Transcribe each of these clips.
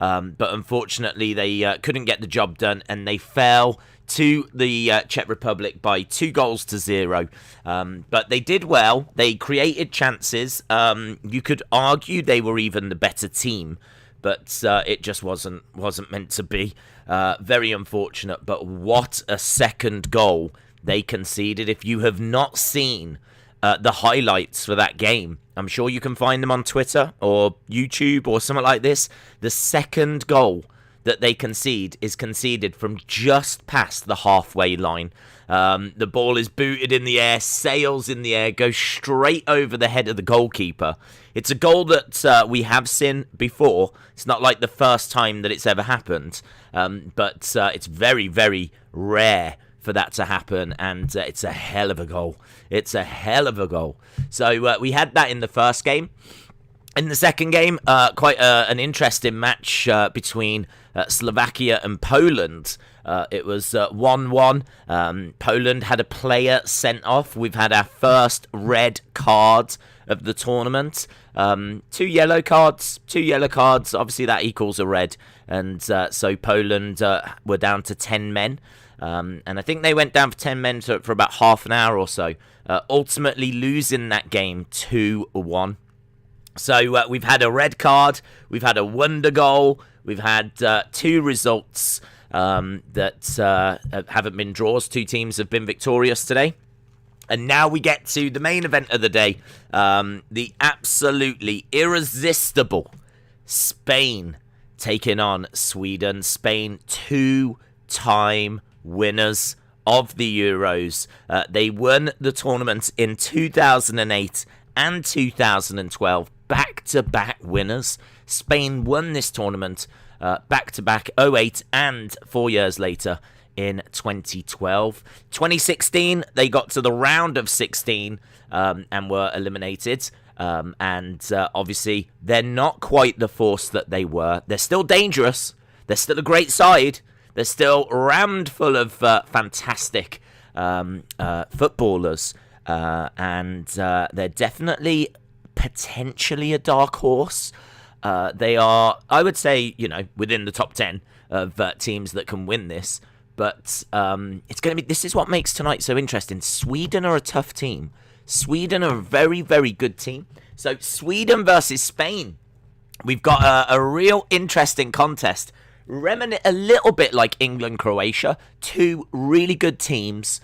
But unfortunately, they couldn't get the job done, and they fell to the Czech Republic by 2-0. But they did well. They created chances. You could argue they were even the better team, but it just wasn't meant to be. Very unfortunate. But what a second goal they conceded. If you have not seen the highlights for that game, I'm sure you can find them on Twitter or YouTube or something like this. The second goal that they is conceded from just past the halfway line. The ball is booted in the air, sails in the air, goes straight over the head of the goalkeeper. It's a goal that we have seen before. It's not like the first time that it's ever happened, but it's very, very rare for that to happen, and it's a hell of a goal. It's a hell of a goal. So we had that in the first game. In the second game, quite an interesting match between Slovakia and Poland. It was 1-1. Poland had a player sent off. We've had our first red card of the tournament. 2 yellow cards. Obviously, that equals a red. And so Poland were down to 10 men. And I think they went down for 10 men for about half an hour or so, ultimately losing that game 2-1. So we've had a red card, we've had a wonder goal, we've had 2 results that haven't been draws. 2 teams have been victorious today. And now we get to the main event of the day, the absolutely irresistible Spain taking on Sweden. Spain, 2-time winners of the Euros. They won the tournament in 2008 and 2012, back-to-back winners. Spain won this tournament back-to-back 08 and 4 years later in 2012. 2016, they got to the round of 16 and were eliminated. And obviously, they're not quite the force that they were. They're still dangerous. They're still a great side. They're still rammed full of fantastic footballers. And they're definitely potentially a dark horse. They are, I would say, within the top 10 of teams that can win this. But it's going to be. This is what makes tonight so interesting. Sweden are a tough team. Sweden are a very, very good team. So Sweden versus Spain. We've got a real interesting contest. A little bit like England-Croatia. 2 really good teams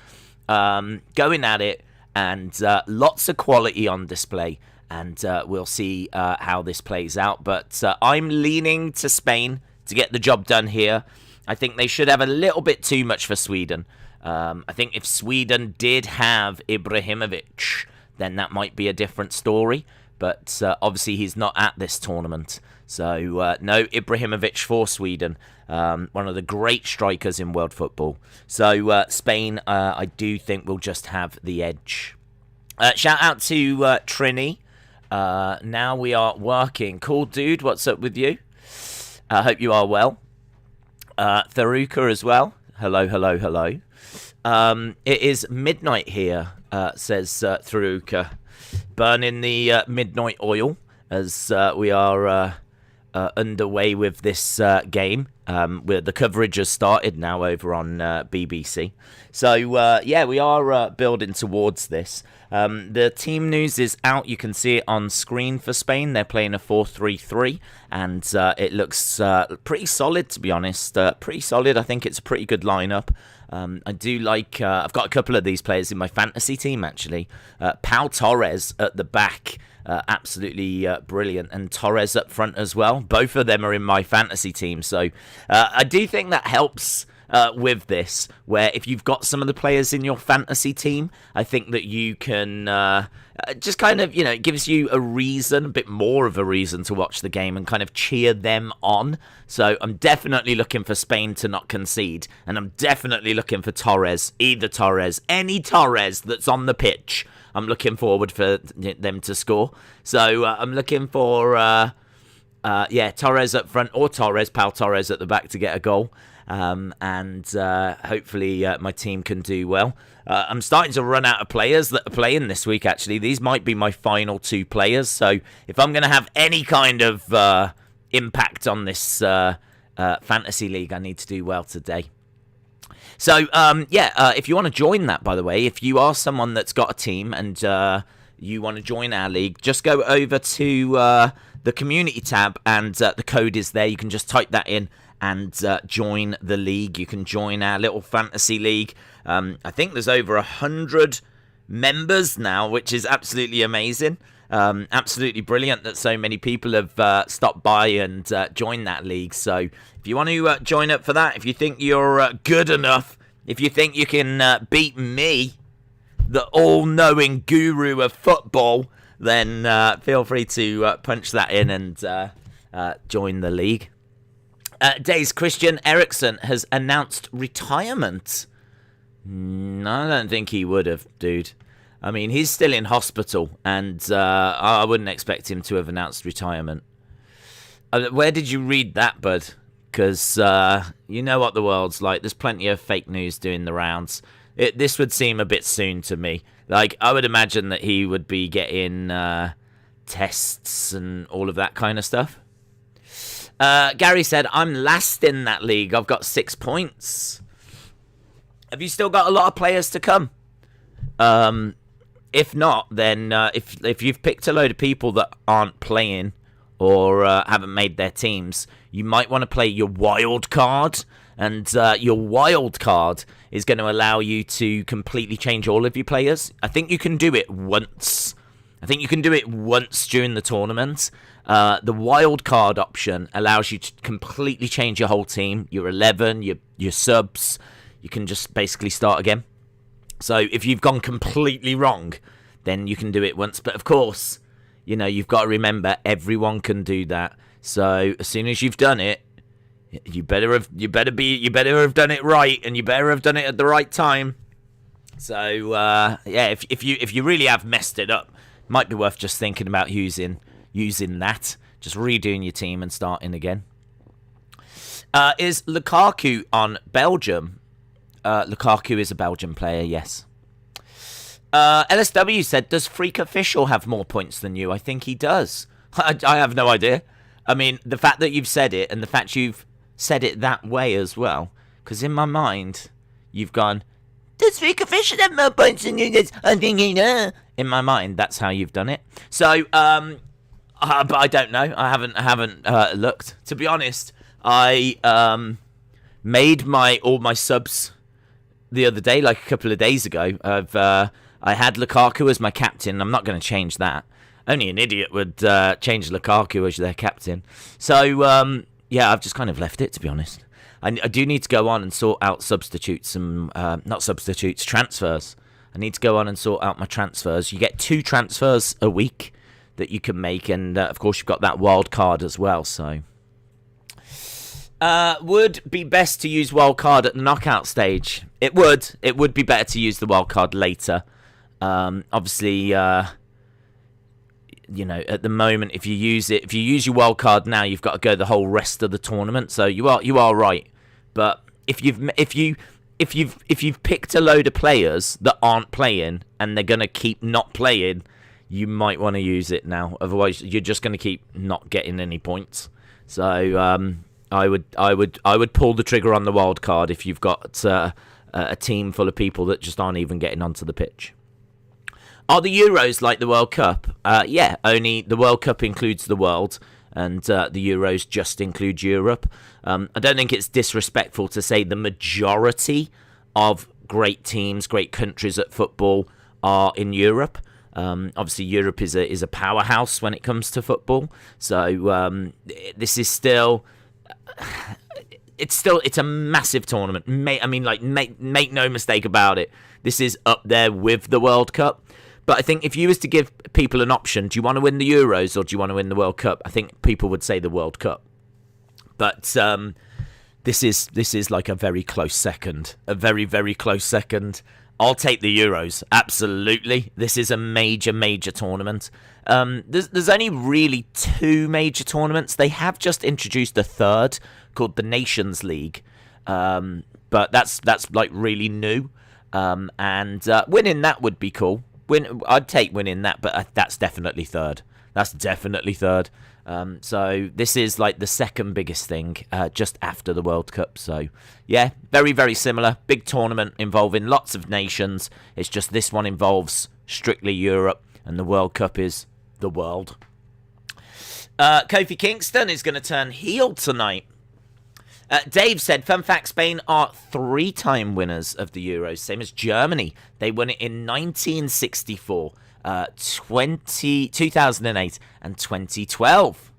going at it. And lots of quality on display. And we'll see how this plays out. But I'm leaning to Spain to get the job done here. I think they should have a little bit too much for Sweden. I think if Sweden did have Ibrahimovic, then that might be a different story. But obviously he's not at this tournament. So no Ibrahimovic for Sweden. One of the great strikers in world football. So Spain, I do think, will just have the edge. Shout out to Trini. Now we are working. Cool, dude. What's up with you? I hope you are well. Tharuka as well. Hello. It is midnight here, says Tharuka. Burning the midnight oil as we are underway with this game. Where the coverage has started now over on BBC. So, yeah, we are building towards this. The team news is out. You can see it on screen for Spain. They're playing a 4-3-3, and it looks pretty solid, to be honest. Pretty solid. I think it's a pretty good lineup. I do like... I've got a couple of these players in my fantasy team, actually. Pau Torres at the back. Absolutely brilliant. And Torres up front as well. Both of them are in my fantasy team. So I do think that helps with this, where if you've got some of the players in your fantasy team, I think that you can just kind of, it gives you a reason, a bit more of a reason to watch the game and kind of cheer them on. So I'm definitely looking for Spain to not concede. And I'm definitely looking for Torres, any Torres that's on the pitch. I'm looking forward for them to score. So I'm looking for, Torres up front or Pau Torres at the back to get a goal. And hopefully my team can do well. I'm starting to run out of players that are playing this week, actually. These might be my final 2 players. So if I'm going to have any kind of impact on this fantasy league. I need to do well today. So, if you want to join that, by the way, if you are someone that's got a team and you want to join our league, just go over to the community tab, and the code is there. You can just type that in and join the league. You can join our little fantasy league. I think there's over 100 members now, which is absolutely amazing. Absolutely brilliant that so many people have stopped by and joined that league. So if you want to join up for that, if you think you're good enough, if you think you can beat me, the all-knowing guru of football, then feel free to punch that in and join the league. Days Christian Eriksen has announced retirement. No, I don't think he would have, dude. I mean, he's still in hospital, and I wouldn't expect him to have announced retirement. Where did you read that, bud? Because you know what the world's like. There's plenty of fake news doing the rounds. This would seem a bit soon to me. Like, I would imagine that he would be getting tests and all of that kind of stuff. Gary said, I'm last in that league. I've got 6 points. Have you still got a lot of players to come? If not, then if you've picked a load of people that aren't playing or haven't made their teams, you might want to play your wild card. And your wild card is going to allow you to completely change all of your players. I think you can do it once. During the tournament. The wild card option allows you to completely change your whole team, your 11, your subs. You can just basically start again. So if you've gone completely wrong, then you can do it once. But of course, you know, you've got to remember everyone can do that. So as soon as you've done it, you better have done it right, and you better have done it at the right time. So if you really have messed it up, it might be worth just thinking about using that, just redoing your team and starting again. Is Lukaku on Belgium? Lukaku is a Belgian player, yes. LSW said, does Freak Official have more points than you? I think he does. I have no idea. I mean, the fact that you've said it, and the fact you've said it that way as well, because in my mind, you've gone, does Freak Official have more points than you? I think he does. In my mind, that's how you've done it. So, but I don't know. I haven't looked. To be honest, I made all my subs the other day, like a couple of days ago. I had Lukaku as my captain. I'm not going to change that. Only an idiot would change Lukaku as their captain. So, I've just kind of left it, to be honest. I do need to go on and sort out transfers. I need to go on and sort out my transfers. You get 2 transfers a week that you can make, and of course you've got that wild card as well. So, would be best to use wild card at the knockout stage. It would be better to use the wild card later. Obviously, you know, at the moment, if you use your wild card now, you've got to go the whole rest of the tournament. So you are right. But if you've picked a load of players that aren't playing and they're gonna keep not playing, you might want to use it now. Otherwise, you're just gonna keep not getting any points. So I would pull the trigger on the wild card if you've got a team full of people that just aren't even getting onto the pitch. Are the Euros like the World Cup? Yeah, only the World Cup includes the world, and the Euros just include Europe. I don't think it's disrespectful to say the majority of great teams, great countries at football are in Europe. Obviously, Europe is a powerhouse when it comes to football. So this is still... It's a massive tournament. Make no mistake about it. This is up there with the World Cup. But I think if you was to give people an option, do you want to win the Euros or do you want to win the World Cup? I think people would say the World Cup. But this is like a very close second. A very, very close second. I'll take the Euros. Absolutely. This is a major, major tournament. There's only really 2 major tournaments. They have just introduced a third called the Nations League. But that's like really new. And winning that would be cool. I'd take winning that, but that's definitely third. So this is like the second biggest thing, just after the World Cup. So yeah, very, very similar. Big tournament involving lots of nations. It's just this one involves strictly Europe, and the World Cup is the world. Kofi Kingston is going to turn heel tonight. Dave said, fun fact, Spain are 3-time winners of the Euros, same as Germany. They won it in 1964, 2008 and 2012.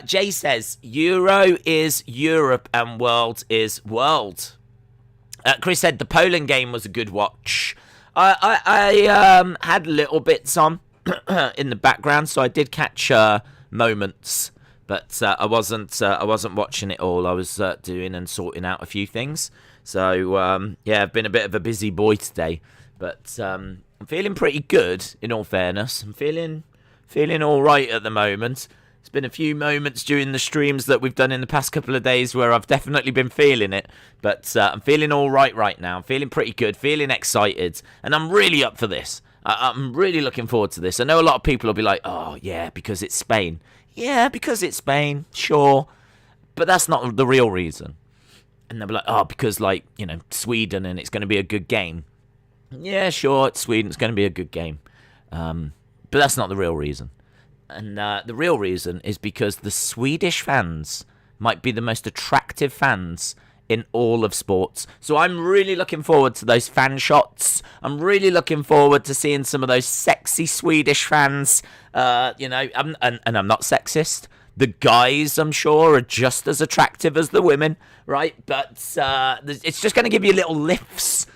Jay says, Euro is Europe and world is world. Chris said, the Poland game was a good watch. I had little bits on in the background, so I did catch moments. But I wasn't watching it all. I was doing and sorting out a few things. So, yeah, I've been a bit of a busy boy today. But I'm feeling pretty good, in all fairness. I'm feeling all right at the moment. There's been a few moments during the streams that we've done in the past couple of days where I've definitely been feeling it. But I'm feeling all right now. I'm feeling pretty good, feeling excited. And I'm really up for this. I'm really looking forward to this. I know a lot of people will be like, oh, yeah, because it's Spain. Yeah, because it's Spain, sure. But that's not the real reason. And they'll be like, oh, because, like, you know, Sweden and it's going to be a good game. Yeah, sure, it's Sweden, it's going to be a good game. But that's not the real reason. And the real reason is because the Swedish fans might be the most attractive fans in all of sports. So I'm really looking forward to those fan shots. I'm really looking forward to seeing some of those sexy Swedish fans. You know, and I'm not sexist. The guys, I'm sure, are just as attractive as the women, right? But it's just going to give you little lifts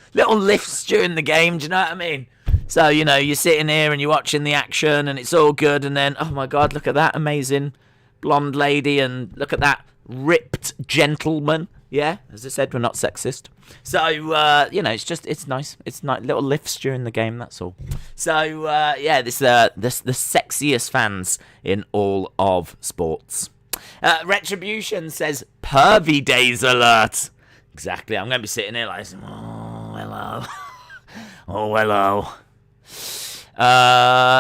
during the game. Do you know what I mean? So, you know, you're sitting here and you're watching the action and it's all good. And then, oh my God, look at that amazing blonde lady. And look at that ripped gentleman. Yeah, as I said, we're not sexist. So, you know, it's nice. It's nice, little lifts during the game, that's all. So, yeah, this the sexiest fans in all of sports. Retribution says, pervy days alert. Exactly, I'm going to be sitting here like, oh, hello. Oh, hello.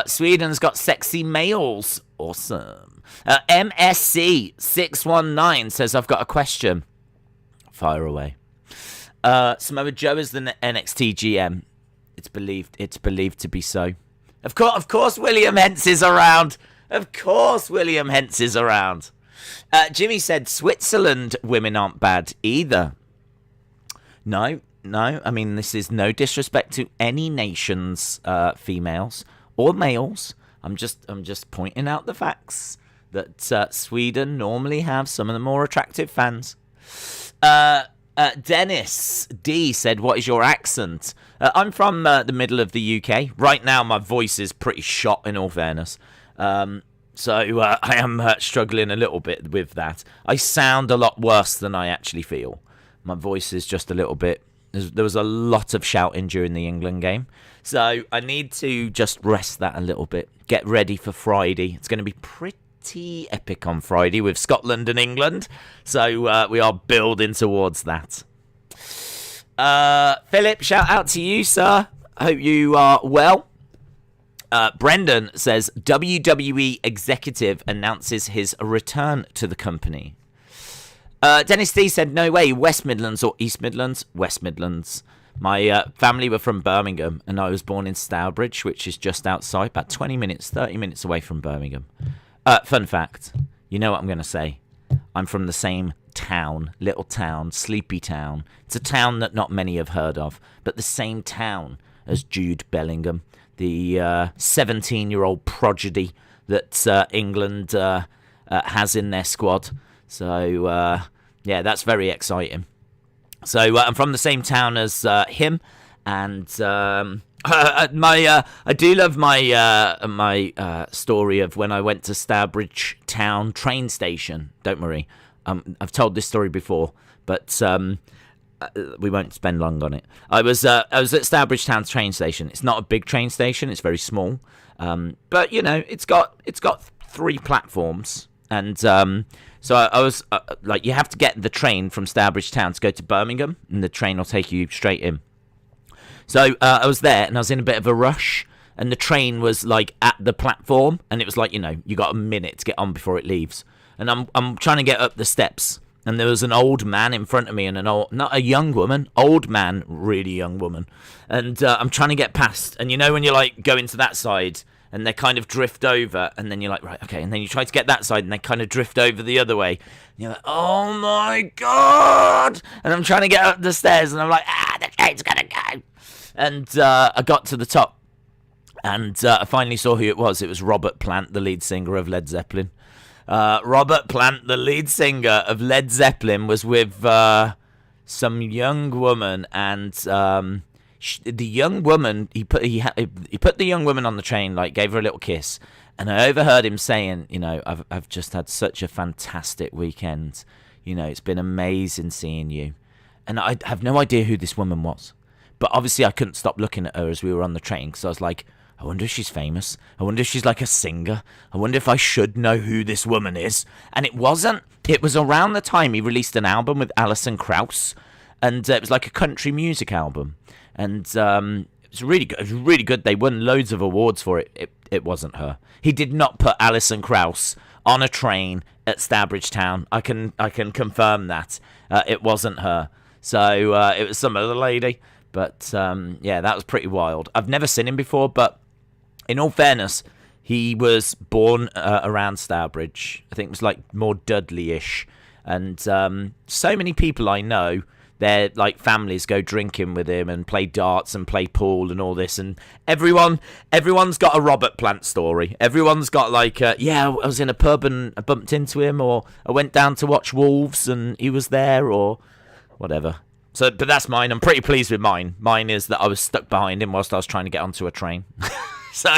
Sweden's got sexy males. Awesome. MSC619 says, I've got a question. Fire away. Samoa Joe is the NXT GM. It's believed to be so. Of course, William Hentz is around. Of course, William Hentz is around. Jimmy said Switzerland women aren't bad either. No. I mean, this is no disrespect to any nation's females or males. I'm just pointing out the facts that Sweden normally have some of the more attractive fans. Dennis D said, what is your accent? I'm from the middle of the UK. Right now, my voice is pretty shot, in all fairness. So I am struggling a little bit with that. I sound a lot worse than I actually feel. My voice is just a little bit... There was a lot of shouting during the England game. So I need to just rest that a little bit. Get ready for Friday. It's going to be pretty epic on Friday with Scotland and England. So we are building towards that. Philip, shout out to you, sir. I hope you are well. Brendan says, WWE executive announces his return to the company. Dennis D said, no way, West Midlands or East Midlands? West Midlands. My family were from Birmingham, and I was born in Stourbridge, which is just outside, about 20 minutes, 30 minutes away from Birmingham. Fun fact, you know what I'm going to say? I'm from the same town, little town, sleepy town. It's a town that not many have heard of, but the same town as Jude Bellingham, the 17-year-old prodigy that England has in their squad. So, yeah, that's very exciting. So I'm from the same town as him, and I do love my story of when I went to Stourbridge Town train station. Don't worry, I've told this story before, but we won't spend long on it. I was at Stourbridge Town train station. It's not a big train station; it's very small, but you know, it's got 3 platforms. And so I was like, you have to get the train from Stourbridge Town to go to Birmingham, and the train will take you straight in. So I was there, and I was in a bit of a rush, and the train was like at the platform, and it was like, you got a minute to get on before it leaves. And I'm trying to get up the steps, and there was an old man in front of me and not a young woman, old man, really young woman. And I'm trying to get past, and when you're like going to that side and they kind of drift over, and then you're like, right, okay, and then you try to get that side and they kind of drift over the other way. And you're like, oh my God! And I'm trying to get up the stairs, and I'm like, the train's gonna go. And I got to the top, and I finally saw who it was. It was Robert Plant, the lead singer of Led Zeppelin. Robert Plant, the lead singer of Led Zeppelin, was with some young woman, and the young woman, he put the young woman on the train, like gave her a little kiss, and I overheard him saying, I've just had such a fantastic weekend. It's been amazing seeing you, and I have no idea who this woman was, but obviously I couldn't stop looking at her as we were on the train, because I was like, I wonder if she's famous. I wonder if she's like a singer. I wonder if I should know who this woman is. And it wasn't. It was around the time he released an album with Alison Krauss, and it was like a country music album. And it was really good. It was really good. They won loads of awards for it. It wasn't her. He did not put Alison Krauss on a train at Stourbridge Town. I can confirm that. It wasn't her. So it was some other lady. But yeah, that was pretty wild. I've never seen him before, but in all fairness, he was born around Stourbridge. I think it was like more Dudley-ish. And so many people I know, their like families go drinking with him and play darts and play pool and all this. And everyone's got a Robert Plant story. Everyone's got like, I was in a pub and I bumped into him, or I went down to watch Wolves and he was there, or whatever. So, but that's mine. I'm pretty pleased with mine. Mine is that I was stuck behind him whilst I was trying to get onto a train. So,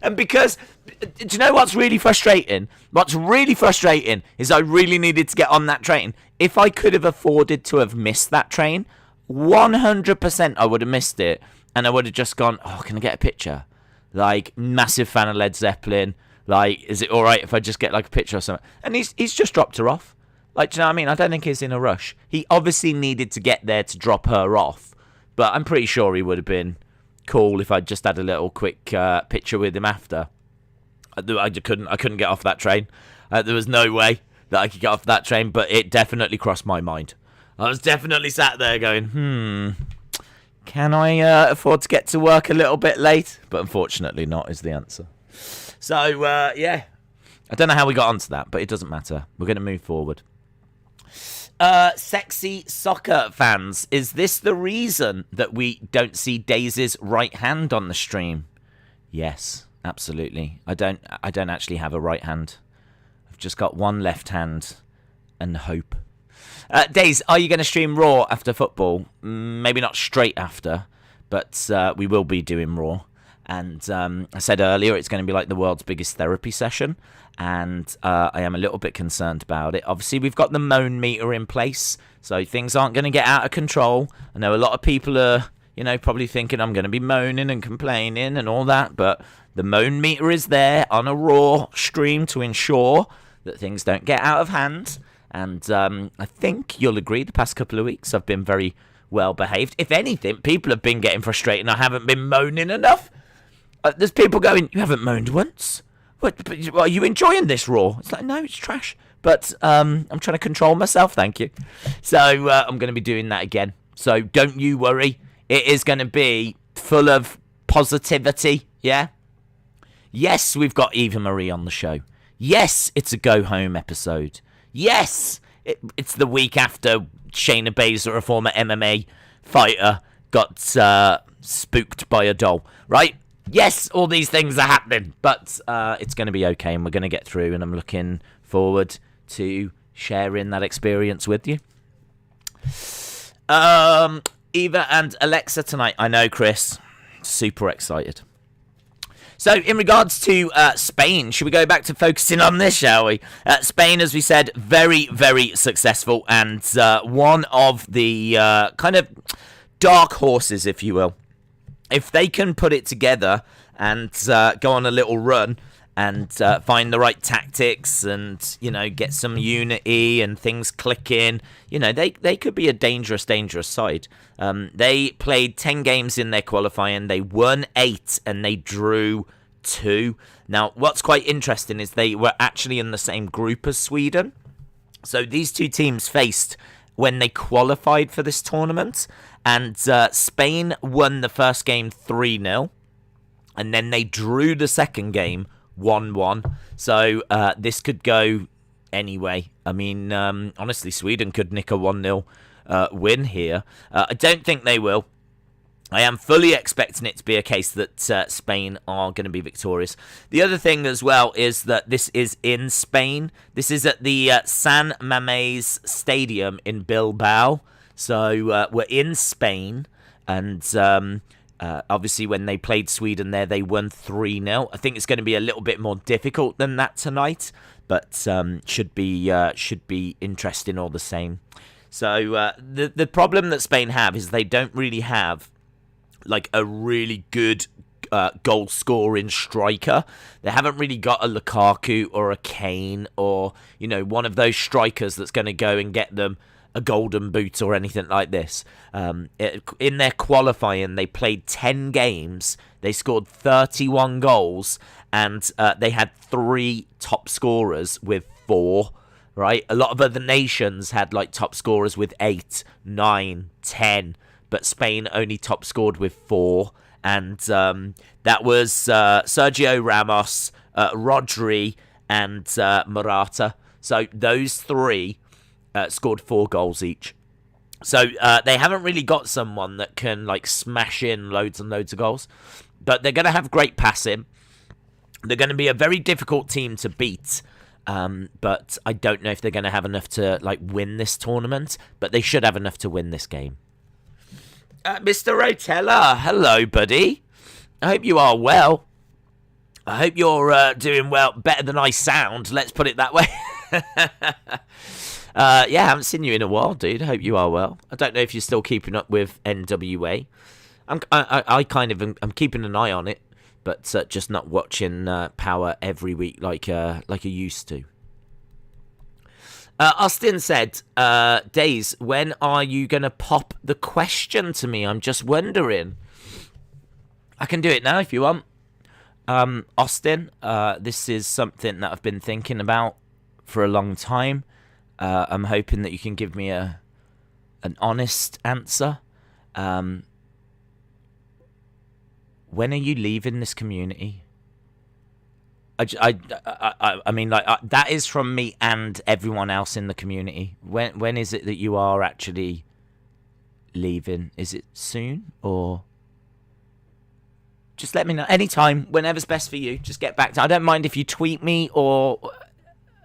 and because, do you know what's really frustrating? What's really frustrating is I really needed to get on that train. If I could have afforded to have missed that train, 100% I would have missed it. And I would have just gone, oh, can I get a picture? Like, massive fan of Led Zeppelin. Like, is it all right if I just get like a picture or something? And he's just dropped her off. Like, do you know what I mean? I don't think he's in a rush. He obviously needed to get there to drop her off. But I'm pretty sure he would have been cool if I just had a little quick picture with him after. I couldn't get off that train. There was no way that I could get off that train, but it definitely crossed my mind. I was definitely sat there going, can I afford to get to work a little bit late? But unfortunately not, is the answer. So, yeah. I don't know how we got onto that, but it doesn't matter. We're going to move forward. Sexy soccer fans, is this the reason that we don't see Daisy's right hand on the stream? Yes, absolutely. I don't actually have a right hand. I've just got one left hand and hope. Days, are you going to stream Raw after football? Maybe not straight after, but we will be doing Raw. And I said earlier it's going to be like the world's biggest therapy session, and I am a little bit concerned about it. Obviously, we've got the moan meter in place, so things aren't going to get out of control. I know a lot of people are, probably thinking I'm going to be moaning and complaining and all that, but the moan meter is there on a Raw stream to ensure that things don't get out of hand. And I think you'll agree the past couple of weeks I've been very well behaved. If anything, people have been getting frustrated and I haven't been moaning enough. There's people going, you haven't moaned once? What, are you enjoying this Raw? It's like, no, it's trash. But I'm trying to control myself, thank you. So I'm going to be doing that again. So don't you worry. It is going to be full of positivity, yeah? Yes, we've got Eva Marie on the show. Yes, it's a go-home episode. Yes, it's the week after Shayna Baszler, a former MMA fighter, got spooked by a doll, right? Yes, all these things are happening, but it's going to be okay, and we're going to get through, and I'm looking forward to sharing that experience with you. Eva and Alexa tonight. I know, Chris. Super excited. So, in regards to Spain, should we go back to focusing on this, shall we? Spain, as we said, very, very successful, and one of the kind of dark horses, if you will. If they can put it together and go on a little run and find the right tactics and, get some unity and things clicking, they could be a dangerous side. They played 10 games in their qualifying. They won 8 and they drew 2. Now, what's quite interesting is they were actually in the same group as Sweden. So these two teams faced when they qualified for this tournament. And Spain won the first game 3-0. And then they drew the second game 1-1. So this could go anyway. I mean, honestly, Sweden could nick a 1-0 win here. I don't think they will. I am fully expecting it to be a case that Spain are going to be victorious. The other thing as well is that this is in Spain. This is at the San Mamés Stadium in Bilbao. So we're in Spain. And obviously when they played Sweden there, they won 3-0. I think it's going to be a little bit more difficult than that tonight. But should be interesting all the same. So the problem that Spain have is they don't really have like a really good goal scoring striker. They haven't really got a Lukaku or a Kane or, one of those strikers that's going to go and get them a golden boot or anything like this. In their qualifying, they played 10 games. They scored 31 goals and they had 3 top scorers with 4. Right? A lot of other nations had like top scorers with 8, 9, 10. But Spain only top scored with 4. And that was Sergio Ramos, Rodri, and Morata. So those 3 scored 4 goals each. So they haven't really got someone that can like smash in loads and loads of goals. But they're going to have great passing. They're going to be a very difficult team to beat. But I don't know if they're going to have enough to like win this tournament. But they should have enough to win this game. Mr. Rotella, hello, buddy. I hope you are well. I hope you're doing well, better than I sound. Let's put it that way. I haven't seen you in a while, dude. I hope you are well. I don't know if you're still keeping up with NWA. I'm keeping an eye on it, but just not watching Power every week like I used to. Austin said, Days, when are you going to pop the question to me? I'm just wondering. I can do it now if you want. Austin, this is something that I've been thinking about for a long time. I'm hoping that you can give me an honest answer. When are you leaving this community? I mean, like that is from me and everyone else in the community. When is it that you are actually leaving? Is it soon or? Just let me know anytime, whenever's best for you. Just get back to. I don't mind if you tweet me or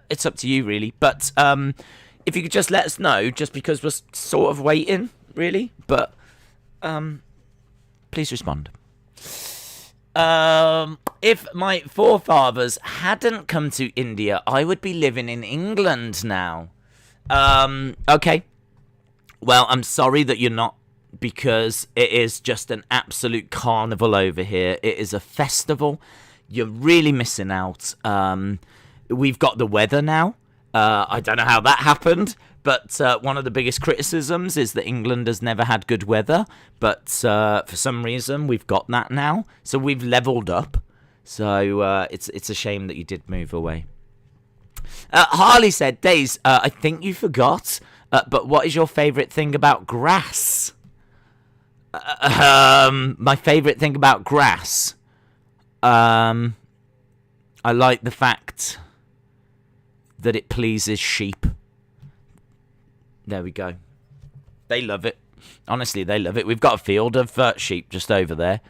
it's up to you really. But if you could just let us know, just because we're sort of waiting, really. But please respond. If my forefathers hadn't come to India, I would be living in England now. Okay. Well, I'm sorry that you're not, because it is just an absolute carnival over here. It is a festival. You're really missing out. We've got the weather now. I don't know how that happened, but one of the biggest criticisms is that England has never had good weather, but for some reason we've got that now. So we've leveled up. So it's a shame that you did move away. Harley said, Days, I think you forgot, but what is your favourite thing about grass? My favourite thing about grass? I like the fact that it pleases sheep. There we go. They love it. Honestly, they love it. We've got a field of sheep just over there,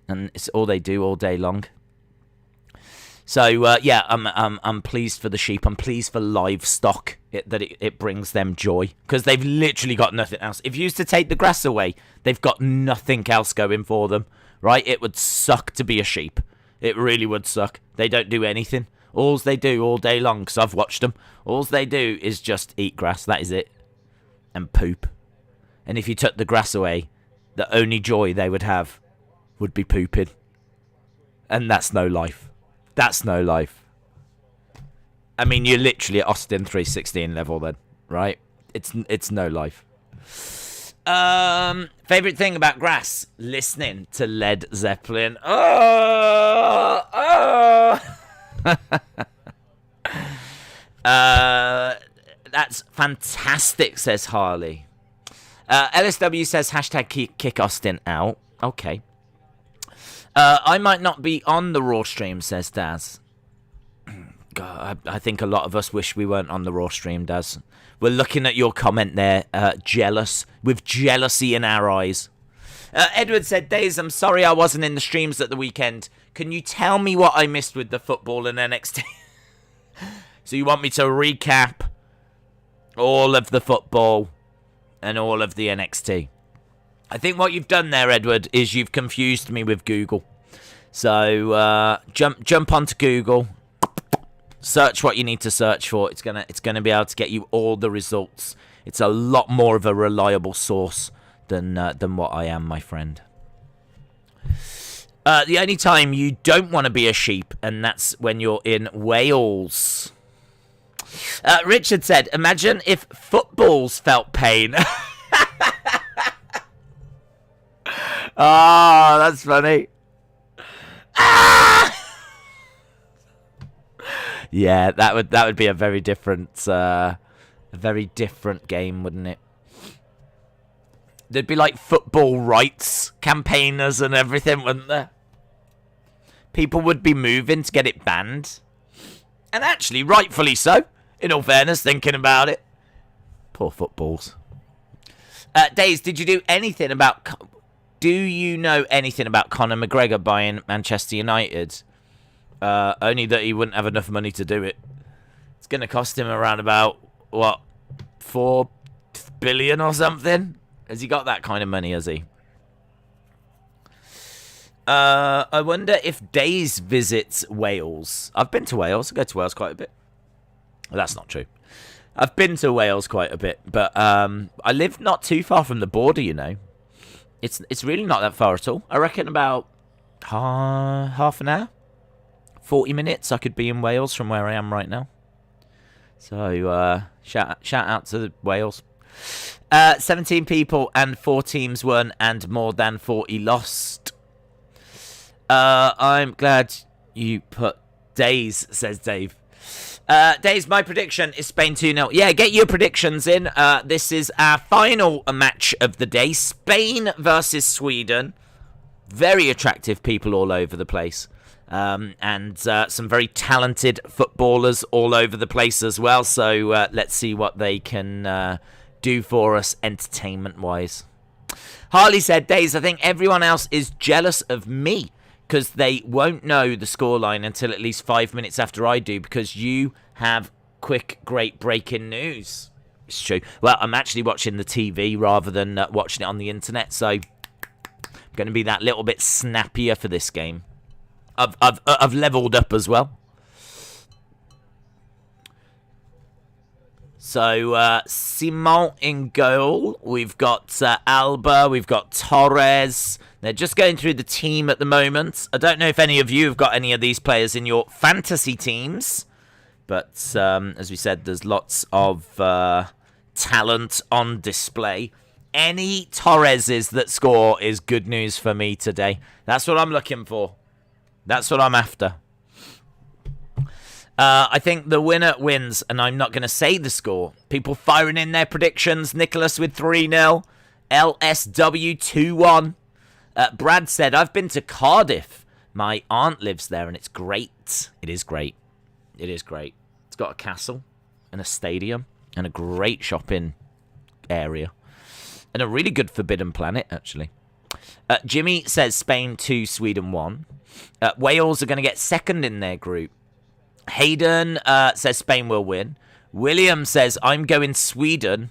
and it's all they do all day long. So I'm pleased for the sheep. I'm pleased for livestock that it brings them joy, because they've literally got nothing else. If you used to take the grass away, they've got nothing else going for them, right? It would suck to be a sheep. It really would suck. They don't do anything. All they do all day long, because I've watched them, all they do is just eat grass. That is it. And poop. And if you took the grass away, the only joy they would have would be pooping. And that's no life. That's no life. I mean, you're literally at Austin 316 level then, right? It's no life. Favorite thing about grass? Listening to Led Zeppelin. That's fantastic, says Harley. LSW says hashtag kick Austin out. Okay. I might not be on the Raw stream, says Daz. God, I think a lot of us wish we weren't on the Raw stream, Daz. We're looking at your comment there, jealous, with jealousy in our eyes. Edward said, Days, I'm sorry I wasn't in the streams at the weekend. Can you tell me what I missed with the football and NXT? So you want me to recap all of the football and all of the NXT? I think what you've done there, Edward, is you've confused me with Google. So jump onto Google. Search what you need to search for. It's gonna be able to get you all the results. It's a lot more of a reliable source than what I am, my friend. The only time you don't want to be a sheep, and that's when you're in Wales. Richard said, imagine if footballs felt pain. Oh, that's funny. Ah! Yeah, that would be a very different game, wouldn't it? There'd be like football rights campaigners and everything, wouldn't there? People would be moving to get it banned, and actually, rightfully so. In all fairness, thinking about it, poor footballs. Days, did you do anything about? Do you know anything about Conor McGregor buying Manchester United? Only that he wouldn't have enough money to do it. It's going to cost him around about, what, 4 billion or something? Has he got that kind of money, has he? I wonder if Days visits Wales. I've been to Wales. I go to Wales quite a bit. Well, that's not true. I've been to Wales quite a bit, but I live not too far from the border, you know. It's really not that far at all. I reckon about half an hour. 40 minutes I could be in Wales from where I am right now. So, shout out to Wales. 17 people and 4 teams won and more than 40 lost. I'm glad you put Days, says Dave. Days, my prediction is Spain 2-0. Yeah, get your predictions in. This is our final match of the day. Spain versus Sweden. Very attractive people all over the place. And some very talented footballers all over the place as well. So let's see what they can do for us entertainment-wise. Harley said, Days, I think everyone else is jealous of me because they won't know the scoreline until at least 5 minutes after I do because you have quick, great breaking news. It's true. Well, I'm actually watching the TV rather than watching it on the internet, so I'm going to be that little bit snappier for this game. I've leveled up as well. So, Simon in goal. We've got Alba. We've got Torres. They're just going through the team at the moment. I don't know if any of you have got any of these players in your fantasy teams. But, as we said, there's lots of talent on display. Any Torreses that score is good news for me today. That's what I'm looking for. That's what I'm after. I think the winner wins, and I'm not going to say the score. People firing in their predictions. Nicholas with 3-0. LSW 2-1. Brad said, I've been to Cardiff. My aunt lives there, and it's great. It is great. It is great. It's got a castle and a stadium and a great shopping area. And a really good Forbidden Planet, actually. Jimmy says Spain 2, Sweden 1. Wales are going to get second in their group. Hayden says Spain will win. William says, I'm going Sweden.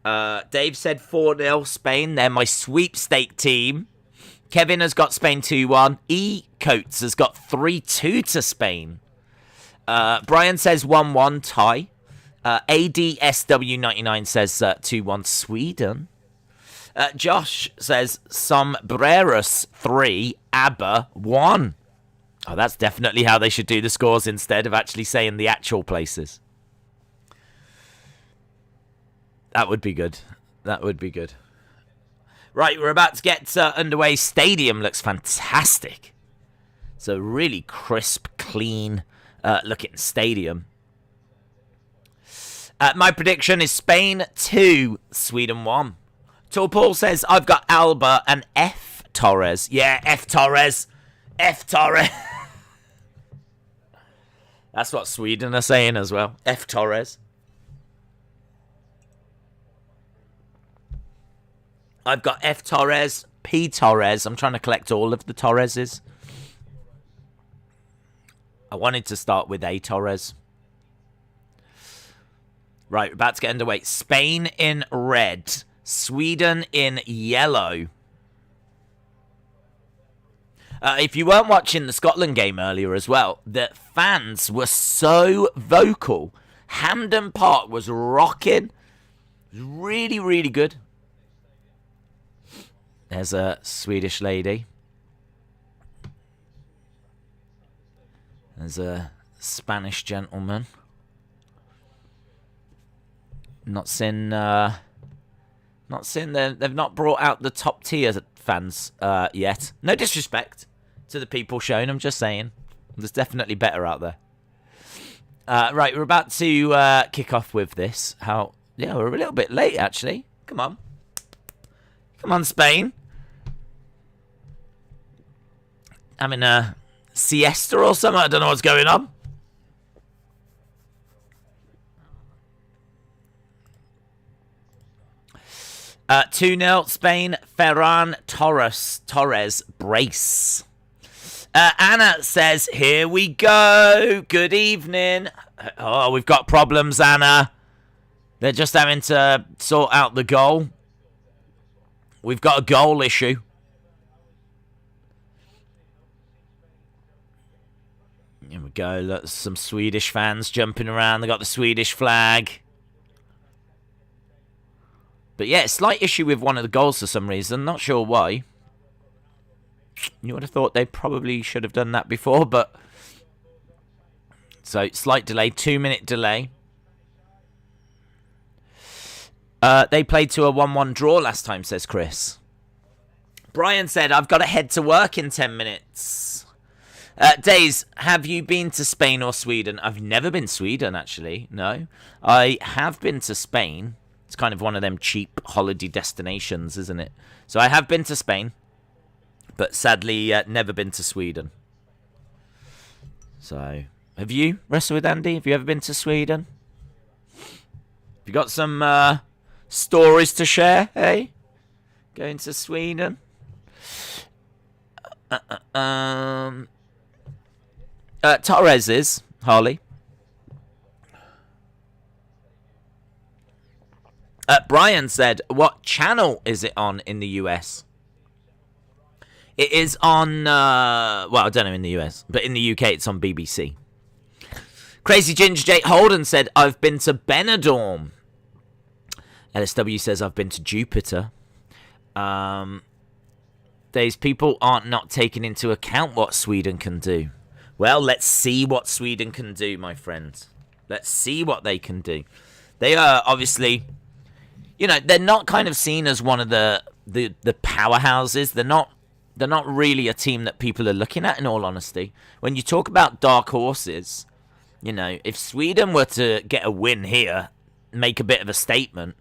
Dave said 4-0 Spain. They're my sweepstake team. Kevin has got Spain 2-1. E. Coates has got 3-2 to Spain. Brian says 1-1 tie. ADSW99 says 2-1 Sweden. Josh says Sombreros 3, ABBA 1. Oh, that's definitely how they should do the scores instead of actually saying the actual places. That would be good. That would be good. Right, we're about to get underway. Stadium looks fantastic. It's a really crisp, clean looking stadium. My prediction is Spain 2, Sweden 1. Tall Paul says, I've got Alba and F. Torres. Yeah, F. Torres. F. Torres. That's what Sweden are saying as well. F. Torres. I've got F. Torres, P. Torres. I'm trying to collect all of the Torreses. I wanted to start with A. Torres. Right, we're about to get underway. Spain in red. Sweden in yellow. If you weren't watching the Scotland game earlier as well, the fans were so vocal. Hampden Park was rocking. It was really, really good. There's a Swedish lady. There's a Spanish gentleman. Not seen. They've not brought out the top tier fans yet. No disrespect to the people shown. I'm just saying, there's definitely better out there. Right, we're about to kick off with this. Yeah, we're a little bit late actually. Come on, Spain. Having a siesta or something. I don't know what's going on. – 2-0 Spain. Ferran Torres brace. Anna says, here we go. Good evening. Oh, we've got problems, Anna. They're just having to sort out the goal. We've got a goal issue. Here we go. Look, some Swedish fans jumping around. They got the Swedish flag. But yeah, slight issue with one of the goals for some reason. Not sure why. You would have thought they probably should have done that before, but... So, slight delay. 2-minute delay. They played to a 1-1 draw last time, says Chris. Brian said, I've got to head to work in 10 minutes. Days, have you been to Spain or Sweden? I've never been to Sweden, actually. No. I have been to Spain. It's kind of one of them cheap holiday destinations, isn't it? So I have been to Spain, but sadly never been to Sweden. So, have you, Wrestle with Andy? Have you ever been to Sweden? Have you got some stories to share, hey? Going to Sweden? Torres is, Harley. Brian said, what channel is it on in the US? It is on, well, I don't know in the US, but in the UK it's on BBC. Crazy Ginger Jake Holden said, I've been to Benidorm. LSW says, I've been to Jupiter. These people aren't not taking into account what Sweden can do. Well, let's see what Sweden can do, my friends. Let's see what they can do. They are obviously... You know, they're not kind of seen as one of the powerhouses. They're not really a team that people are looking at, in all honesty. When you talk about dark horses, you know, if Sweden were to get a win here, make a bit of a statement,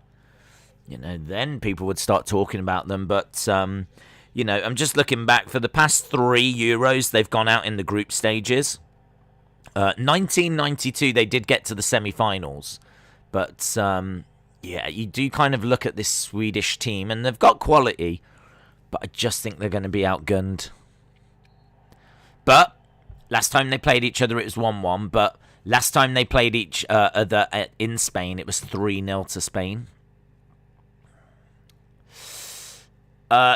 you know, then people would start talking about them. But, you know, I'm just looking back. For the past 3 Euros, they've gone out in the group stages. 1992, they did get to the semi-finals. But... yeah, you do kind of look at this Swedish team, and they've got quality, but I just think they're going to be outgunned. But last time they played each other, it was 1-1. But last time they played each other in Spain, it was 3-0 to Spain.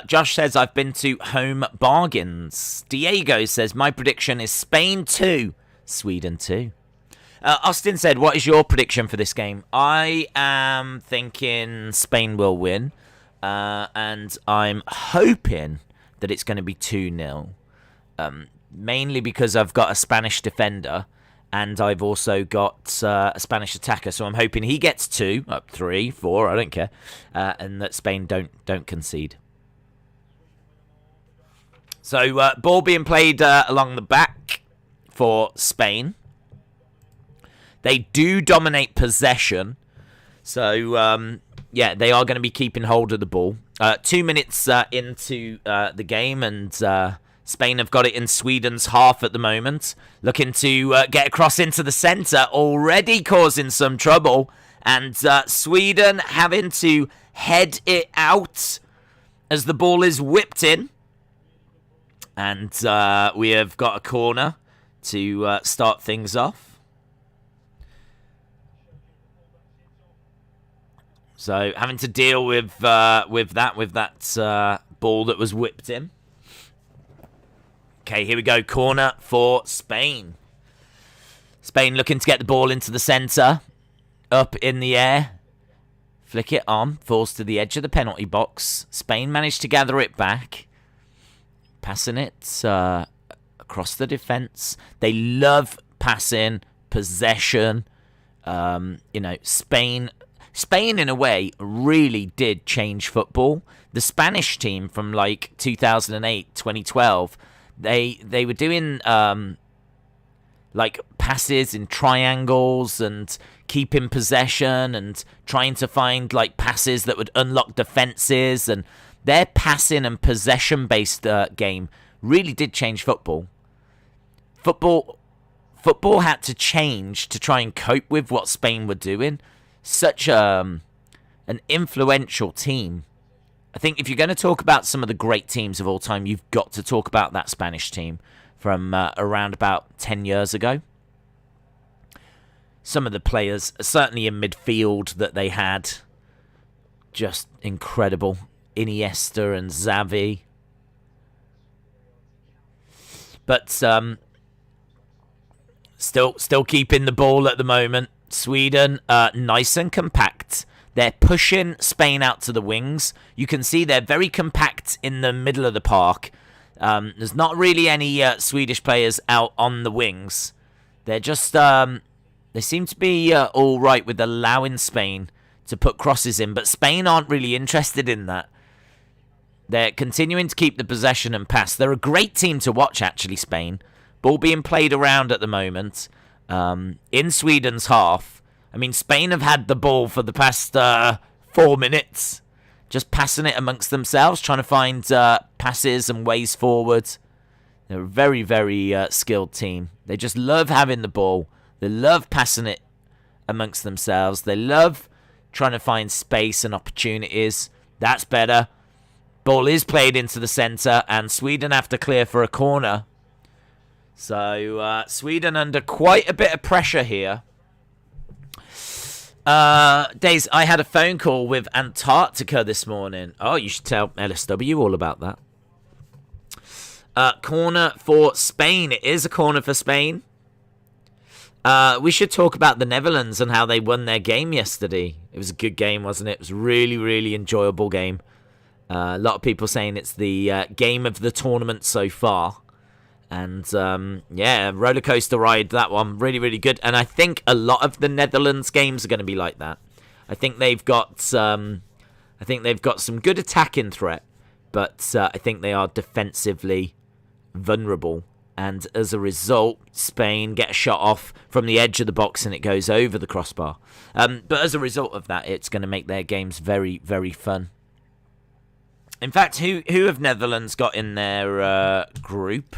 Josh says, I've been to Home Bargains. Diego says, my prediction is Spain 2, Sweden 2. Austin said, what is your prediction for this game? I am thinking Spain will win. And I'm hoping that it's going to be 2-0. mainly because I've got a Spanish defender and I've also got a Spanish attacker. So I'm hoping he gets 2, 3, 4, I don't care, and that Spain don't concede. So ball being played along the back for Spain. They do dominate possession. So, yeah, they are going to be keeping hold of the ball. 2 minutes into the game, and Spain have got it in Sweden's half at the moment. Looking to get across into the centre, already causing some trouble. And Sweden having to head it out as the ball is whipped in. And we have got a corner to start things off. So having to deal with that ball that was whipped in. Okay, here we go. Corner for Spain. Spain looking to get the ball into the centre. Up in the air. Flick it on. Falls to the edge of the penalty box. Spain managed to gather it back. Passing it across the defence. They love passing, possession. Spain, in a way, really did change football. The Spanish team from, 2008, 2012, they were doing, passes in triangles and keeping possession and trying to find, passes that would unlock defences. And their passing and possession-based game really did change football. Football had to change to try and cope with what Spain were doing. Such an influential team. I think if you're going to talk about some of the great teams of all time, you've got to talk about that Spanish team from around about 10 years ago. Some of the players, certainly in midfield that they had, just incredible. Iniesta and Xavi. But still keeping the ball at the moment. Sweden, nice and compact. They're pushing Spain out to the wings. You can see they're very compact in the middle of the park. There's not really any Swedish players out on the wings. They're just, they seem to be all right with allowing Spain to put crosses in, but Spain aren't really interested in that. They're continuing to keep the possession and pass. They're a great team to watch, actually, Spain. Ball being played around at the moment. In Sweden's half. I mean, Spain have had the ball for the past 4 minutes. Just passing it amongst themselves, trying to find passes and ways forward. They're a very, very skilled team. They just love having the ball. They love passing it amongst themselves. They love trying to find space and opportunities. That's better. Ball is played into the centre, and Sweden have to clear for a corner. So, Sweden under quite a bit of pressure here. Days, I had a phone call with Antarctica this morning. Oh, you should tell LSW all about that. Corner for Spain. It is a corner for Spain. We should talk about the Netherlands and how they won their game yesterday. It was a good game, wasn't it? It was a really, really enjoyable game. A lot of people saying it's the game of the tournament so far. And, yeah, roller coaster ride, that one. Really, really good. And I think a lot of the Netherlands games are going to be like that. I think they've got some good attacking threat. But I think they are defensively vulnerable. And as a result, Spain get a shot off from the edge of the box and it goes over the crossbar. But as a result of that, it's going to make their games very, very fun. In fact, who have Netherlands got in their group?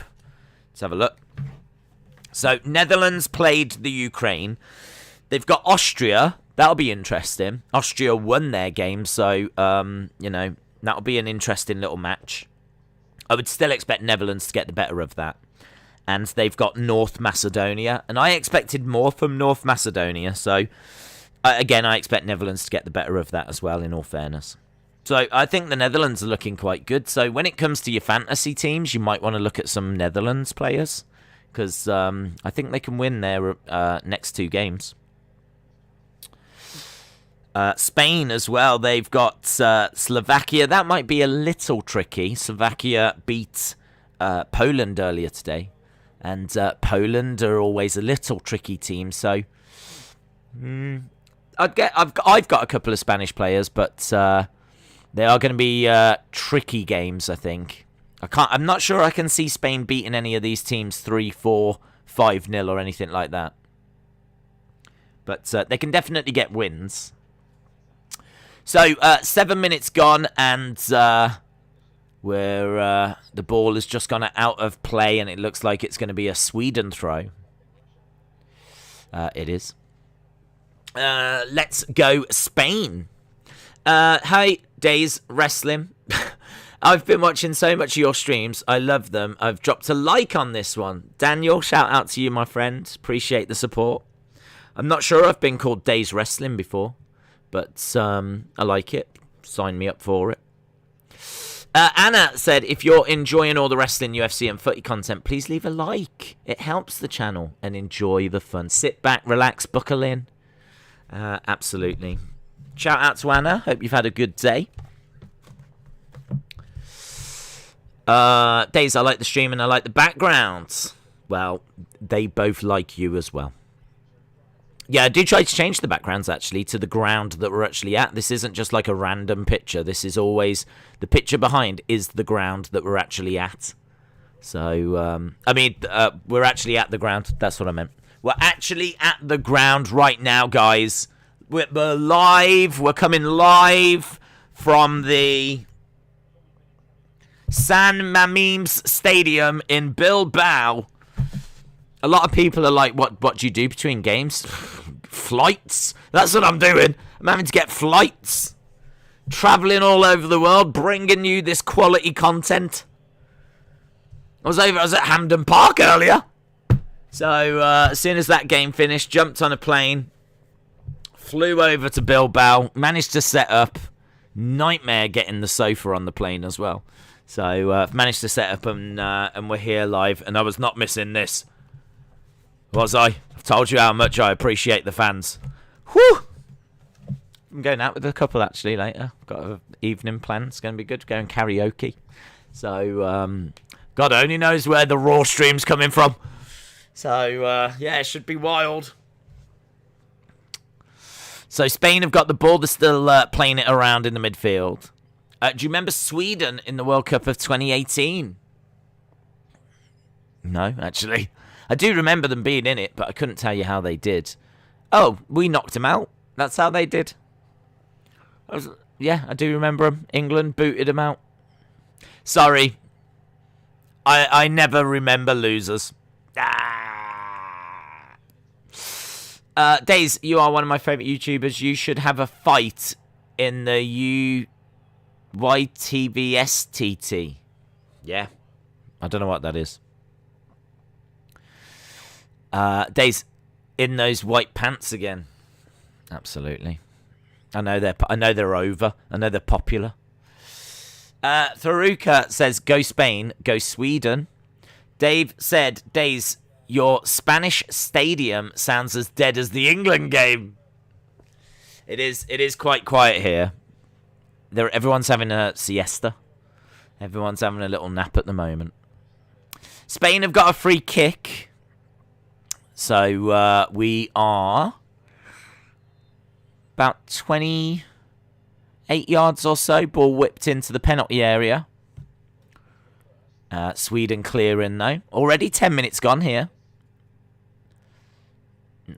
Let's have a look. So, Netherlands played the Ukraine. They've got Austria. That'll be interesting. Austria won their game, so, that'll be an interesting little match. I would still expect Netherlands to get the better of that. And they've got North Macedonia. And I expected more from North Macedonia, so, again, I expect Netherlands to get the better of that as well, in all fairness. So I think the Netherlands are looking quite good. So when it comes to your fantasy teams, you might want to look at some Netherlands players. Because I think they can win their next 2 games. Spain as well. They've got Slovakia. That might be a little tricky. Slovakia beat Poland earlier today. And Poland are always a little tricky team, so I've got a couple of Spanish players, but they are going to be tricky games, I think. I'm not sure I can see Spain beating any of these teams 3-4, 5-0 or anything like that. But they can definitely get wins. So 7 minutes gone, and where the ball has just gone out of play, and it looks like it's going to be a Sweden throw. It is. Let's go Spain. Hi, Days Wrestling. I've been watching so much of your streams. I love them. I've dropped a like on this one. Daniel, shout out to you, my friend. Appreciate the support. I'm not sure I've been called Days Wrestling before, but I like it. Sign me up for it. Anna said, if you're enjoying all the wrestling, UFC and footy content, please leave a like. It helps the channel, and enjoy the fun. Sit back, relax, buckle in. Absolutely. Shout out to Anna. Hope you've had a good day. Days, I like the stream and I like the backgrounds. Well, they both like you as well. Yeah, I do try to change the backgrounds, actually, to the ground that we're actually at. This isn't just like a random picture. This is always... The picture behind is the ground that we're actually at. So, we're actually at the ground. That's what I meant. We're actually at the ground right now, guys. We're live. We're coming live from the San Mamim's Stadium in Bilbao. A lot of people are like, what do you do between games? Flights? That's what I'm doing. I'm having to get flights. Travelling all over the world, bringing you this quality content. I was at Hampden Park earlier. So, as soon as that game finished, jumped on a plane, flew over to Bilbao, managed to set up. Nightmare getting the sofa on the plane as well. So, managed to set up, and we're here live, and I was not missing this. Was I? I've told you how much I appreciate the fans. Whew! I'm going out with a couple, actually, later. Got an evening plan. It's going to be good. Going karaoke. So, God only knows where the Raw stream's coming from. So, yeah, it should be wild. So, Spain have got the ball. They're still playing it around in the midfield. Do you remember Sweden in the World Cup of 2018? No, actually. I do remember them being in it, but I couldn't tell you how they did. Oh, we knocked them out. That's how they did. Yeah, I do remember them. England booted them out. Sorry. I never remember losers. Days, you are one of my favourite YouTubers. You should have a fight in the YTVSTT. Yeah. I don't know what that is. Days, in those white pants again. Absolutely. I know they're over. I know they're popular. Tharuka says, go Spain, go Sweden. Dave said, Days, your Spanish stadium sounds as dead as the England game. It is quite quiet here. Everyone's having a siesta. Everyone's having a little nap at the moment. Spain have got a free kick. So we are about 28 yards or so. Ball whipped into the penalty area. Sweden clearing, though. Already 10 minutes gone here.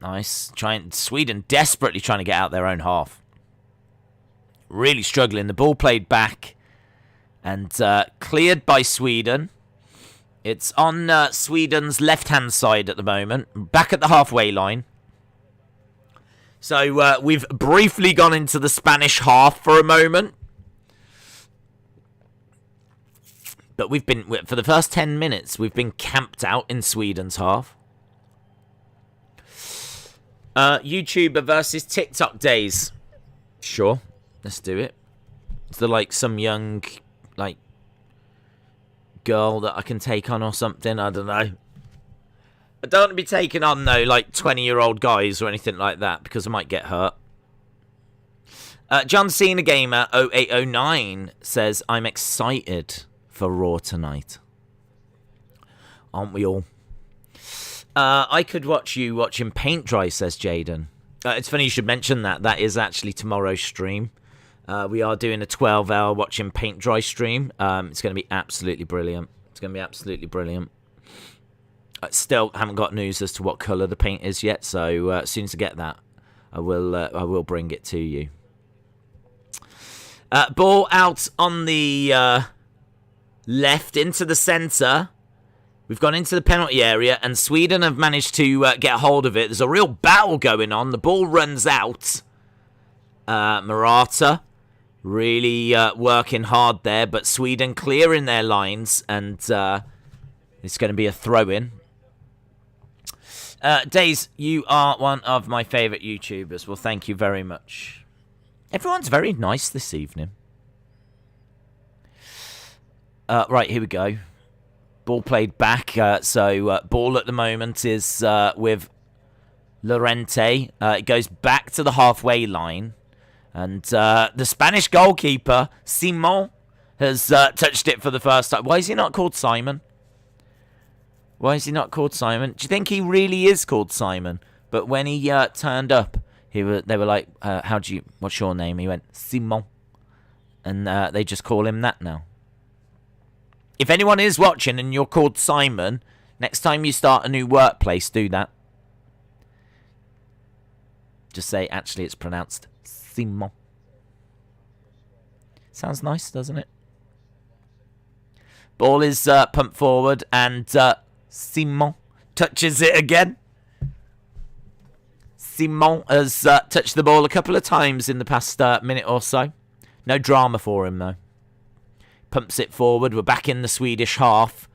Nice. Sweden desperately trying to get out their own half. Really struggling. The ball played back. And cleared by Sweden. It's on Sweden's left-hand side at the moment. Back at the halfway line. So we've briefly gone into the Spanish half for a moment. But we've been, for the first 10 minutes, we've been camped out in Sweden's half. YouTuber versus TikTok Days. Sure, let's do it. Is there like some young, like, girl that I can take on or something? I don't know. I don't want to be taking on, though, like 20-year-old guys or anything like that, because I might get hurt. John Cena Gamer 0809 says, I'm excited for Raw tonight. Aren't we all? I could watch you watching paint dry, says Jaden. It's funny you should mention that. That is actually tomorrow's stream. We are doing a 12-hour watching paint dry stream. It's going to be absolutely brilliant. It's going to be absolutely brilliant. I still haven't got news as to what colour the paint is yet, so as soon as I get that, I will bring it to you. Ball out on the left into the centre. We've gone into the penalty area, and Sweden have managed to get hold of it. There's a real battle going on. The ball runs out. Morata really working hard there, but Sweden clearing their lines, and it's going to be a throw-in. Days, you are one of my favourite YouTubers. Well, thank you very much. Everyone's very nice this evening. Right, here we go. Ball played back. So ball at the moment is with Llorente. It goes back to the halfway line. And the Spanish goalkeeper, Simon, has touched it for the first time. Why is he not called Simon? Why is he not called Simon? Do you think he really is called Simon? But when he turned up, they were like, what's your name? He went, Simon. And they just call him that now. If anyone is watching and you're called Simon, next time you start a new workplace, do that. Just say, actually, it's pronounced Simon. Sounds nice, doesn't it? Ball is pumped forward, and Simon touches it again. Simon has touched the ball a couple of times in the past minute or so. No drama for him, though. Pumps it forward. We're back in the Swedish half.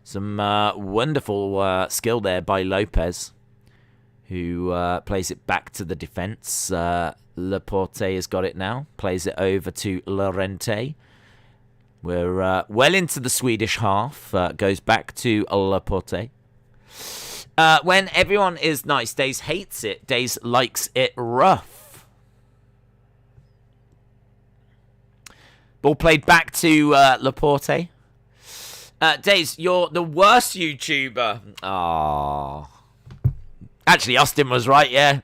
Some wonderful skill there by Lopez, who plays it back to the defence. Laporte has got it now. Plays it over to Llorente. We're well into the Swedish half. Goes back to Laporte. When everyone is nice, Days hates it. Days likes it rough. Ball played back to Laporte. Days, you're the worst YouTuber. Aww. Actually, Austin was right, yeah.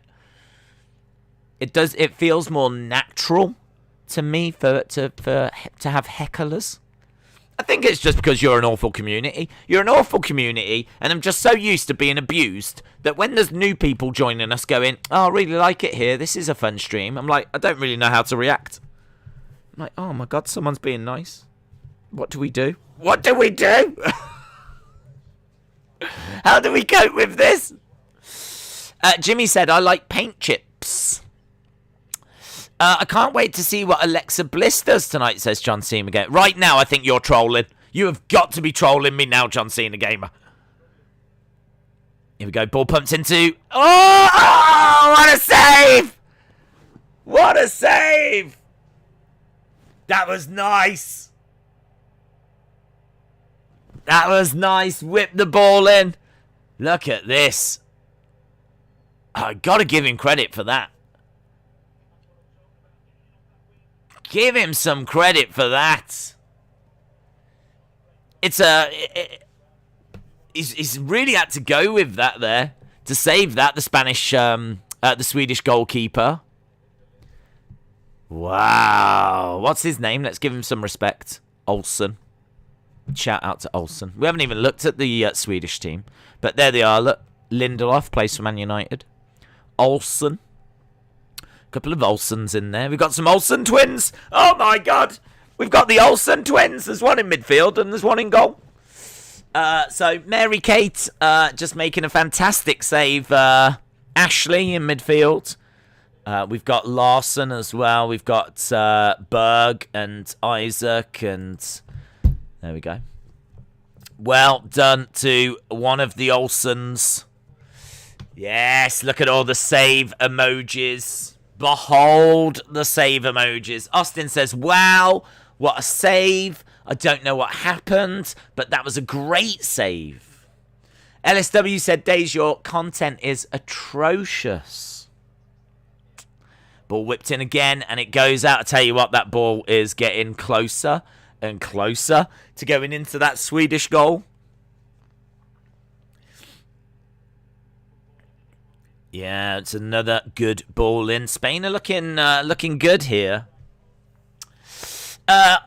It feels more natural to me to have hecklers. I think it's just because you're an awful community. You're an awful community, and I'm just so used to being abused that when there's new people joining us going, oh, I really like it here, this is a fun stream, I'm like, I don't really know how to react. I'm like, oh my god, someone's being nice. What do we do? What do we do? How do we cope with this? Jimmy said, I like paint chips. I can't wait to see what Alexa Bliss does tonight, says John Cena again. Right now, I think you're trolling. You have got to be trolling me now, John Cena Gamer. Here we go. Ball pumps into... Oh, what a save! What a save! That was nice. That was nice. Whip the ball in. Look at this. I gotta give him credit for that. Give him some credit for that. He's really had to go with that there to save that. The Swedish goalkeeper. Wow. What's his name? Let's give him some respect. Olsen. Shout out to Olsen. We haven't even looked at the Swedish team. But there they are. Look. Lindelof plays for Man United. Olsen. A couple of Olsens in there. We've got some Olsen twins. Oh my god. We've got the Olsen twins. There's one in midfield and there's one in goal. So Mary Kate just making a fantastic save. Ashley in midfield. We've got Larson as well. We've got Berg and Isaac, and there we go. Well done to one of the Olsens. Yes, look at all the save emojis. Behold the save emojis. Austin says, wow, what a save. I don't know what happened, but that was a great save. LSW said, Days, your content is atrocious. Ball whipped in again, and it goes out. I tell you what, that ball is getting closer and closer to going into that Swedish goal. Yeah, it's another good ball in. Spain are looking good here.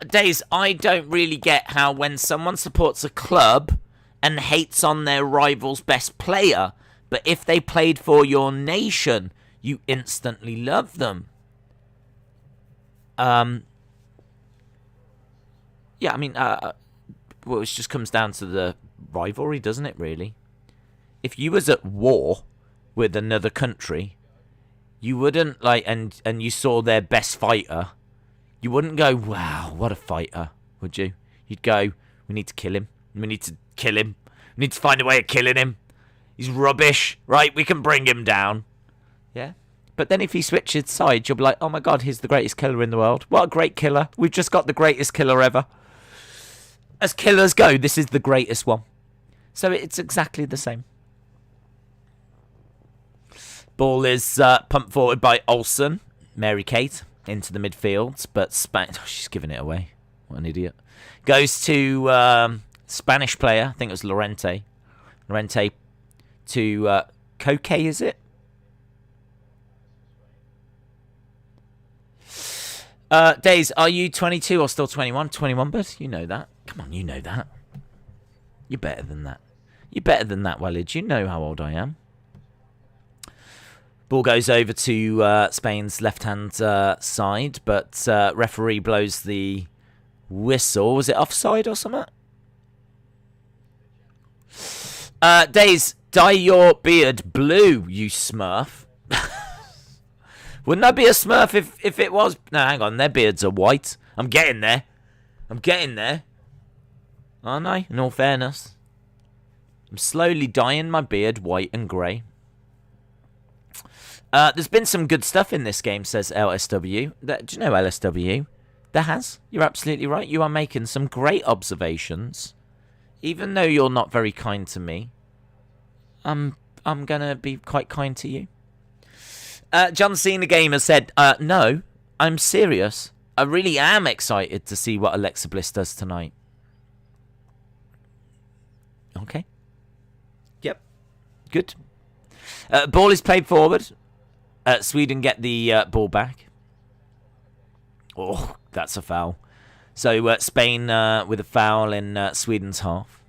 Days, I don't really get how when someone supports a club and hates on their rival's best player, but if they played for your nation, you instantly love them. Yeah, I mean, well, it just comes down to the rivalry, doesn't it, really? If you was at war with another country, you wouldn't, and you saw their best fighter, you wouldn't go, wow, what a fighter, would you? You'd go, we need to kill him. We need to kill him. We need to find a way of killing him. He's rubbish, right? We can bring him down. Yeah? But then if he switches sides, you'll be like, oh my god, he's the greatest killer in the world. What a great killer. We've just got the greatest killer ever. As killers go, this is the greatest one. So it's exactly the same. Ball is pumped forward by Olsen. Mary Kate into the midfield. But Spain... Oh, she's giving it away. What an idiot. Goes to Spanish player. I think it was Llorente. Llorente to Koke, is it? Days, are you 22 or still 21? 21, bud? You know that. Come on, you know that. You're better than that. You're better than that, Wallage. You know how old I am. Ball goes over to Spain's left-hand side, but referee blows the whistle. Was it offside or something? Days, dye your beard blue, you smurf. Wouldn't I be a smurf if it was? No, hang on. Their beards are white. I'm getting there. I'm getting there. Aren't I? In all fairness. I'm slowly dyeing my beard white and grey. There's been some good stuff in this game, says LSW. Do you know LSW? There has. You're absolutely right. You are making some great observations. Even though you're not very kind to me, I'm going to be quite kind to you. John Cena Gamer said, no, I'm serious. I really am excited to see what Alexa Bliss does tonight. Okay. Yep. Good. Ball is played forward. Sweden get the ball back. Oh, that's a foul. So Spain with a foul in Sweden's half.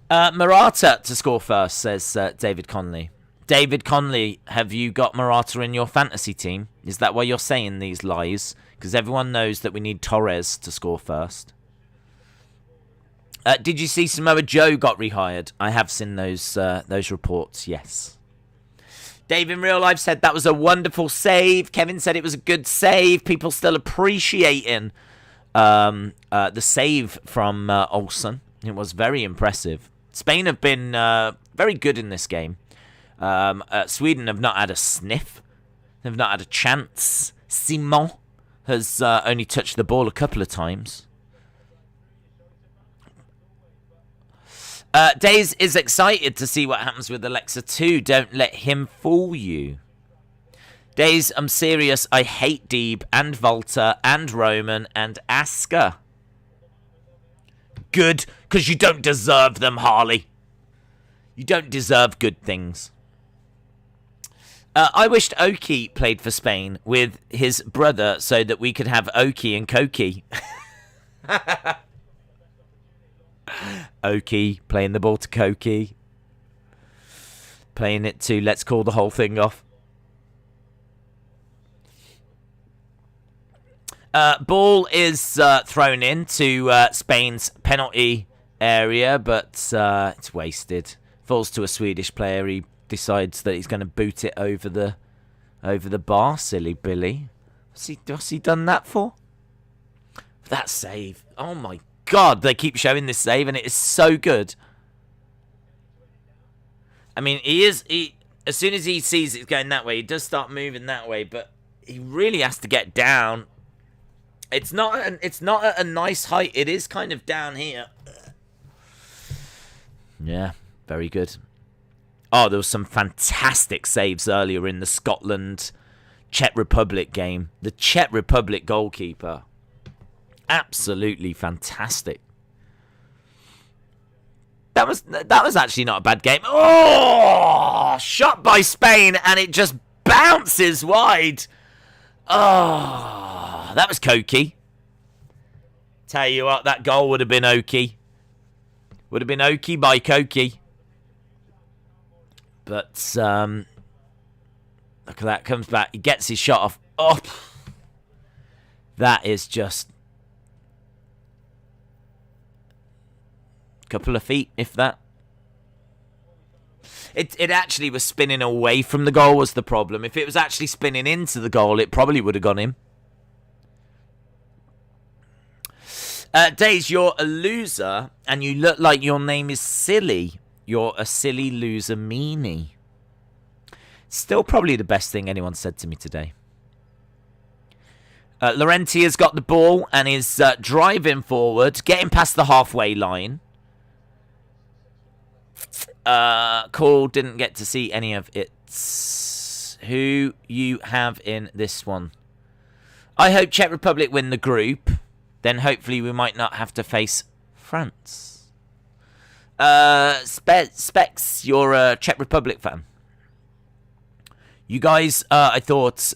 Morata to score first, says David Conley. David Conley, have you got Morata in your fantasy team? Is that why you're saying these lies? Because everyone knows that we need Torres to score first. Did you see Samoa Joe got rehired? I have seen those reports, yes. Dave in real life said that was a wonderful save. Kevin said it was a good save. People still appreciating the save from Olsen. It was very impressive. Spain have been very good in this game. Sweden have not had a sniff. They've not had a chance. Simon has only touched the ball a couple of times. Days is excited to see what happens with Alexa too. Don't let him fool you. Days, I'm serious. I hate Deeb and Volta and Roman and Asuka. Good, because you don't deserve them, Harley. You don't deserve good things. I wished Oki played for Spain with his brother so that we could have Oki and Koki. Oki playing the ball to Koki. Playing it to let's call the whole thing off. Ball is thrown into Spain's penalty area, but it's wasted. Falls to a Swedish player. He decides that he's going to boot it over the bar. Silly Billy. What's he done that for? That save. Oh my God, they keep showing this save and it is so good. I mean, as soon as he sees it's going that way, he does start moving that way, but he really has to get down. It's not at a nice height. It is kind of down here. Yeah, very good. Oh, there was some fantastic saves earlier in the Scotland-Czech Republic game. The Czech Republic goalkeeper. Absolutely fantastic. that was actually not a bad game. Oh, shot by Spain, and it just bounces wide. Oh, that was cokey. Tell you what, that goal would have been okie. Would have been okie by Koki. But, look at that. Comes back. He gets his shot off. Oh, that is just a couple of feet, if that. It actually was spinning away from the goal was the problem. If it was actually spinning into the goal, it probably would have gone in. Days, you're a loser, and you look like your name is silly. You're a silly loser meanie. Still probably the best thing anyone said to me today. Llorente has got the ball and is driving forward, getting past the halfway line. Cole didn't get to see any of it. Who you have in this one? I hope Czech Republic win the group. Then hopefully we might not have to face France. Specs, you're a Czech Republic fan. You guys, I thought,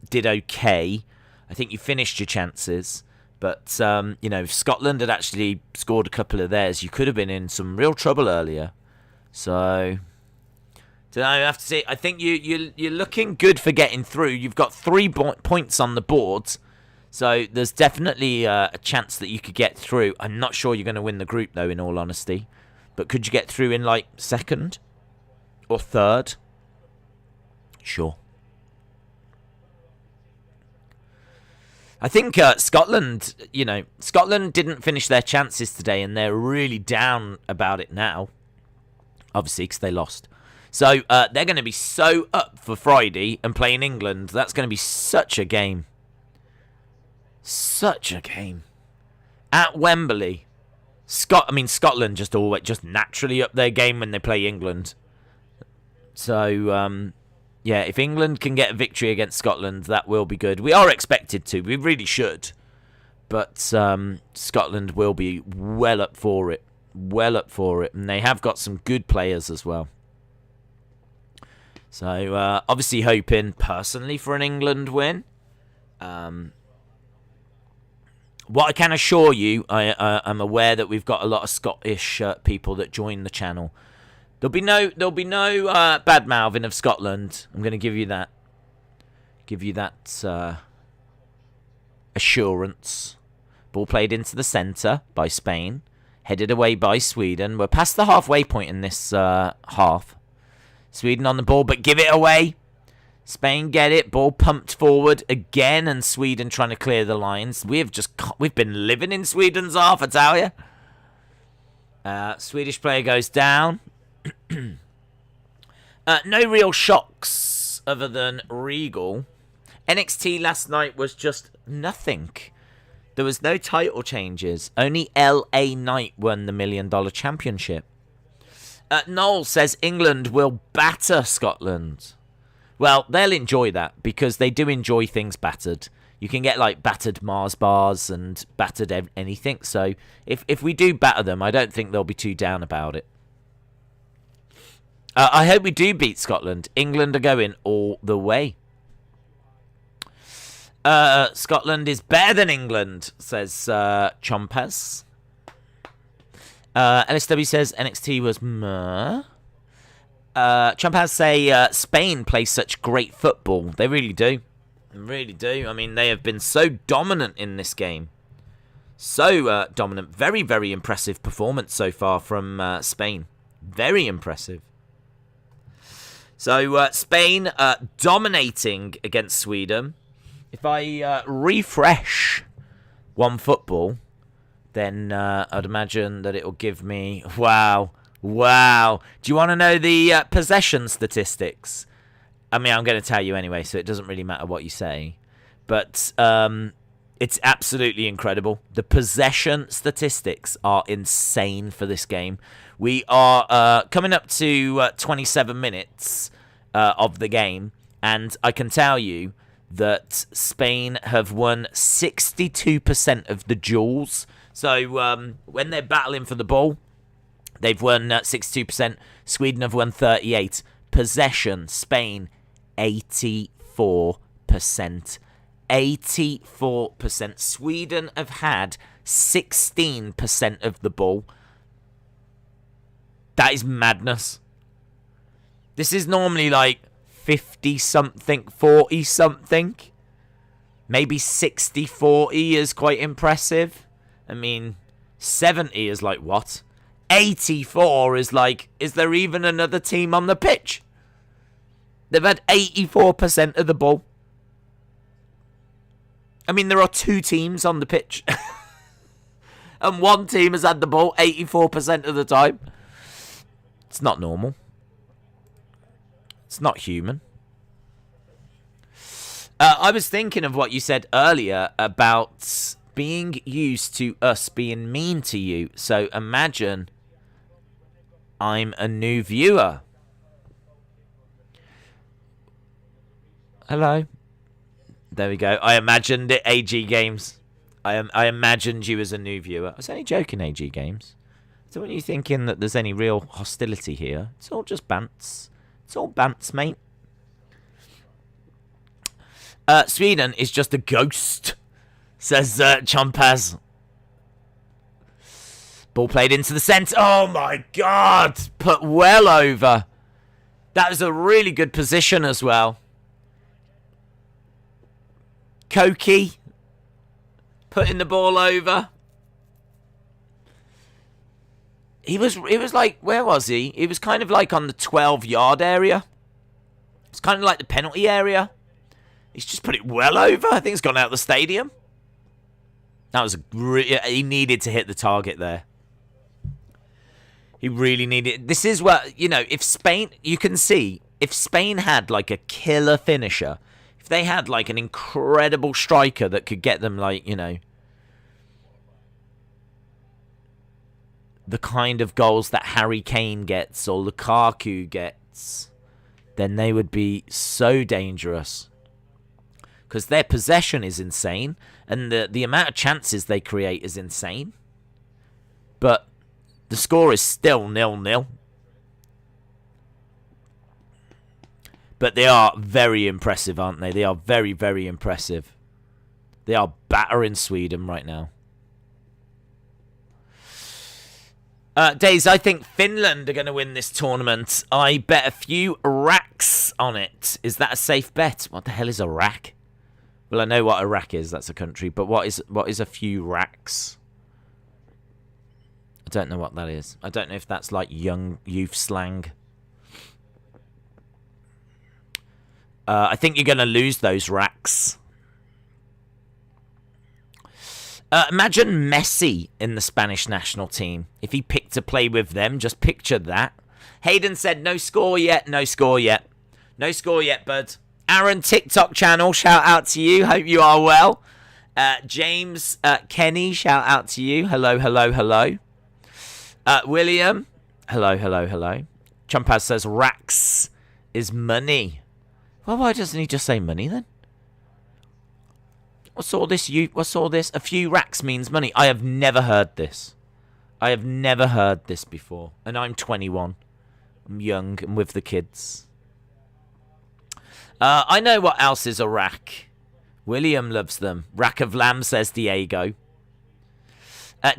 did okay. I think you finished your chances. But, you know, if Scotland had actually scored a couple of theirs, you could have been in some real trouble earlier. So, don't know, I have to see. I think you're looking good for getting through. You've got 3 points on the board. So there's definitely a chance that you could get through. I'm not sure you're going to win the group, though, in all honesty. But could you get through in, like, 2nd? Or 3rd? Sure. I think Scotland, you know, Scotland didn't finish their chances today, and they're really down about it now. Obviously, because they lost. So they're going to be so up for Friday and playing England. That's going to be such a game. Such a game. At Wembley. Scotland just naturally up their game when they play England. So, yeah, if England can get a victory against Scotland, that will be good. We are expected to. We really should. But Scotland will be well up for it. Well up for it. And they have got some good players as well. So, obviously hoping personally for an England win. What I can assure you, I'm aware that we've got a lot of Scottish people that join the channel. There'll be no bad mouthing of Scotland. I'm going to give you that. Give you that assurance. Ball played into the centre by Spain. Headed away by Sweden. We're past the halfway point in this half. Sweden on the ball, but give it away. Spain get it. Ball pumped forward again, and Sweden trying to clear the lines. We've been living in Sweden's half, I tell you. Swedish player goes down. No real shocks other than Regal. NXT last night was just nothing. There was no title changes. Only LA Knight won the $1 Million Championship. Noel says England will batter Scotland. Well, they'll enjoy that because they do enjoy things battered. You can get like battered Mars bars and battered anything. So if we do batter them, I don't think they'll be too down about it. I hope we do beat Scotland. England are going all the way. Scotland is better than England, says Chompaz. LSW says NXT was meh. Chompaz say Spain plays such great football. They really do. They really do. I mean, they have been so dominant in this game. So dominant. Very, very impressive performance so far from Spain. Very impressive. So Spain dominating against Sweden. If I refresh OneFootball, then I'd imagine that it'll give me... Wow. Do you want to know the possession statistics? I mean, I'm going to tell you anyway, so it doesn't really matter what you say. But it's absolutely incredible. The possession statistics are insane for this game. We are coming up to 27 minutes of the game, and I can tell you that Spain have won 62% of the duels. So when they're battling for the ball, They've won 62%. Sweden have won 38%. Possession, Spain, 84%. 84%. Sweden have had 16% of the ball. That is madness. This is normally like 50-something, 40-something. Maybe 60-40 is quite impressive. I mean, 70 is like, what? 84 is like, is there even another team on the pitch? They've had 84% of the ball. I mean, there are 2 teams on the pitch. And one team has had the ball 84% of the time. It's not normal. It's not human. I was thinking of what you said earlier about being used to us being mean to you. So imagine I'm a new viewer. Hello. There we go. I imagined it, AG Games. I imagined you as a new viewer. I was only joking, AG Games. So when you're thinking that there's any real hostility here, it's all just bants. It's all bants, mate. Sweden is just a ghost, says Champaz. Ball played into the centre. Oh, my God. Put well over. That was a really good position as well. Koki putting the ball over. He was like, where was he? He was kind of like on the 12-yard area. It's kind of like the penalty area. He's just put it well over. I think it's gone out of the stadium. That was he needed to hit the target there. He really needed. This is what, if Spain, you can see, if Spain had like a killer finisher, if they had like an incredible striker that could get them like, the kind of goals that Harry Kane gets or Lukaku gets, then they would be so dangerous. Because their possession is insane, and the amount of chances they create is insane. But the score is still 0-0. But they are very impressive, aren't they? They are very, very impressive. They are battering Sweden right now. Days, I think Finland are going to win this tournament. I bet a few racks on it. Is that a safe bet? What the hell is a rack? Well, I know what Iraq is. That's a country. But what is a few racks? I don't know what that is. I don't know if that's like youth slang. I think you're going to lose those racks. Imagine Messi in the Spanish national team. If he picked to play with them, just picture that. Hayden said, no score yet, no score yet. No score yet, bud. Aaron, TikTok channel, shout out to you. Hope you are well. James, Kenny, shout out to you. Hello, hello, hello. William, hello, hello, hello. Chumpaz says racks is money. Well, why doesn't he just say money then? What's all this? What's all this? A few racks means money. I have never heard this. I have never heard this before. And I'm 21. I'm young and with the kids. I know what else is a rack. William loves them. Rack of lamb, says Diego.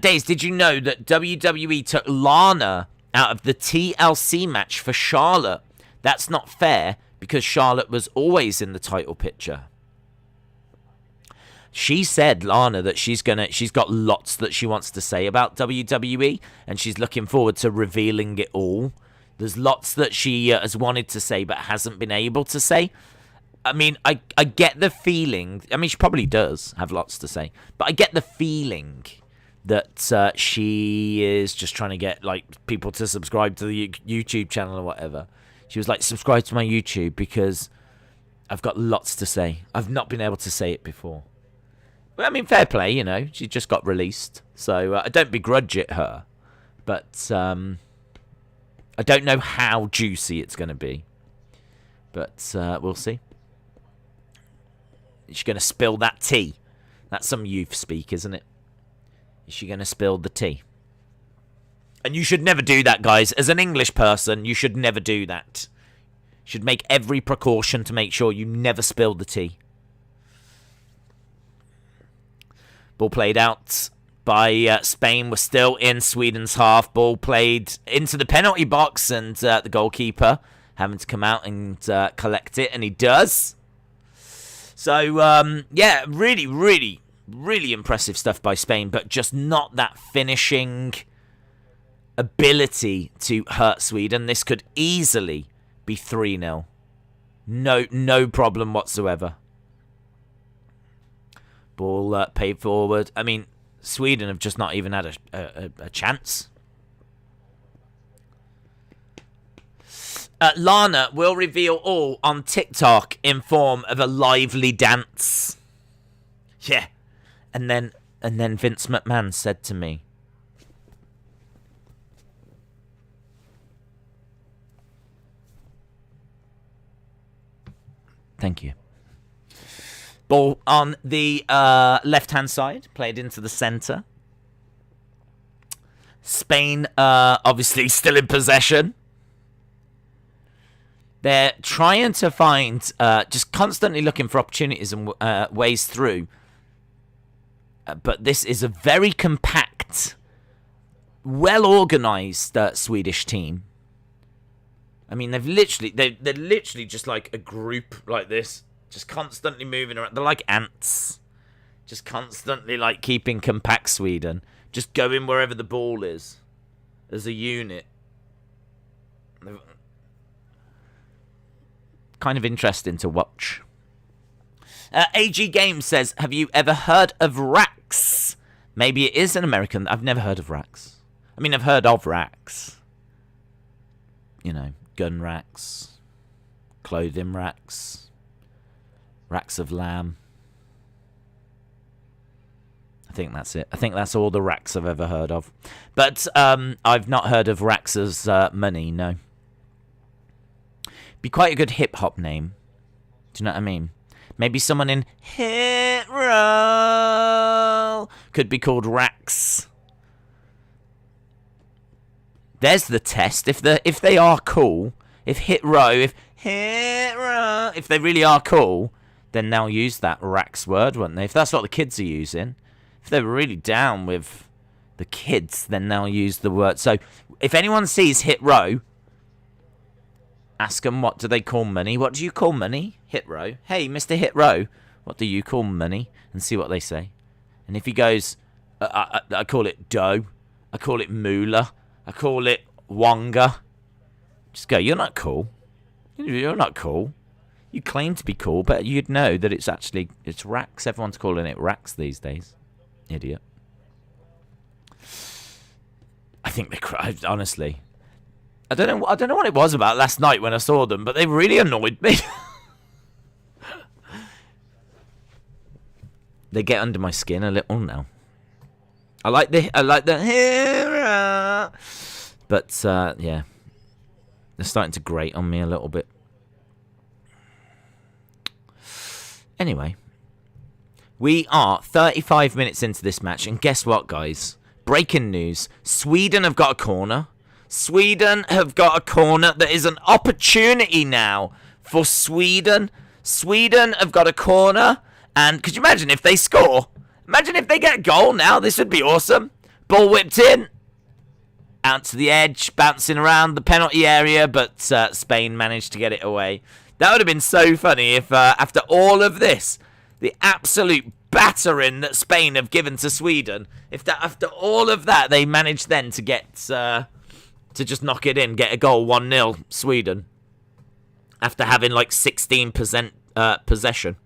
Days, did you know that WWE took Lana out of the TLC match for Charlotte? That's not fair because Charlotte was always in the title picture. She said, Lana, that she's got lots that she wants to say about WWE, and she's looking forward to revealing it all. There's lots that she has wanted to say but hasn't been able to say. I mean, I get the feeling, I mean, she probably does have lots to say, but I get the feeling that she is just trying to get like people to subscribe to the YouTube channel or whatever. She was like, subscribe to my YouTube because I've got lots to say. I've not been able to say it before. Well, I mean, fair play, she just got released. So I don't begrudge it her. But I don't know how juicy it's going to be. But we'll see. Is she going to spill that tea? That's some youth speak, isn't it? Is she going to spill the tea? And you should never do that, guys. As an English person, you should never do that. You should make every precaution to make sure you never spill the tea. Ball played out by Spain. We're still in Sweden's half. Ball played into the penalty box, and the goalkeeper having to come out and collect it, and he does. So, yeah, really, really, really impressive stuff by Spain, but just not that finishing ability to hurt Sweden. This could easily be 3-0. No problem whatsoever. Ball paid forward. I mean, Sweden have just not even had a chance. Lana will reveal all on TikTok in form of a lively dance. Yeah. And then Vince McMahon said to me, thank you. Ball on the left-hand side, played into the centre. Spain, obviously, still in possession. They're trying to find, just constantly looking for opportunities and ways through. But this is a very compact, well-organised Swedish team. I mean, they're literally just like a group like this. Just constantly moving around. They're like ants. Just constantly like keeping compact Sweden. Just going wherever the ball is. As a unit. Kind of interesting to watch. AG Games says, have you ever heard of racks? Maybe it is an American. I've never heard of racks. I mean, I've heard of racks. You know, gun racks. Clothing racks. Racks of lamb. I think that's it. I think that's all the racks I've ever heard of. But I've not heard of racks as money, no. Be quite a good hip-hop name. Do you know what I mean? Maybe someone in Hit Row could be called Racks. There's the test. If they are cool, if they really are cool, then they'll use that Racks word, won't they? If that's what the kids are using. If they're really down with the kids, then they'll use the word. So if anyone sees Hit Row, ask them, what do they call money? What do you call money? Hit Row. Hey, Mr. Hit Row, what do you call money? And see what they say. And if he goes, I call it dough. I call it moolah. I call it wonga. Just go, you're not cool. You're not cool. You claim to be cool, but you'd know that it's racks. Everyone's calling it racks these days. Idiot. I think they cried, honestly. I don't know what it was about last night when I saw them, but they really annoyed me. They get under my skin a little now. I like the hero. But yeah. They're starting to grate on me a little bit. Anyway, we are 35 minutes into this match, and guess what, guys? Breaking news. Sweden have got a corner. Sweden have got a corner. There is an opportunity now for Sweden. Sweden have got a corner, and could you imagine if they score? Imagine if they get a goal now. This would be awesome. Ball whipped in. Out to the edge, bouncing around the penalty area, but Spain managed to get it away. That would have been so funny if, after all of this, the absolute battering that Spain have given to Sweden, if that after all of that, they managed then to get, to just knock it in, get a goal, 1-0 Sweden, after having like 16% possession.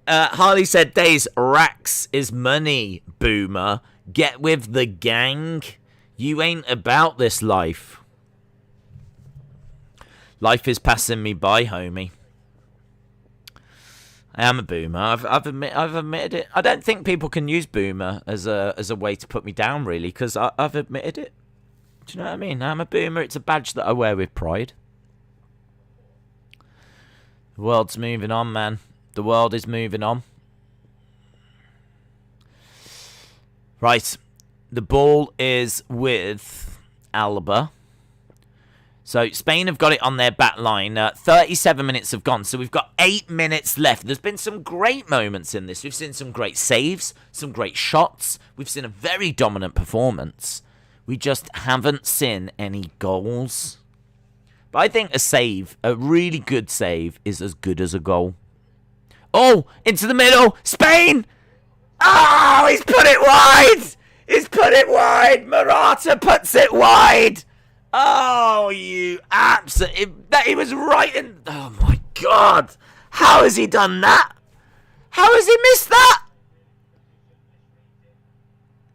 Harley said, Days, racks is money, boomer. Get with the gang. You ain't about this life. Life is passing me by, homie. I am a boomer. I've admitted it. I don't think people can use boomer as a way to put me down, really, because I've admitted it. Do you know what I mean? I'm a boomer. It's a badge that I wear with pride. The world's moving on, man. The world is moving on. Right. The ball is with Alba. So Spain have got it on their back line. 37 minutes have gone, so we've got 8 minutes left. There's been some great moments in this. We've seen some great saves, some great shots. We've seen a very dominant performance. We just haven't seen any goals. But I think a save, a really good save, is as good as a goal. Oh, into the middle. Spain! Oh, he's put it wide! He's put it wide! Morata puts it wide! Oh, you absolute... He was right in... Oh, my God. How has he done that? How has he missed that?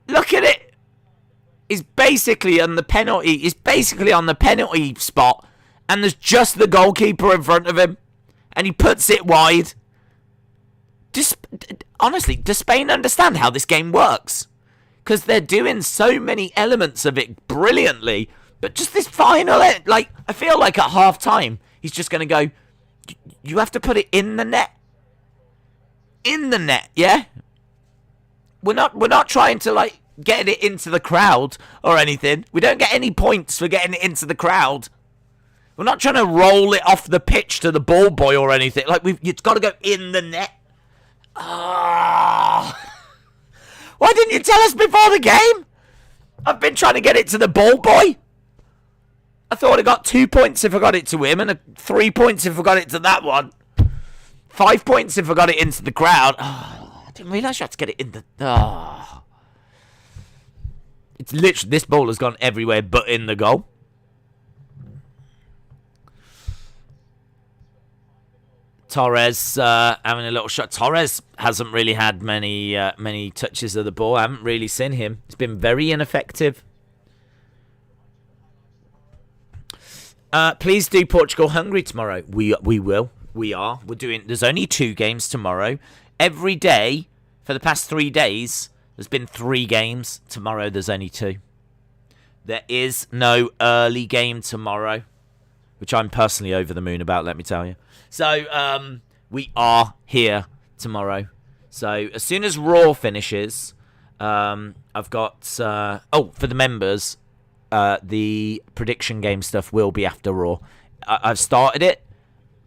Look at it. He's basically on the penalty. He's basically on the penalty spot. And there's just the goalkeeper in front of him. And he puts it wide. Honestly, does Spain understand how this game works? Because they're doing so many elements of it brilliantly. But just this final, like, I feel like at half time, he's just going to go, you have to put it in the net. In the net, yeah? We're not trying to, like, get it into the crowd or anything. We don't get any points for getting it into the crowd. We're not trying to roll it off the pitch to the ball boy or anything. Like, it's got to go in the net. Oh. Why didn't you tell us before the game? I've been trying to get it to the ball boy. I thought I got 2 points if I got it to him, and 3 points if I got it to that one. 5 points if I got it into the crowd. Oh, I didn't realise you had to get it in the... Oh. It's literally... This ball has gone everywhere but in the goal. Torres having a little shot. Torres hasn't really had many touches of the ball. I haven't really seen him. He's been very ineffective. Please do Portugal-Hungary tomorrow. We will. We are. We're doing... There's only 2 games tomorrow. Every day for the past 3 days, there's been 3 games. Tomorrow, there's only 2. There is no early game tomorrow, which I'm personally over the moon about, let me tell you. So, we are here tomorrow. So, as soon as Raw finishes, I've got... for the members... the prediction game stuff will be after Raw. I've started it,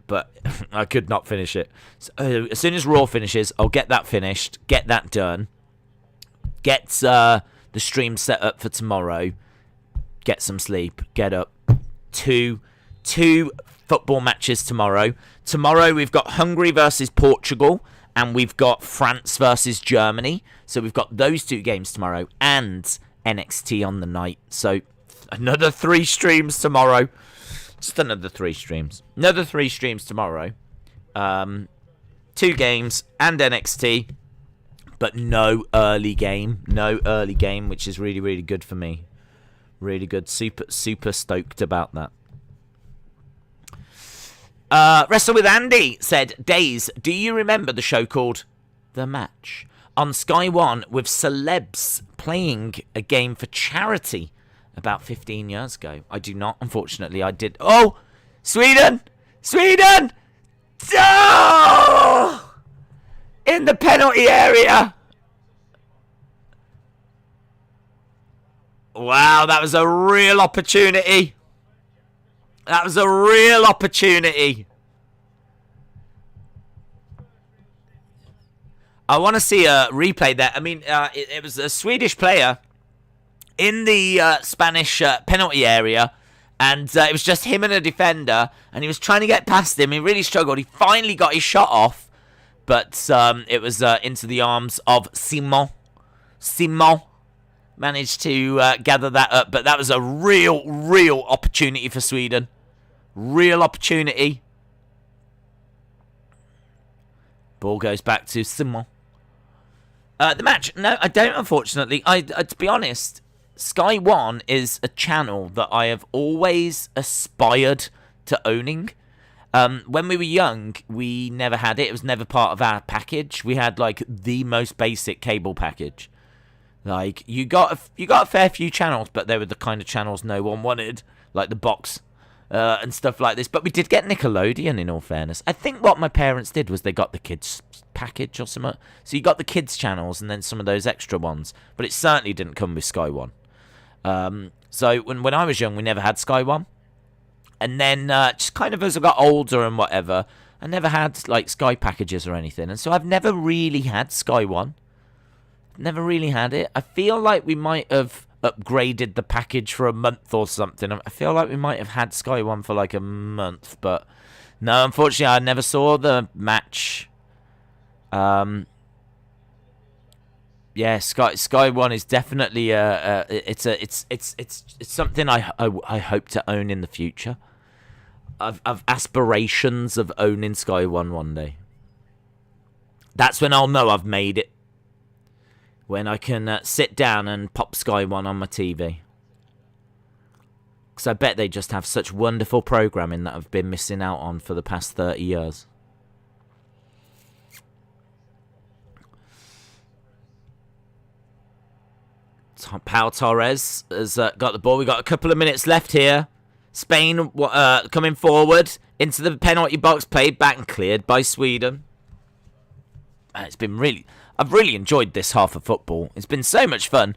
but I could not finish it. So, as soon as Raw finishes, I'll get that finished, get that done, get the stream set up for tomorrow, get some sleep, get up. Two football matches tomorrow. Tomorrow we've got Hungary versus Portugal, and we've got France versus Germany. So we've got those 2 games tomorrow, and NXT on the night. So... Another 3 streams tomorrow. Just another 3 streams. Another 3 streams tomorrow. 2 games and NXT. But no early game. No early game, which is really, really good for me. Really good. Super stoked about that. Wrestle with Andy said, Days, do you remember the show called The Match? On Sky One with celebs playing a game for charity. About 15 years ago. I do not, unfortunately. I did... Oh! Sweden! Sweden! Oh! In the penalty area! Wow, that was a real opportunity. That was a real opportunity. I want to see a replay there. I mean, it was a Swedish player... in the Spanish penalty area, and it was just him and a defender, and he was trying to get past him. He really struggled. He finally got his shot off, but it was into the arms of Simon. Simon managed to gather that up, but that was a real opportunity for Sweden. Real opportunity. Ball goes back to Simon. The match? No, I don't, unfortunately. To be honest... Sky One is a channel that I have always aspired to owning. When we were young, we never had it. It was never part of our package. We had, like, the most basic cable package. Like, you got a fair few channels, but they were the kind of channels no one wanted. Like the box and stuff like this. But we did get Nickelodeon, in all fairness. I think what my parents did was they got the kids package or something. So you got the kids channels and then some of those extra ones. But it certainly didn't come with Sky One. So when I was young, we never had Sky One. And then just kind of as I got older and whatever, I never had like Sky packages or anything. And so I've never really had Sky One. Never really had it. I feel like we might have upgraded the package for a month or something. I feel like we might have had Sky One for like a month. But no, unfortunately, I never saw the match. Yeah, Sky One is definitely it's something I hope to own in the future. I've aspirations of owning Sky One day. That's when I'll know I've made it. When I can sit down and pop Sky One on my TV. Because I bet they just have such wonderful programming that I've been missing out on for the past 30 years. Pau Torres has got the ball. We've got a couple of minutes left here. Spain coming forward into the penalty box, played back and cleared by Sweden. It's been I've really enjoyed this half of football. It's been so much fun.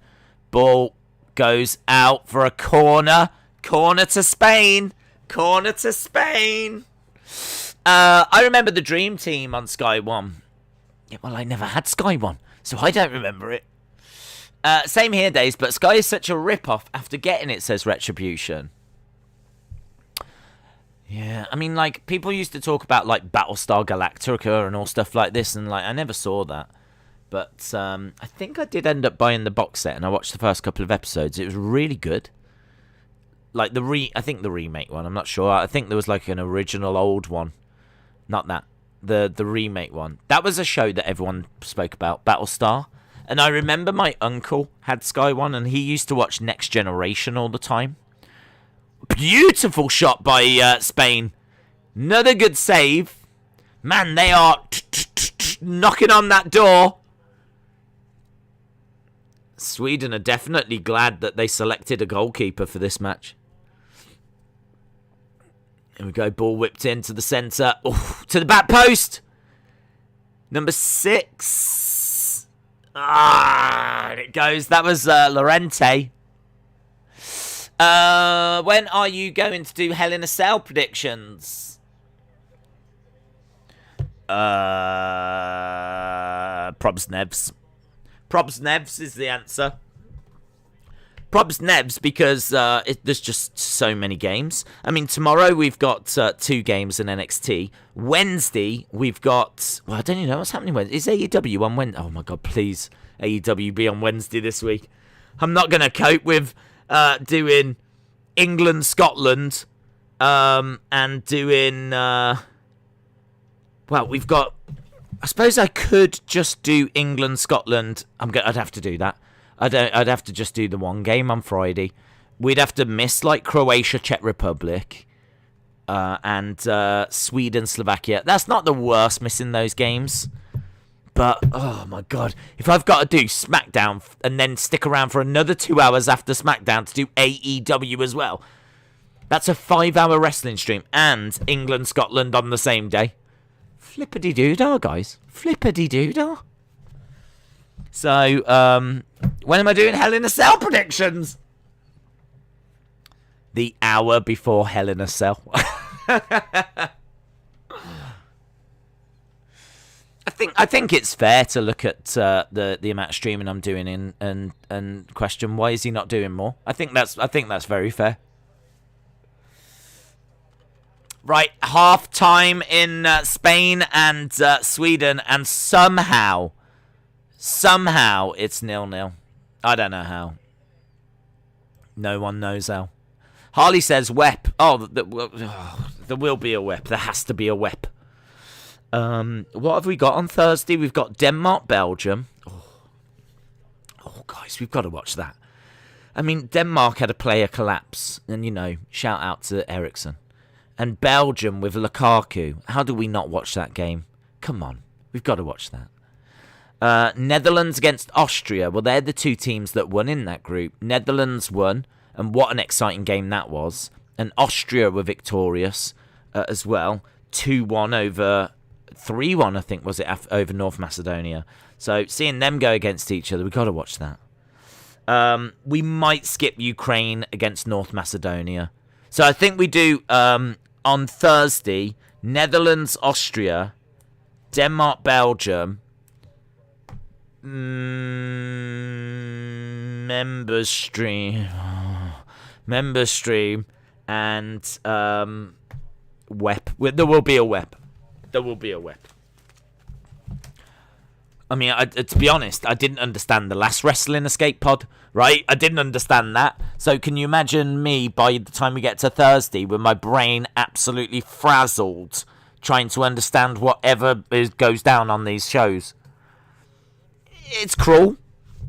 Ball goes out for a corner. Corner to Spain. Corner to Spain. I remember the Dream Team on Sky One. Yeah, well, I never had Sky One, so I don't remember it. Same here, Days, but Sky is such a rip-off after getting it, says Retribution. Yeah, I mean, like, people used to talk about, like, Battlestar Galactica and all stuff like this, and, like, I never saw that. But I think I did end up buying the box set, and I watched the first couple of episodes. It was really good. Like, I think the remake one, I'm not sure. I think there was, like, an original old one. Not that. The remake one. That was a show that everyone spoke about, Battlestar. And I remember my uncle had Sky One, and he used to watch Next Generation all the time. Beautiful shot by Spain. Another good save. Man, they are knocking on that door. Sweden are definitely glad that they selected a goalkeeper for this match. Here we go. Ball whipped into the centre. To the back post. Number 6. And it goes. That was Llorente. When are you going to do Hell in a Cell predictions? Probs Nevs. Probs Nevs is the answer. Probs Nevs because there's just so many games. I mean, tomorrow we've got 2 games in NXT. Wednesday we've got... Well, I don't even know what's happening Wednesday. Is AEW on Wednesday? Oh my God, please. AEW be on Wednesday this week. I'm not going to cope with... doing England, Scotland, and doing, well, we've got, I suppose I could just do England, Scotland. I'd have to do that. I'd have to just do the one game on Friday. We'd have to miss, like, Croatia, Czech Republic, and Sweden, Slovakia. That's not the worst, missing those games. But, oh my God, if I've got to do SmackDown and then stick around for another 2 hours after SmackDown to do AEW as well, that's a 5-hour wrestling stream and England, Scotland on the same day. Flippity-doo-dah, guys. Flippity-doo-dah. So, when am I doing Hell in a Cell predictions? The hour before Hell in a Cell. I think it's fair to look at the amount of streaming I'm doing and question why is he not doing more. I think that's very fair. Right, half time in Spain and Sweden, and somehow it's 0-0. I don't know how. No one knows how. Harley says WEP. There will be a WEP. There has to be a WEP. What have we got on Thursday? We've got Denmark, Belgium. Oh, guys, we've got to watch that. I mean, Denmark had a player collapse, and, shout out to Eriksson. And Belgium with Lukaku. How do we not watch that game? Come on, we've got to watch that. Netherlands against Austria. Well, they're the 2 teams that won in that group. Netherlands won, and what an exciting game that was. and Austria were victorious as well. 2-1 over 3-1, I think, was it, over North Macedonia. So seeing them go against each other, we've got to watch that. We might skip Ukraine against North Macedonia. So I think we do on Thursday, Netherlands, Austria, Denmark, Belgium, member stream, and WEP. There will be a WEP. I mean, to be honest, I didn't understand the last Wrestling Escape pod, right? I didn't understand that. So can you imagine me, by the time we get to Thursday, with my brain absolutely frazzled, trying to understand whatever goes down on these shows? It's cruel.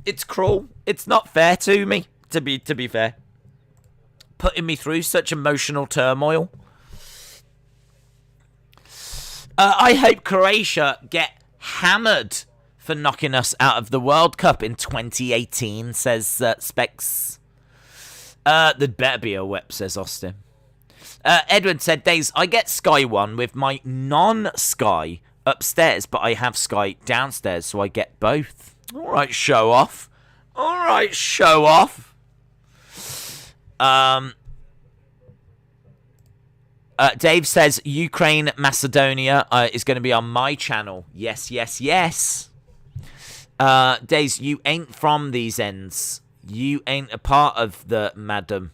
It's not fair to me, to be fair. Putting me through such emotional turmoil. I hope Croatia get hammered for knocking us out of the World Cup in 2018, says Specs. There'd better be a WEP, says Austin. Edward said, Days, I get Sky One with my non-Sky upstairs, but I have Sky downstairs, so I get both. All right, show off. Dave says, Ukraine, Macedonia is going to be on my channel. Yes. Days, you ain't from these ends. You ain't a part of the madam.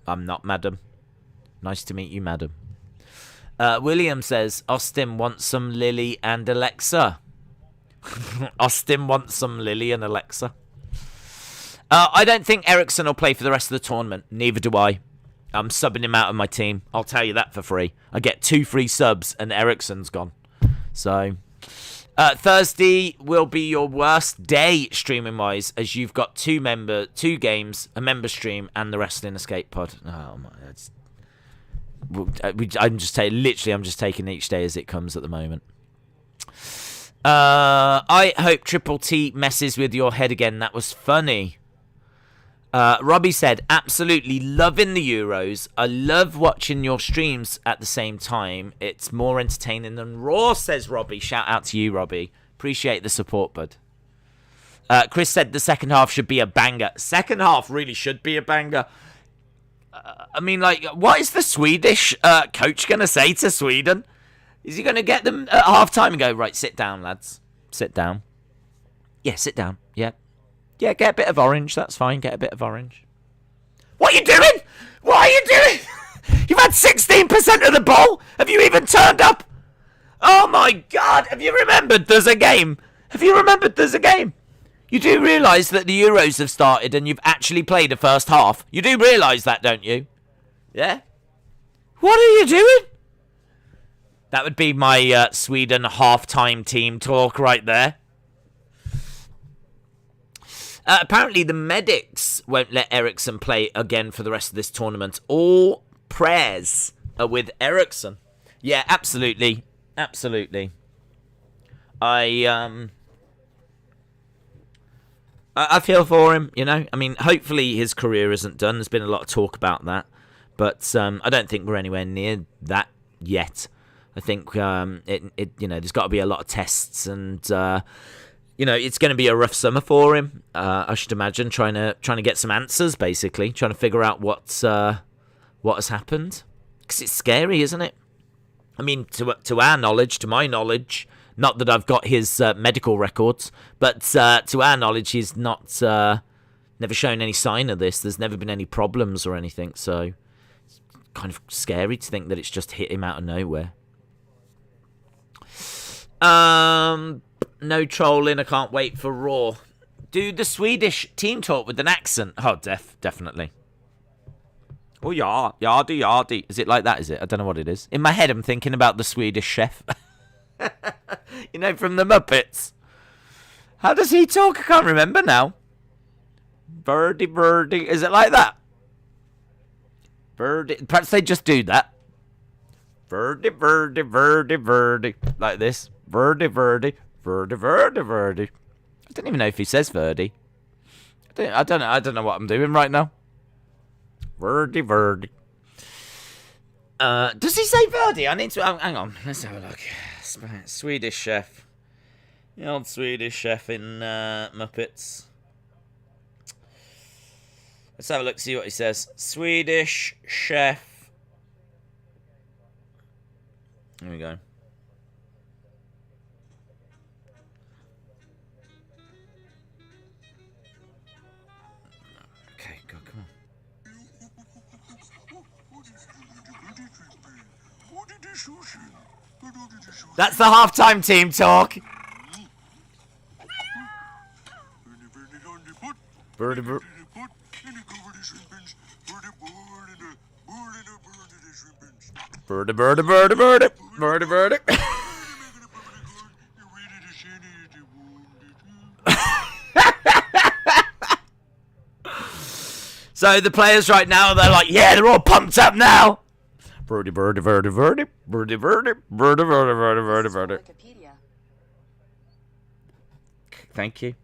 I'm not madam. Nice to meet you, madam. William says, Austin wants some Lily and Alexa. Austin wants some Lily and Alexa. I don't think Ericsson will play for the rest of the tournament. Neither do I. I'm subbing him out of my team. I'll tell you that for free. I get 2 free subs and Ericsson's gone. So... Thursday will be your worst day streaming-wise, as you've got 2 games, a member stream, and the Wrestling Escape pod. Oh my! I'm just taking each day as it comes at the moment. I hope Triple T messes with your head again. That was funny. Robbie said, absolutely loving the Euros. I love watching your streams at the same time. It's more entertaining than Raw, says Robbie. Shout out to you, Robbie. Appreciate the support, bud. Chris said the second half should be a banger. Second half really should be a banger. I mean, like, what is the Swedish coach going to say to Sweden? Is he going to get them at half-time and go, right, sit down, lads. Sit down. Yeah, sit down. Yeah. Yeah, get a bit of orange. That's fine. Get a bit of orange. What are you doing? You've had 16% of the ball. Have you even turned up? Oh, my God. Have you remembered there's a game? You do realise that the Euros have started and you've actually played a first half. You do realise that, don't you? Yeah? What are you doing? That would be my Sweden half-time team talk right there. Apparently, the medics won't let Ericsson play again for the rest of this tournament. All prayers are with Ericsson. Yeah, absolutely. I feel for him, you know. I mean, hopefully his career isn't done. There's been a lot of talk about that. But I don't think we're anywhere near that yet. I think, there's got to be a lot of tests and... it's going to be a rough summer for him. I should imagine trying to get some answers, basically trying to figure out what has happened. Because it's scary, isn't it? I mean, to our knowledge, to my knowledge, not that I've got his medical records, but to our knowledge, he's not never shown any sign of this. There's never been any problems or anything. So it's kind of scary to think that it's just hit him out of nowhere. No trolling. I can't wait for Raw. Do the Swedish team talk with an accent? Oh, definitely. Oh, yeah. Yardy. Is it like that, is it? I don't know what it is. In my head, I'm thinking about the Swedish chef. From the Muppets. How does he talk? I can't remember now. Birdie. Is it like that? Birdie. Perhaps they just do that. Birdie. Like this. Birdie. Verdi. I don't even know if he says Verdi. I don't know what I'm doing right now. Verdi. Does he say Verdi? I need to... hang on. Let's have a look. Swedish chef. The old Swedish chef in Muppets. Let's have a look, see what he says. Swedish chef. Here we go. Okay, go, come on. That's the halftime team talk. Birdie, bird. Birdie, birdie, birdie, birdie, birdie, birdie. So the players right now, they're like, yeah, they're all pumped up now. Birdie, birdie, birdie, birdie, birdie, birdie, birdie, birdie, birdie, birdie, birdie. Thank you.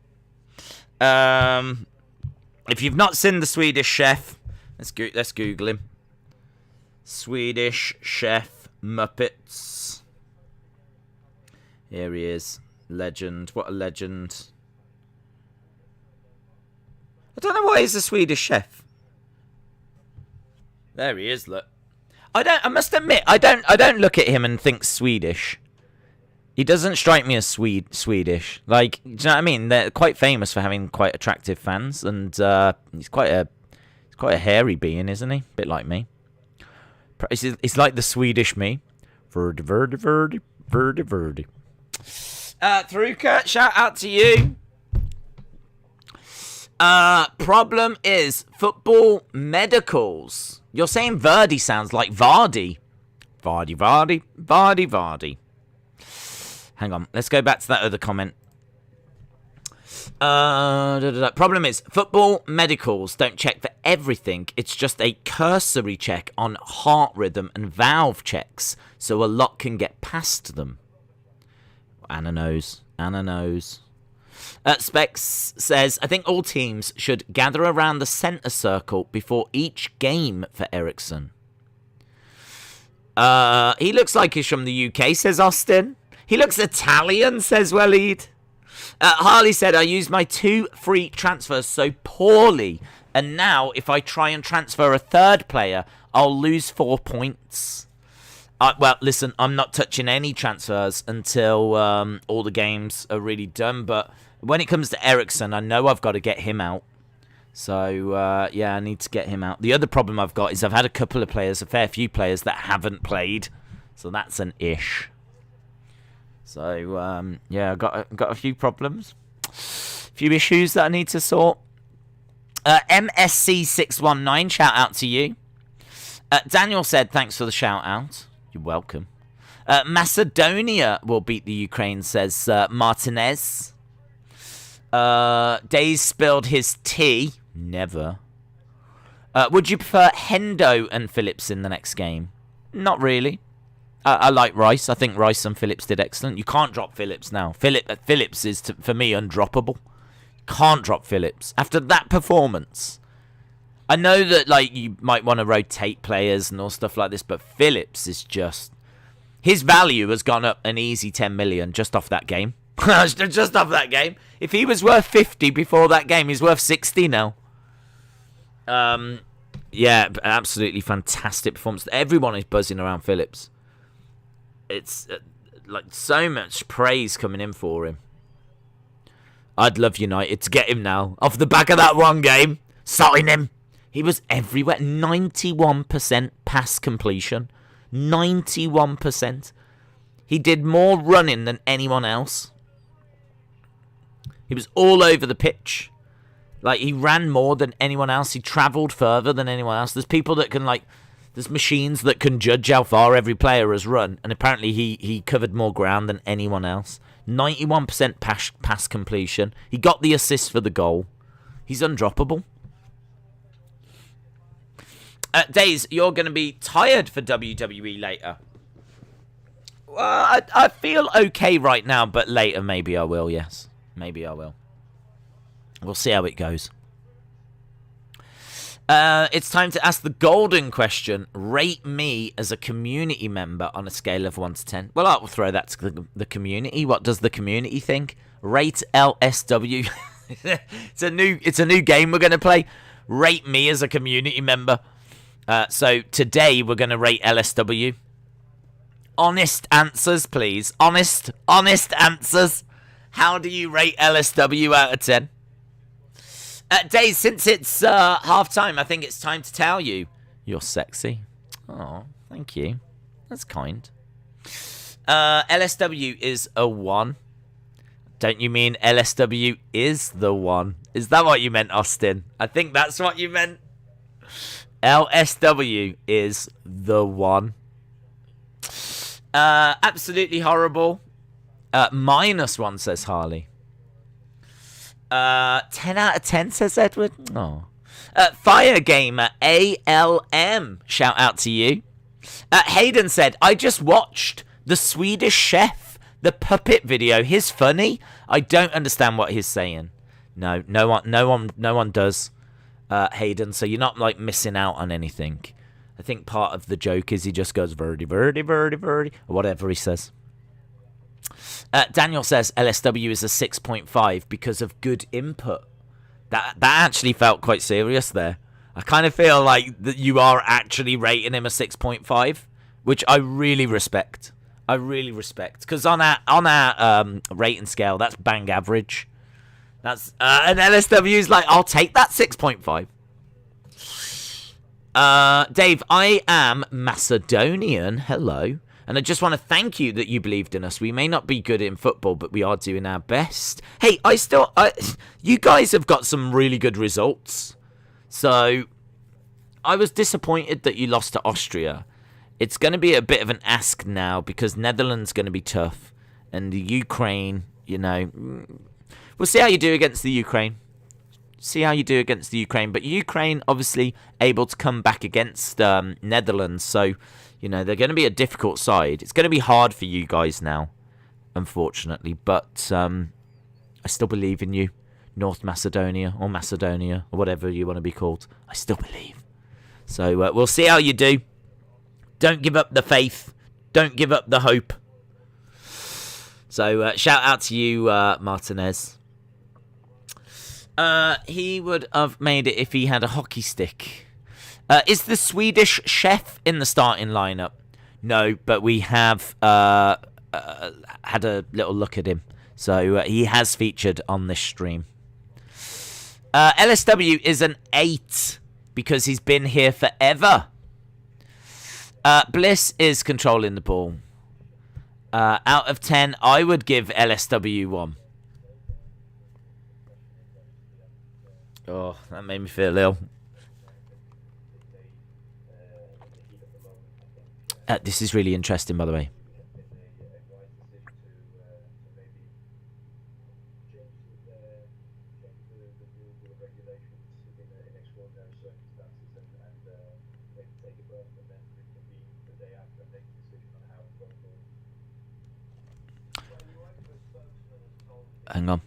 If you've not seen the Swedish chef, let's Google him. Swedish chef Muppets. Here he is. Legend. What a legend. I don't know why he's a Swedish chef. There he is, look. I must admit, I don't look at him and think Swedish. He doesn't strike me as Swedish. Like, do you know what I mean? They're quite famous for having quite attractive fans, and he's quite a hairy being, isn't he? Bit like me. He's like the Swedish me. Verdi, verdi, verdi, verdi, verdi. Thruka, shout out to you. Problem is football medicals. You're saying Verdi sounds like Vardy. Vardy, Vardy, Vardy, Vardy. Hang on, let's go back to that other comment. Problem is, football medicals don't check for everything. It's just a cursory check on heart rhythm and valve checks, so a lot can get past them. Anna knows. Specs says, I think all teams should gather around the centre circle before each game for Ericsson. He looks like he's from the UK, says Austin. He looks Italian, says Waleed. Harley said, I used my 2 free transfers so poorly, and now if I try and transfer a third player, I'll lose 4 points. Well, listen, I'm not touching any transfers until all the games are really done, but when it comes to Ericsson, I know I've got to get him out. So, yeah, I need to get him out. The other problem I've got is I've had a fair few players that haven't played, so that's an ish. So, yeah, I've got a few problems. A few issues that I need to sort. MSC619, shout out to you. Daniel said, thanks for the shout out. You're welcome. Macedonia will beat the Ukraine, says Martinez. Days spilled his tea. Never. Would you prefer Hendo and Phillips in the next game? Not really. I like Rice. I think Rice and Phillips did excellent. You can't drop Phillips now. Phillips is, for me, undroppable. Can't drop Phillips. After that performance. I know that like you might want to rotate players and all stuff like this, but Phillips is just... His value has gone up an easy 10 million just off that game. Just off that game. If he was worth 50 before that game, he's worth 60 now. Yeah, absolutely fantastic performance. Everyone is buzzing around Phillips. It's like so much praise coming in for him. I'd love United to get him now. Off the back of that one game. Sign him. He was everywhere. 91% pass completion. 91%. He did more running than anyone else. He was all over the pitch. Like, he ran more than anyone else. He travelled further than anyone else. There's people that can, like... There's machines that can judge how far every player has run. And apparently he covered more ground than anyone else. 91% pass completion. He got the assist for the goal. He's undroppable. Days, you're going to be tired for WWE later. Well, I feel okay right now, but later maybe I will, yes. Maybe I will. We'll see how it goes. It's time to ask the golden question. Rate me as a community member on a scale of 1 to 10. Well, I'll throw that to the community. What does the community think? Rate LSW. It's a new game we're going to play. Rate me as a community member. So today we're going to rate LSW. Honest answers, please. Honest answers. How do you rate LSW out of 10? Dave, since it's half time, I think it's time to tell you. You're sexy. Oh, thank you. That's kind. LSW is a 1. Don't you mean LSW is the 1? Is that what you meant, Austin? I think that's what you meant. LSW is the 1. Absolutely horrible. -1, says Harley. 10 out of 10, says Edward. Oh. Fire Gamer ALM. Shout out to you. Hayden said, I just watched the Swedish chef, the puppet video. He's funny. I don't understand what he's saying. No one does, Hayden. So you're not like missing out on anything. I think part of the joke is he just goes verdi, verdi, verdi, verdi, or whatever he says. Daniel says LSW is a 6.5 because of good input. That actually felt quite serious there. I kind of feel like that you are actually rating him a 6.5, which I really respect. Because on our rating scale, that's bang average. That's and LSW is like, I'll take that 6.5. Dave, I am Macedonian. Hello. And I just want to thank you that you believed in us. We may not be good in football, but we are doing our best. Hey, you guys have got some really good results. So, I was disappointed that you lost to Austria. It's going to be a bit of an ask now because Netherlands going to be tough. And the Ukraine, we'll see how you do against the Ukraine. But Ukraine, obviously, able to come back against Netherlands. So, they're going to be a difficult side. It's going to be hard for you guys now, unfortunately. But I still believe in you, North Macedonia or whatever you want to be called. I still believe. So we'll see how you do. Don't give up the faith. Don't give up the hope. So shout out to you, Martinez. He would have made it if he had a hockey stick. Is the Swedish chef in the starting lineup? No, but we have had a little look at him. So he has featured on this stream. LSW is an 8 because he's been here forever. Bliss is controlling the ball. Out of 10, I would give LSW 1. Oh, that made me feel ill. This is really interesting, by the way. Hang on.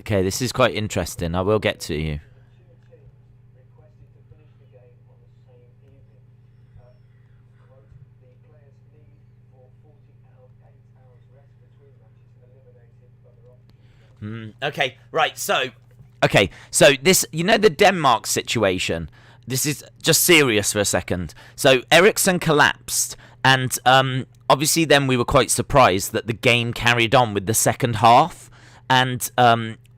Okay, this is quite interesting. I will get to you. Okay, right. So this, the Denmark situation. This is just serious for a second. So Eriksson collapsed, and obviously then we were quite surprised that the game carried on with the second half. And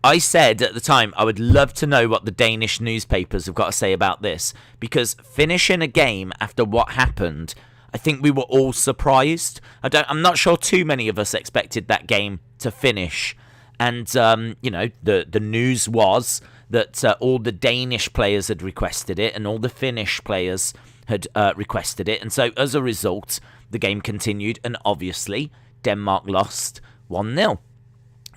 I said at the time I would love to know what the Danish newspapers have got to say about this, because finishing a game after what happened, I think we were all surprised. I'm not sure too many of us expected that game to finish. And the news was that all the Danish players had requested it and all the Finnish players had requested it. And so as a result, the game continued, and obviously Denmark lost 1-0.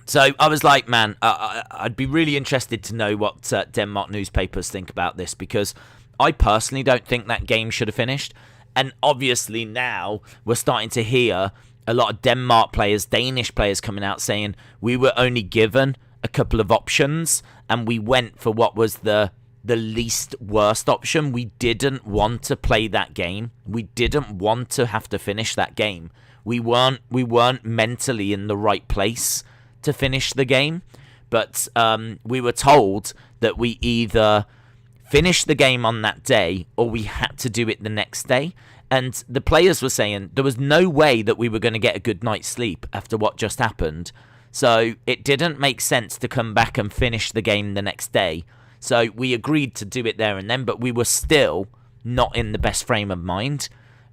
So I was like, man, I'd be really interested to know what Denmark newspapers think about this, because I personally don't think that game should have finished. And obviously now we're starting to hear a lot of Denmark players, Danish players coming out saying we were only given a couple of options and we went for what was the least worst option. We didn't want to play that game. We didn't want to have to finish that game. We weren't mentally in the right place to finish the game. But we were told that we either finished the game on that day or we had to do it the next day. And the players were saying there was no way that we were going to get a good night's sleep after what just happened. So it didn't make sense to come back and finish the game the next day. So we agreed to do it there and then, but we were still not in the best frame of mind.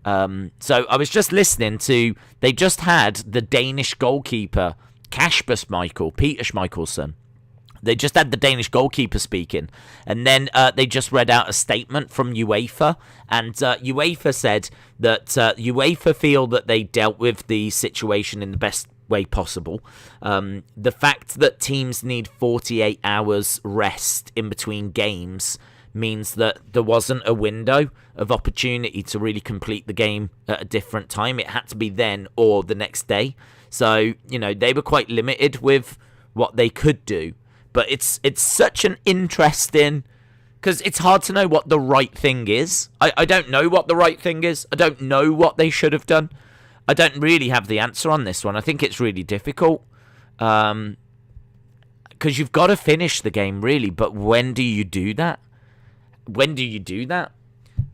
So I was just listening to, they just had the Danish goalkeeper, Peter Schmeichel's. They just had the Danish goalkeeper speaking, and then they just read out a statement from UEFA, and UEFA said that UEFA feel that they dealt with the situation in the best way possible. The fact that teams need 48 hours rest in between games means that there wasn't a window of opportunity to really complete the game at a different time. It had to be then or the next day. So, they were quite limited with what they could do. But it's such an interesting... Because it's hard to know what the right thing is. I don't know what the right thing is. I don't know what they should have done. I don't really have the answer on this one. I think it's really difficult. Because you've got to finish the game, really. But when do you do that?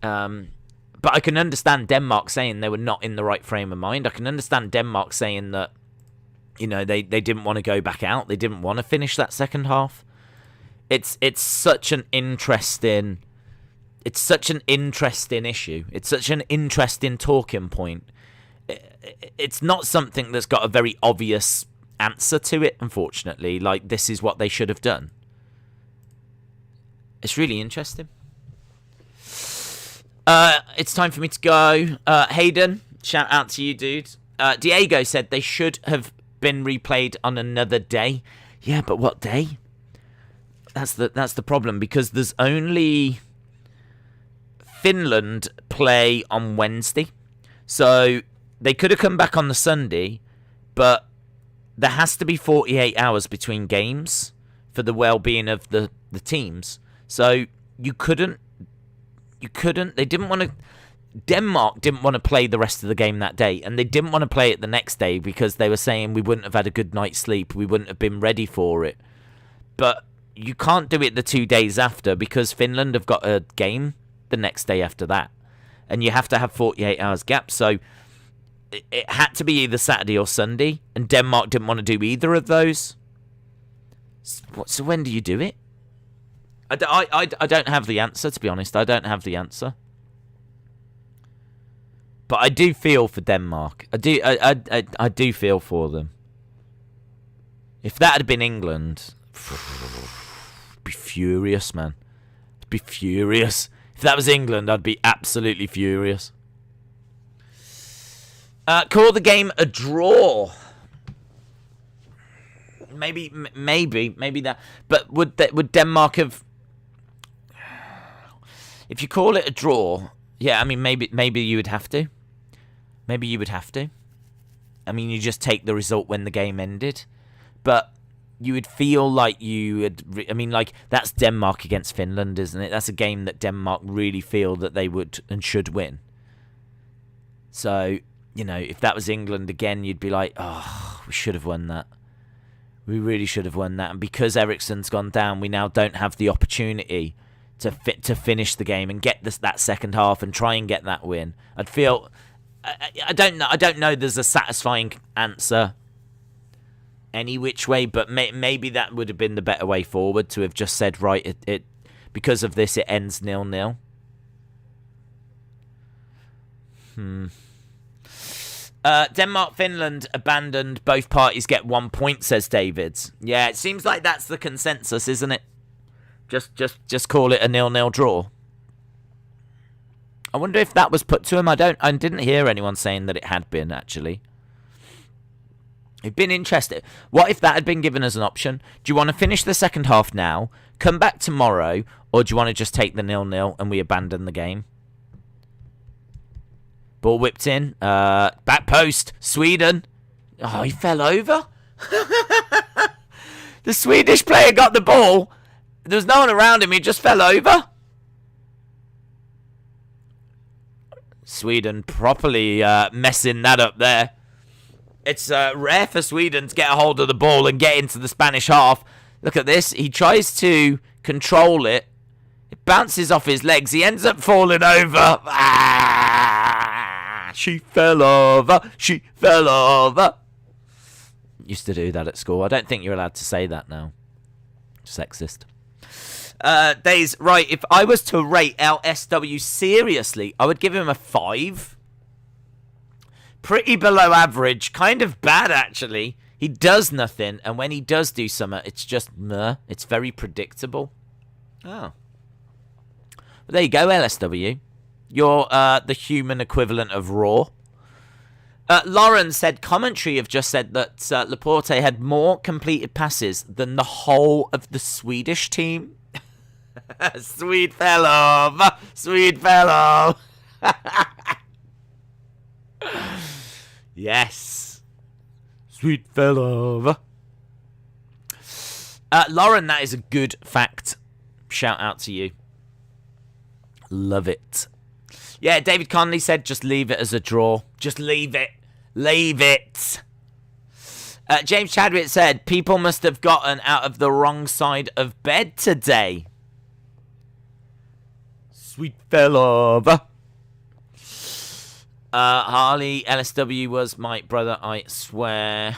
But I can understand Denmark saying they were not in the right frame of mind. I can understand Denmark saying that, they didn't want to go back out. They didn't want to finish that second half. It's such an interesting issue. It's such an interesting talking point. It's not something that's got a very obvious answer to it, unfortunately. Like, this is what they should have done. It's really interesting. It's time for me to go. Hayden, shout out to you, dude. Diego said they should have been replayed on another day. Yeah, but what day? That's the problem, because there's only Finland play on Wednesday. So they could have come back on the Sunday, but there has to be 48 hours between games for the well-being of the teams. So you couldn't, they didn't want to, Denmark didn't want to play the rest of the game that day, and they didn't want to play it the next day because they were saying we wouldn't have had a good night's sleep, we wouldn't have been ready for it. But you can't do it the 2 days after because Finland have got a game the next day after that, and you have to have 48 hours gap. So it had to be either Saturday or Sunday, and Denmark didn't want to do either of those. So when do you do it? I don't have the answer, to be honest. I don't have the answer. But I do feel for Denmark. I do feel for them. If that had been England, I'd be furious, man. I'd be furious. If that was England, I'd be absolutely furious. Call the game a draw. Maybe that. But would Denmark have? If you call it a draw, yeah, I mean maybe you would have to. Maybe you would have to. I mean, you just take the result when the game ended, but you would feel like you would. I mean, like that's Denmark against Finland, isn't it? That's a game that Denmark really feel that they would and should win. So, if that was England again, you'd be like, oh, we should have won that. We really should have won that. And because Eriksen's gone down, we now don't have the opportunity to finish the game and get that second half and try and get that win. I'd feel... I don't know there's a satisfying answer any which way, but maybe that would have been the better way forward, to have just said, right, it because of this, it ends 0-0. Denmark, Finland abandoned. Both parties get 1 point, says David. Yeah, it seems like that's the consensus, isn't it? Just call it a 0-0 draw. I wonder if that was put to him. I didn't hear anyone saying that it had been, actually. It'd been interesting. What if that had been given as an option? Do you want to finish the second half now, come back tomorrow, or do you want to just take the 0-0 and we abandon the game? Ball whipped in. Back post. Sweden. Oh, he fell over. The Swedish player got the ball. There was no one around him. He just fell over. Sweden properly messing that up there. It's rare for Sweden to get a hold of the ball and get into the Spanish half. Look at this. He tries to control it. It bounces off his legs. He ends up falling over. She fell over. She fell over. Used to do that at school. I don't think you're allowed to say that now. Sexist. Days, right, if I was to rate LSW seriously, I would give him a 5. Pretty below average. Kind of bad, actually. He does nothing, and when he does do something, it's just meh. It's very predictable. Oh. But there you go, LSW. You're the human equivalent of Raw. Lauren said commentary have just said that Laporte had more completed passes than the whole of the Swedish team. Sweet fellow. Sweet fellow. Yes. Sweet fellow. Lauren, that is a good fact. Shout out to you. Love it. Yeah, David Conley said just leave it as a draw. Just leave it. Leave it. James Chadwick said people must have gotten out of the wrong side of bed today. Sweet fellow. Harley, LSW was my brother, I swear.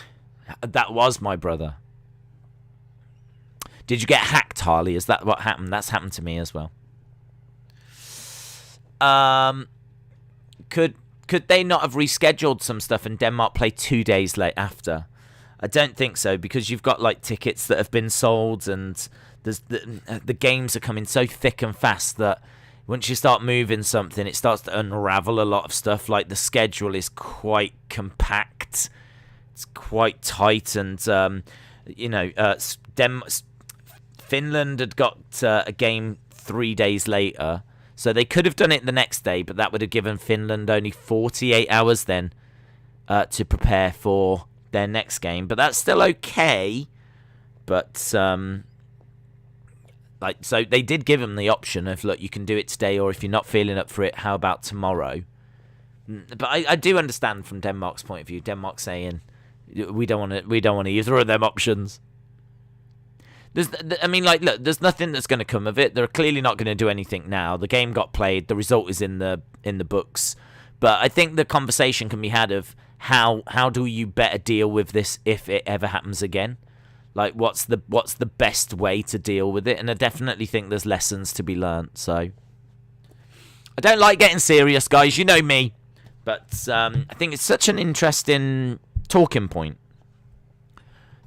That was my brother. Did you get hacked, Harley? Is that what happened? That's happened to me as well. Could they not have rescheduled some stuff and Denmark play 2 days late after? I don't think so, because you've got like tickets that have been sold, and there's the games are coming so thick and fast that once you start moving something, it starts to unravel a lot of stuff. Like the schedule is quite compact, it's quite tight, and Finland had got a game 3 days later. So they could have done it the next day, but that would have given Finland only 48 hours then to prepare for their next game. But that's still okay. But so they did give them the option of, look, you can do it today, or if you're not feeling up for it, how about tomorrow? But I do understand from Denmark's point of view. Denmark saying we don't want either of them options. Look, there's nothing that's going to come of it. They're clearly not going to do anything now. The game got played. The result is in the books. But I think the conversation can be had of how do you better deal with this if it ever happens again? Like, what's the best way to deal with it? And I definitely think there's lessons to be learnt. So I don't like getting serious, guys. You know me. But I think it's such an interesting talking point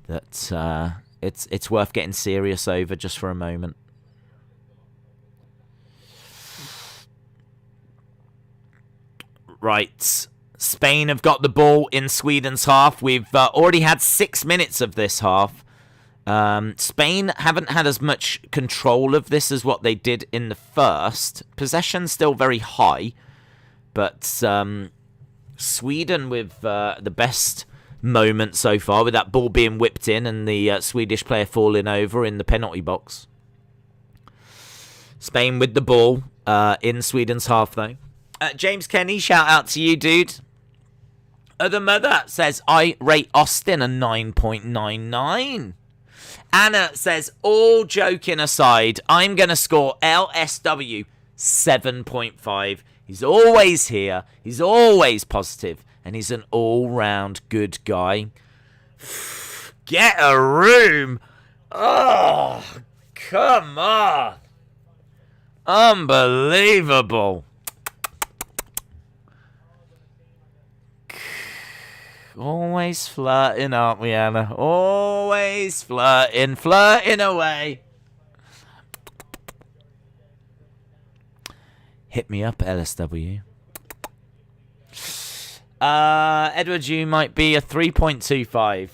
that it's worth getting serious over just for a moment. Right. Spain have got the ball in Sweden's half. We've already had 6 minutes of this half. Spain haven't had as much control of this as what they did in the first. Possession's still very high. But Sweden with the best moment so far, with that ball being whipped in and the Swedish player falling over in the penalty box. Spain with the ball in Sweden's half, though. James Kenny, shout out to you, dude. Other Mother says, I rate Austin a 9.99. Anna says, all joking aside, I'm going to score LSW 7.5. He's always here. He's always positive. And he's an all-round good guy. Get a room. Oh, come on. Unbelievable. Always flirting, aren't we, Anna? Always flirting away. Hit me up, LSW. Edward, you might be a 3.25.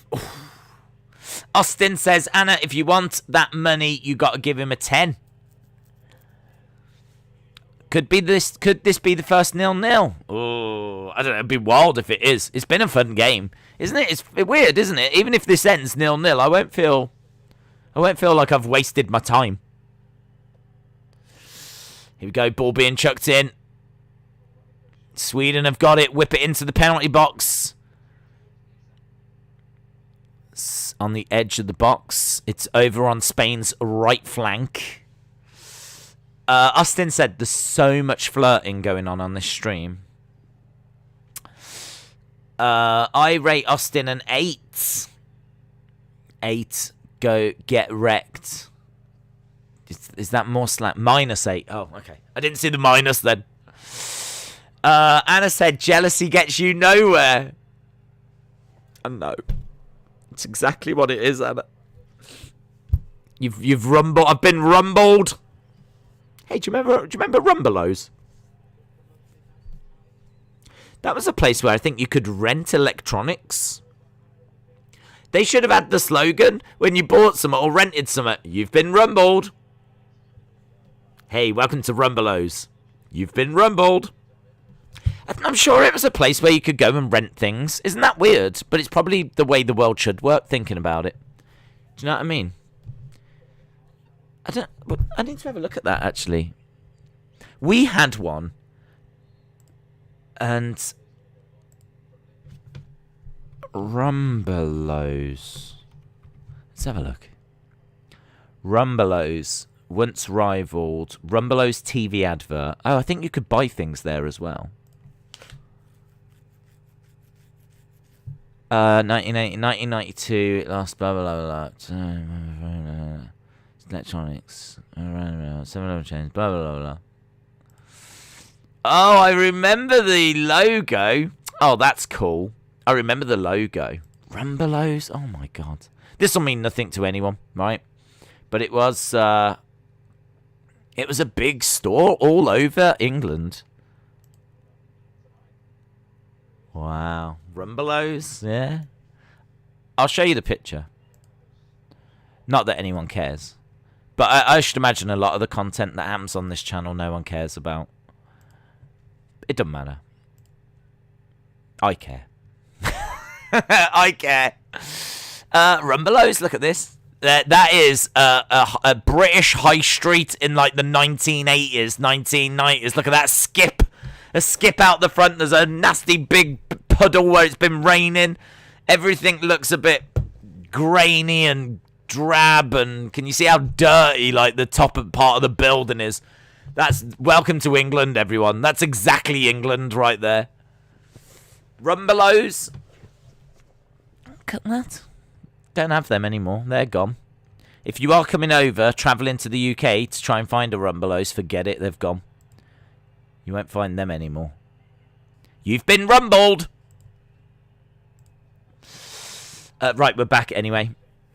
Austin says, Anna, if you want that money, you got to give him a 10. Could this be the first 0-0? Oh, I don't know. It'd be wild if it is. It's been a fun game, isn't it? It's weird, isn't it? Even if this ends 0-0, I won't feel like I've wasted my time. Here we go. Ball being chucked in. Sweden have got it. Whip it into the penalty box. It's on the edge of the box. It's over on Spain's right flank. Austin said there's so much flirting going on this stream. I rate Austin an 8. 8. Go get wrecked. Is that more slack? -8. Oh, okay. I didn't see the minus then. Anna said jealousy gets you nowhere. I know. It's exactly what it is, Anna. You've rumbled. I've been rumbled. Hey, do you remember Rumbelows? That was a place where I think you could rent electronics. They should have had the slogan when you bought some or rented some. You've been rumbled. Hey, welcome to Rumbelows. You've been rumbled. I'm sure it was a place where you could go and rent things. Isn't that weird? But it's probably the way the world should work, thinking about it. Do you know what I mean? I need to have a look at that, actually. We had one. And Rumbelows. Let's have a look. Rumbelows. Once rivaled. Rumbelows TV advert. Oh, I think you could buy things there as well. 1992. Last blah, blah, blah, blah. Electronics. 7 chains. Blah, blah, blah, blah. Oh, I remember the logo. Oh, that's cool. I remember the logo. Rumbelows. Oh, my God. This will mean nothing to anyone, right? But it was a big store all over England. Wow. Rumbelows, yeah. I'll show you the picture. Not that anyone cares. But I should imagine a lot of the content that happens on this channel no one cares about. It doesn't matter. I care. I care. Rumbelows, look at this. That is a British high street in like the 1980s, 1990s. Look at that skip. A skip out the front. There's a nasty big puddle where it's been raining. Everything looks a bit grainy and drab. And can you see how dirty like the top part of the building is? That's welcome to England, everyone. That's exactly England right there. Rumbelows. Look at that. Don't have them anymore. They're gone. If you are coming over, travelling to the UK to try and find a Rumbelows, forget it. They've gone. You won't find them anymore. You've been rumbled. Right, we're back anyway.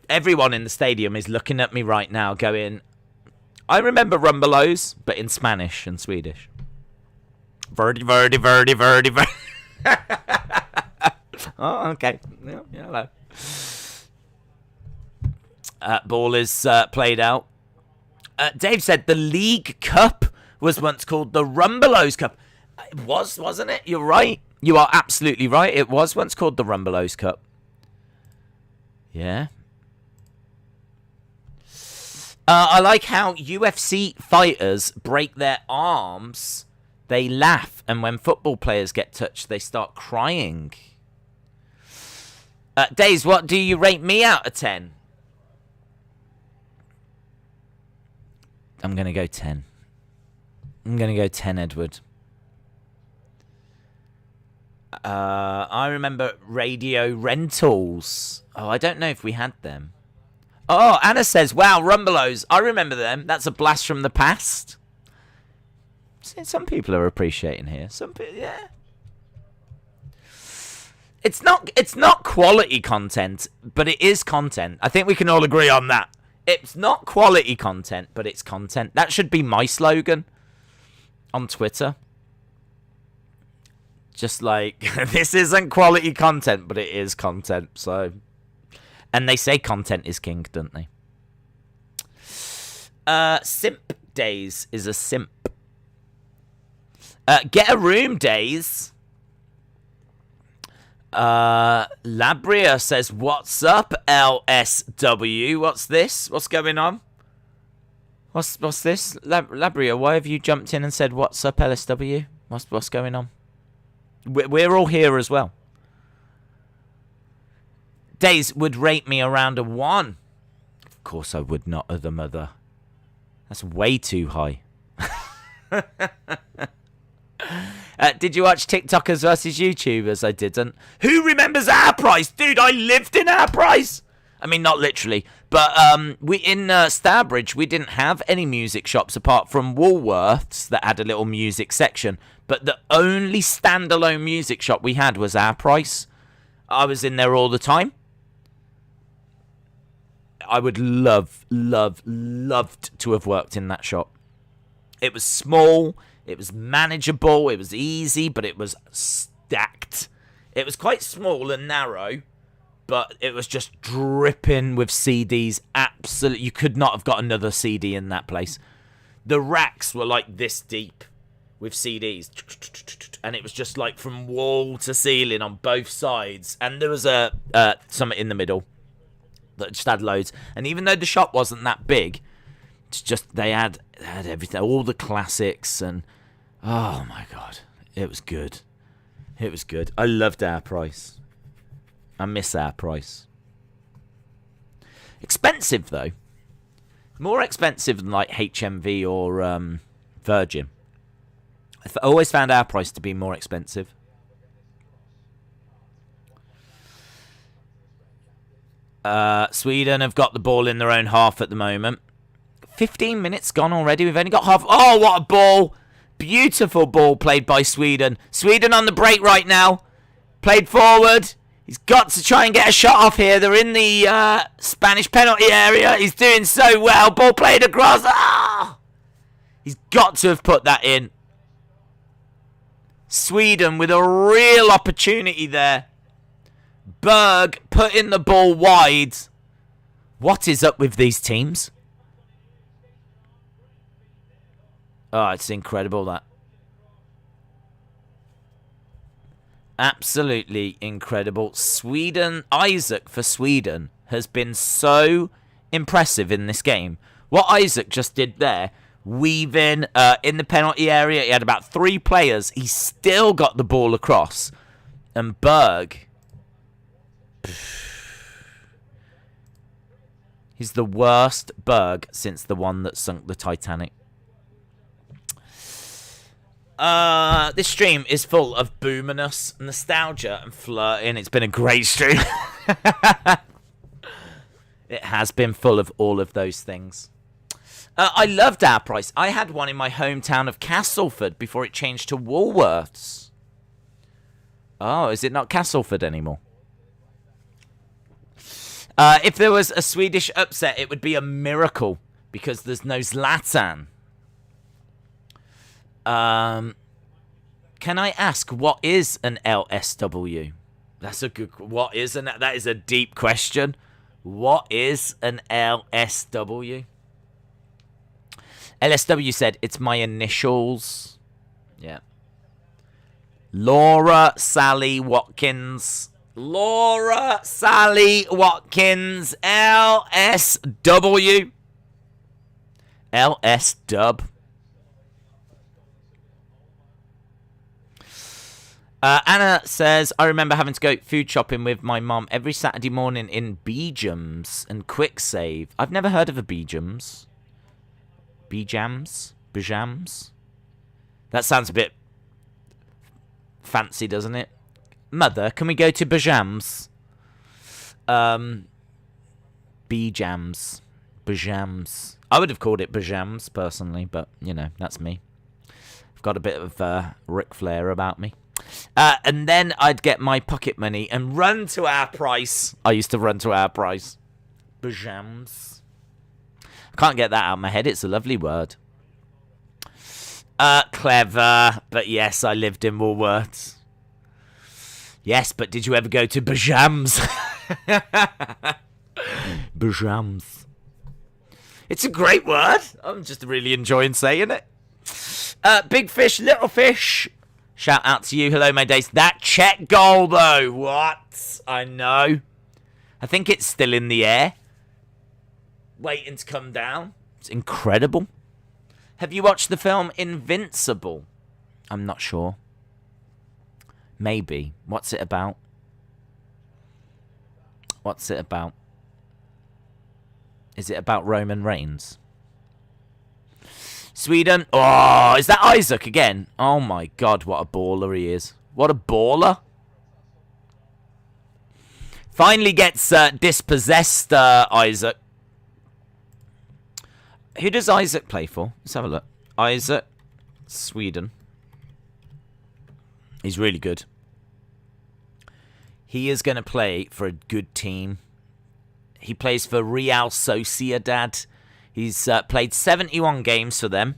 Everyone in the stadium is looking at me right now going, I remember Rumbelows, but in Spanish and Swedish. Verdi, Verdi, Verdi, Verdi, Verdi. Oh, okay. Yeah, hello. Ball is played out. Dave said the League Cup was once called the Rumbelows Cup. It was, wasn't it? You're right. You are absolutely right. It was once called the Rumbelows Cup. Yeah. I like how UFC fighters break their arms. They laugh. And when football players get touched, they start crying. Days, what do you rate me out of 10? I'm going to go 10. I'm going to go 10, Edward. I remember radio rentals. Oh, I don't know if we had them. Oh, Anna says, wow, Rumbelows. I remember them. That's a blast from the past. Some people are appreciating here. Some people, yeah. It's not quality content, but it is content. I think we can all agree on that. It's not quality content, but it's content. That should be my slogan on Twitter. Just like, this isn't quality content, but it is content. So, and they say content is king, don't they? Simp Days is a simp. Get a room, Days. Labria says, what's up, LSW? What's this? What's going on? What's this? Labria, why have you jumped in and said, what's up, LSW? What's going on? We're all here as well. Days would rate me around a 1. Of course I would not, other mother. That's way too high. Did you watch TikTokers versus YouTubers? I didn't. Who remembers Our Price? Dude, I lived in Our Price. I mean, not literally. But we in Stourbridge, we didn't have any music shops apart from Woolworths that had a little music section. But the only standalone music shop we had was Our Price. I was in there all the time. I would loved to have worked in that shop. It was small, it was manageable, it was easy, but it was stacked. It was quite small and narrow, but it was just dripping with CDs. Absolutely, you could not have got another CD in that place. The racks were like this deep with CDs, and it was just like from wall to ceiling on both sides, and there was something in the middle that just had loads. And even though the shop wasn't that big, it's just they had everything, all the classics, and oh my god, it was good. It was good. I loved Our Price. I miss Our Price. Expensive though, more expensive than like HMV or Virgin. I always found Our Price to be more expensive. Sweden have got the ball in their own half at the moment. 15 minutes gone already. We've only got half. Oh, what a ball. Beautiful ball played by Sweden. Sweden on the break right now. Played forward. He's got to try and get a shot off here. They're in the Spanish penalty area. He's doing so well. Ball played across. Ah! He's got to have put that in. Sweden with a real opportunity there. Berg putting the ball wide. What is up with these teams? Oh, it's incredible, that. Absolutely incredible. Sweden, Isaac for Sweden has been so impressive in this game. What Isaac just did there, weaving in the penalty area. He had about 3 players. He still got the ball across. And Berg... He's the worst Berg since the one that sunk the Titanic. This stream is full of boominess, nostalgia, and flirting. It's been a great stream. It has been full of all of those things. I loved Our Price. I had one in my hometown of Castleford before it changed to Woolworths. Oh, is it not Castleford anymore? If there was a Swedish upset, it would be a miracle because there's no Zlatan. Can I ask, what is an LSW? That's a good... That is a deep question. What is an LSW? LSW said, it's my initials. Yeah. Laura Sally Watkins. Laura Sally Watkins. LSW. LS Dub. Anna says, I remember having to go food shopping with my mum every Saturday morning in Beejams and Quick Save. I've never heard of a Beejams. Beejams? Bejams? That sounds a bit fancy, doesn't it? Mother, can we go to Bejams? Beejams. Bejams. I would have called it Bejams, personally, but, you know, that's me. I've got a bit of Ric Flair about me. And then I'd get my pocket money and run to Our Price. I used to run to Our Price. Bejams. I can't get that out of my head. It's a lovely word. Clever. But yes, I lived in Woolworths. Yes, but did you ever go to Bejams? Bejams. It's a great word. I'm just really enjoying saying it. Big fish, little fish. Shout out to you. Hello, my days. That Czech goal, though. What? I know. I think it's still in the air. Waiting to come down. It's incredible. Have you watched the film Invincible? I'm not sure. Maybe. What's it about? What's it about? Is it about Roman Reigns? Sweden. Oh, is that Isaac again? Oh my God, what a baller he is. What a baller. Finally gets dispossessed, Isaac. Who does Isaac play for? Let's have a look. Isaac, Sweden. He's really good. He is going to play for a good team. He plays for Real Sociedad. He's played 71 games for them.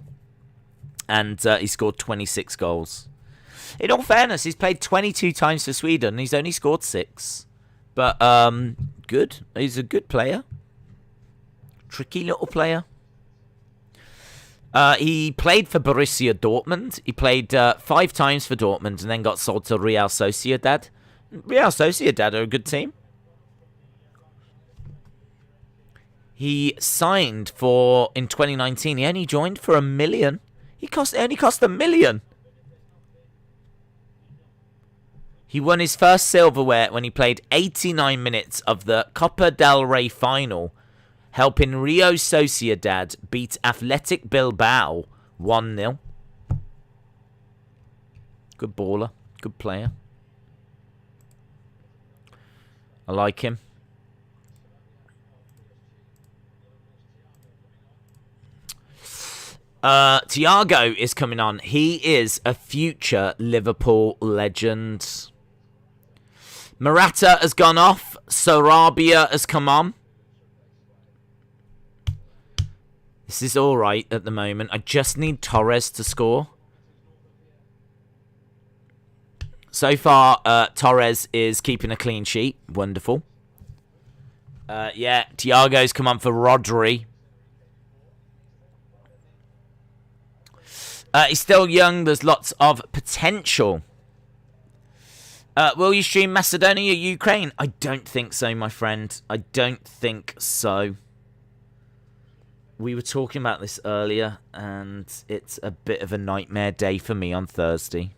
And he scored 26 goals. In all fairness, he's played 22 times for Sweden. He's only scored 6. But, good. He's a good player. Tricky little player. He played for Borussia Dortmund. He played 5 times for Dortmund and then got sold to Real Sociedad. Real Sociedad are a good team. He signed for, in 2019, he only joined for $1 million. It only cost $1 million. He won his first silverware when he played 89 minutes of the Copa del Rey final, helping Real Sociedad beat Athletic Bilbao 1-0. Good baller. Good player. I like him. Thiago is coming on. He is a future Liverpool legend. Morata has gone off. Sarabia has come on. This is alright at the moment. I just need Torres to score. So far, Torres is keeping a clean sheet. Wonderful. Yeah, Thiago's come on for Rodri. He's still young. There's lots of potential. Will you stream Macedonia, Ukraine? I don't think so, my friend. I don't think so. We were talking about this earlier, and it's a bit of a nightmare day for me on Thursday.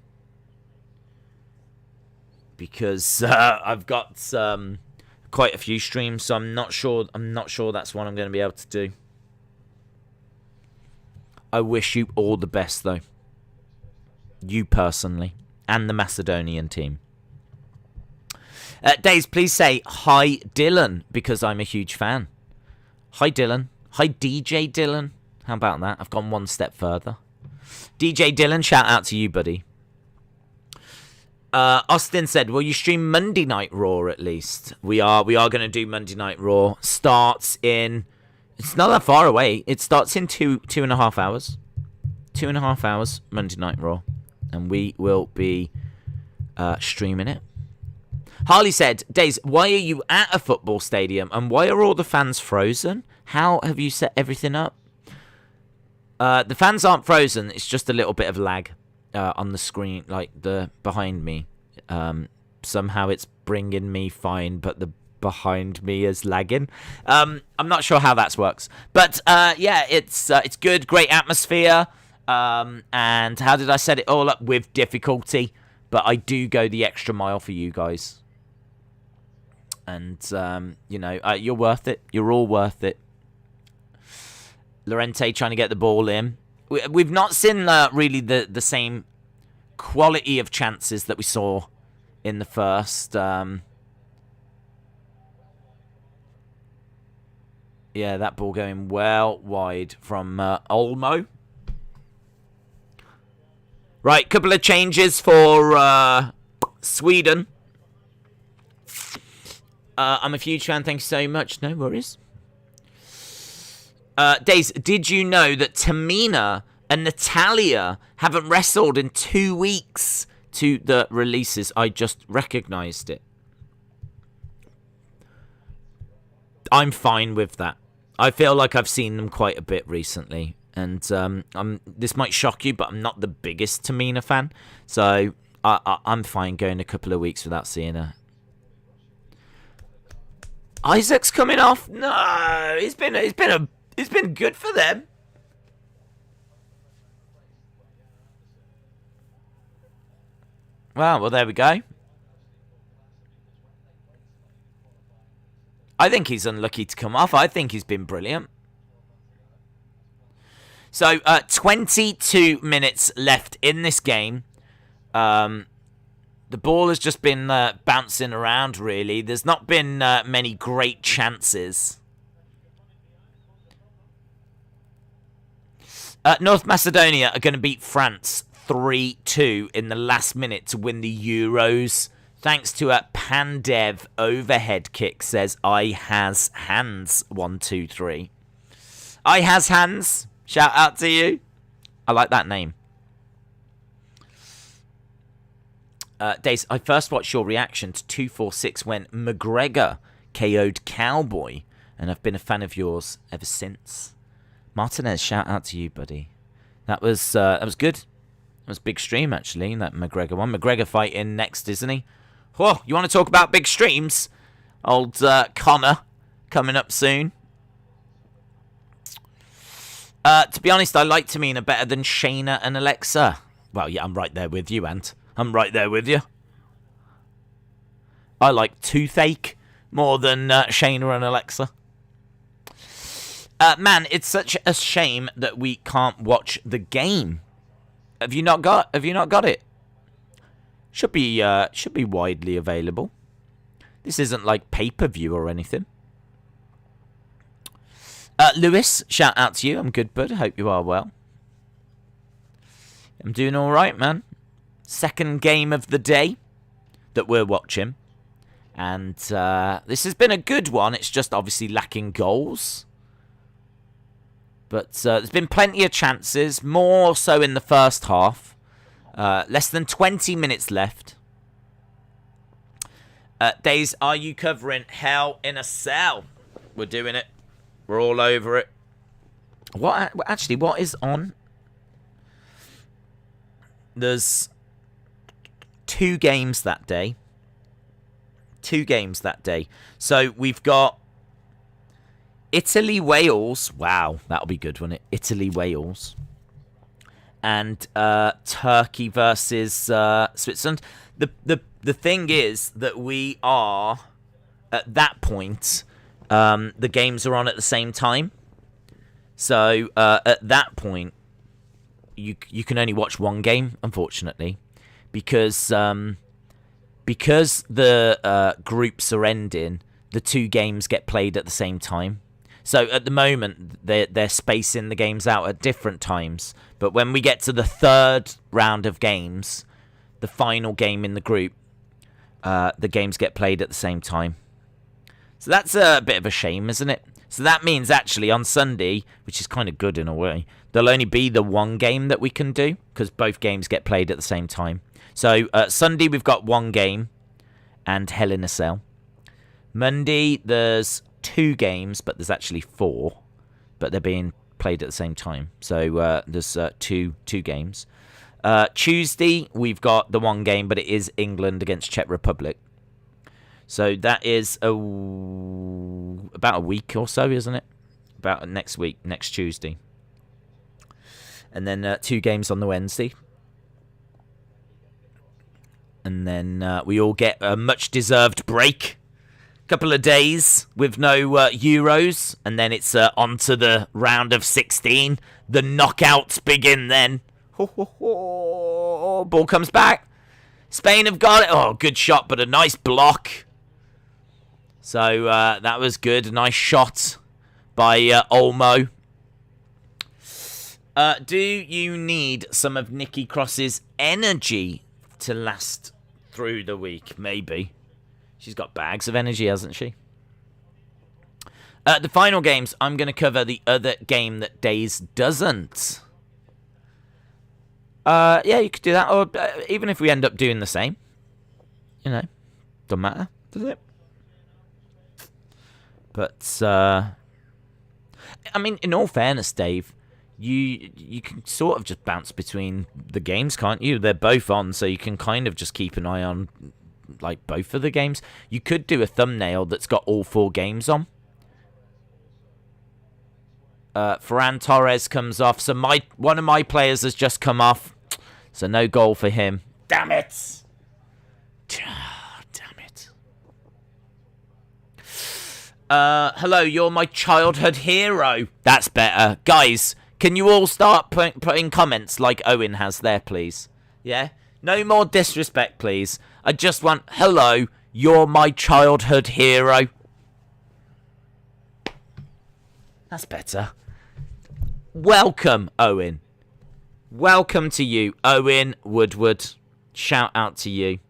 Because I've got quite a few streams, so I'm not sure that's what I'm going to be able to do. I wish you all the best, though. You personally. And the Macedonian team. Days, please say hi, Dylan, because I'm a huge fan. Hi, Dylan. Hi, DJ Dylan. How about that? I've gone one step further. DJ Dylan, shout out to you, buddy. Austin said, will you stream Monday Night Raw at least? We are going to do Monday Night Raw. Starts in... It's not that far away. It starts in 2.5 hours. 2.5 hours, Monday Night Raw. And we will be streaming it. Harley said, Days, why are you at a football stadium? And why are all the fans frozen? How have you set everything up? The fans aren't frozen. It's just a little bit of lag on the screen, like the behind me. Somehow it's bringing me fine, but the behind me is lagging. I'm not sure how that works, but yeah, it's good, great atmosphere. And how did I set it all up? With difficulty, but I do go the extra mile for you guys. And you know, you're worth it. You're all worth it. Llorente trying to get the ball in. We've not seen really the same quality of chances that we saw in the first. Yeah, that ball going well wide from Olmo. Right, couple of changes for Sweden. I'm a huge fan. Thank you so much. No worries. Days, did you know that Tamina and Natalia haven't wrestled in 2 weeks to the releases? I just recognised it. I'm fine with that. I feel like I've seen them quite a bit recently. And this might shock you, but I'm not the biggest Tamina fan. So I'm fine going a couple of weeks without seeing her. Isaac's coming off. No, he's been good for them. Well, there we go. I think he's unlucky to come off. I think he's been brilliant. So, 22 minutes left in this game. The ball has just been bouncing around, really. There's not been many great chances. North Macedonia are going to beat France 3-2 in the last minute to win the Euros. Thanks to a Pandev overhead kick, says I has hands 123. I has hands. Shout out to you. I like that name. Dace, I first watched your reaction to 246 when McGregor KO'd Cowboy, and I've been a fan of yours ever since. Martinez, shout out to you, buddy. That was good. That was a big stream, actually, that McGregor one. McGregor fighting next, isn't he? Whoa, you want to talk about big streams? Old Connor coming up soon. To be honest, I like Tamina better than Shayna and Alexa. Well, yeah, I'm right there with you, Ant. I'm right there with you. I like Toothache more than Shayna and Alexa. Man, it's such a shame that we can't watch the game. Have you not got it? Should be widely available. This isn't like pay-per-view or anything. Lewis, shout out to you. I'm good, bud. Hope you are well. I'm doing all right, man. Second game of the day that we're watching. And this has been a good one. It's just obviously lacking goals. But there's been plenty of chances, more so in the first half. Less than 20 minutes left. Days, are you covering Hell in a Cell? We're doing it. We're all over it. What is on? There's 2 games that day. 2 games that day. So we've got Italy, Wales. Wow, that'll be good, won't it? Italy, Wales. And Turkey versus Switzerland. The thing is that we are, at that point, the games are on at the same time. So at that point, you can only watch one game, unfortunately, because the groups are ending. The 2 games get played at the same time. So at the moment, they're spacing the games out at different times. But when we get to the 3rd round of games, the final game in the group, the games get played at the same time. So that's a bit of a shame, isn't it? So that means actually on Sunday, which is kind of good in a way, there'll only be the 1 game that we can do because both games get played at the same time. So Sunday we've got 1 game and Hell in a Cell. Monday there's 2 games, but there's actually 4, but they're being played at the same time. So there's two games. Tuesday we've got the 1 game, but it is England against Czech Republic. So that is about a week or so, isn't it? About next week, next Tuesday. And then 2 games on the Wednesday. And then we all get a much-deserved break. Couple of days with no Euros. And then it's on to the round of 16. The knockouts begin then. Ball comes back. Spain have got it. Oh, good shot, but a nice block. So that was good. A nice shot by Olmo. Do you need some of Nikki Cross's energy to last through the week? Maybe. She's got bags of energy, hasn't she? The final games, I'm going to cover the other game that Days doesn't. Yeah, you could do that. Or even if we end up doing the same. You know, doesn't matter, does it? But, I mean, in all fairness, Dave, you can sort of just bounce between the games, can't you? They're both on, so you can kind of just keep an eye on like both of the games. You could do a thumbnail that's got all 4 games on. Ferran Torres comes off, so one of my players has just come off, so no goal for him. Damn it! Damn it! Hello, you're my childhood hero. That's better, guys. Can you all start putting comments like Owen has there, please? Yeah? No more disrespect, please. I just want, hello, you're my childhood hero. That's better. Welcome, Owen. Welcome to you, Owen Woodward. Shout out to you.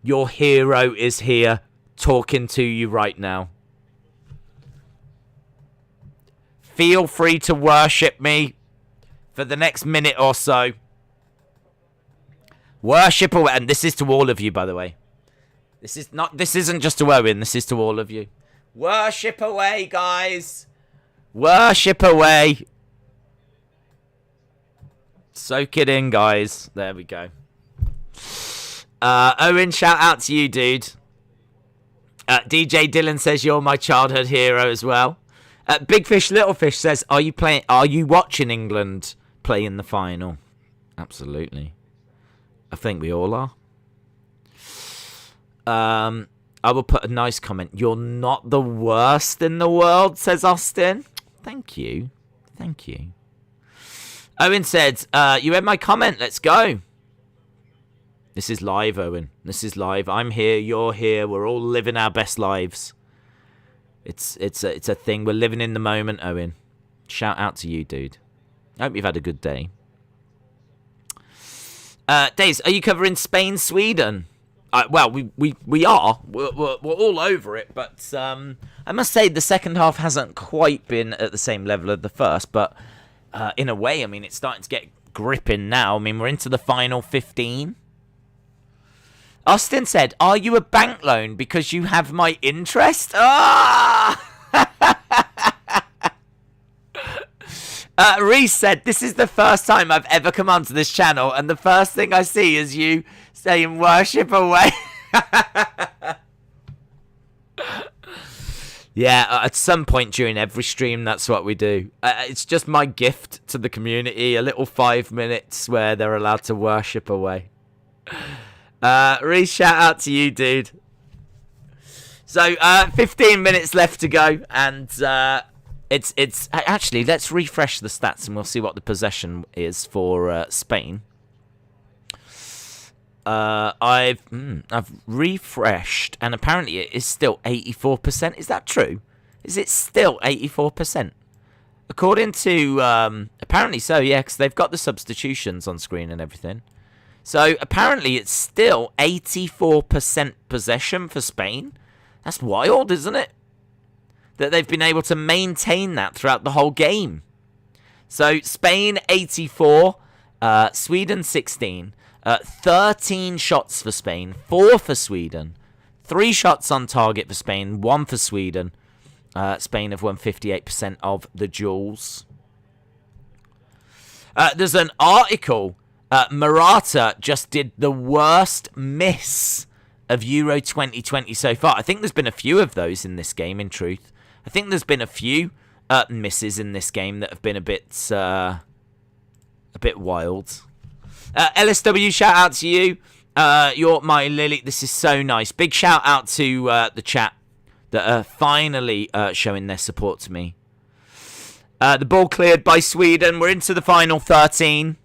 Your hero is here, talking to you right now. Feel free to worship me for the next minute or so. Worship away. And this is to all of you, by the way. This isn't just to Owen. This is to all of you. Worship away, guys. Worship away. Soak it in, guys. There we go. Owen, shout out to you, dude. DJ Dylan says you're my childhood hero as well. Big Fish Little Fish says, are you watching England play in the final? Absolutely. I think we all are. I will put a nice comment. You're not the worst in the world, says Austin. Thank you. Thank you. Owen said, you read my comment. Let's go. This is live, Owen. This is live. I'm here. You're here. We're all living our best lives. It's a thing. We're living in the moment, Owen. Shout out to you, dude. I hope you've had a good day. Days, are you covering Spain, Sweden? Well, we are. We're all over it, but I must say the second half hasn't quite been at the same level as the first, but in a way, I mean, it's starting to get gripping now. I mean, we're into the final 15. Austin said, are you a bank loan because you have my interest? Ah! Reese said, this is the first time I've ever come onto this channel, and the first thing I see is you saying worship away. Yeah, at some point during every stream, that's what we do. It's just my gift to the community, a little 5 minutes where they're allowed to worship away. Reese, shout out to you, dude. So, 15 minutes left to go, and it's actually, let's refresh the stats and we'll see what the possession is for Spain. I've refreshed, and apparently it is still 84%. Is that true? Is it still 84%? According to apparently so, yeah, because they've got the substitutions on screen and everything. So apparently it's still 84% possession for Spain. That's wild, isn't it? That they've been able to maintain that throughout the whole game. So Spain 84, Sweden 16, 13 shots for Spain, 4 for Sweden, 3 shots on target for Spain, 1 for Sweden. Spain have won 58% of the duels. There's an article. Morata just did the worst miss of Euro 2020 so far. I think there's been a few of those in this game, in truth. I think there's been a few misses in this game that have been a bit wild. LSW, shout out to you. You're my Lily. This is so nice. Big shout out to the chat that are finally showing their support to me. The ball cleared by Sweden. We're into the final 13.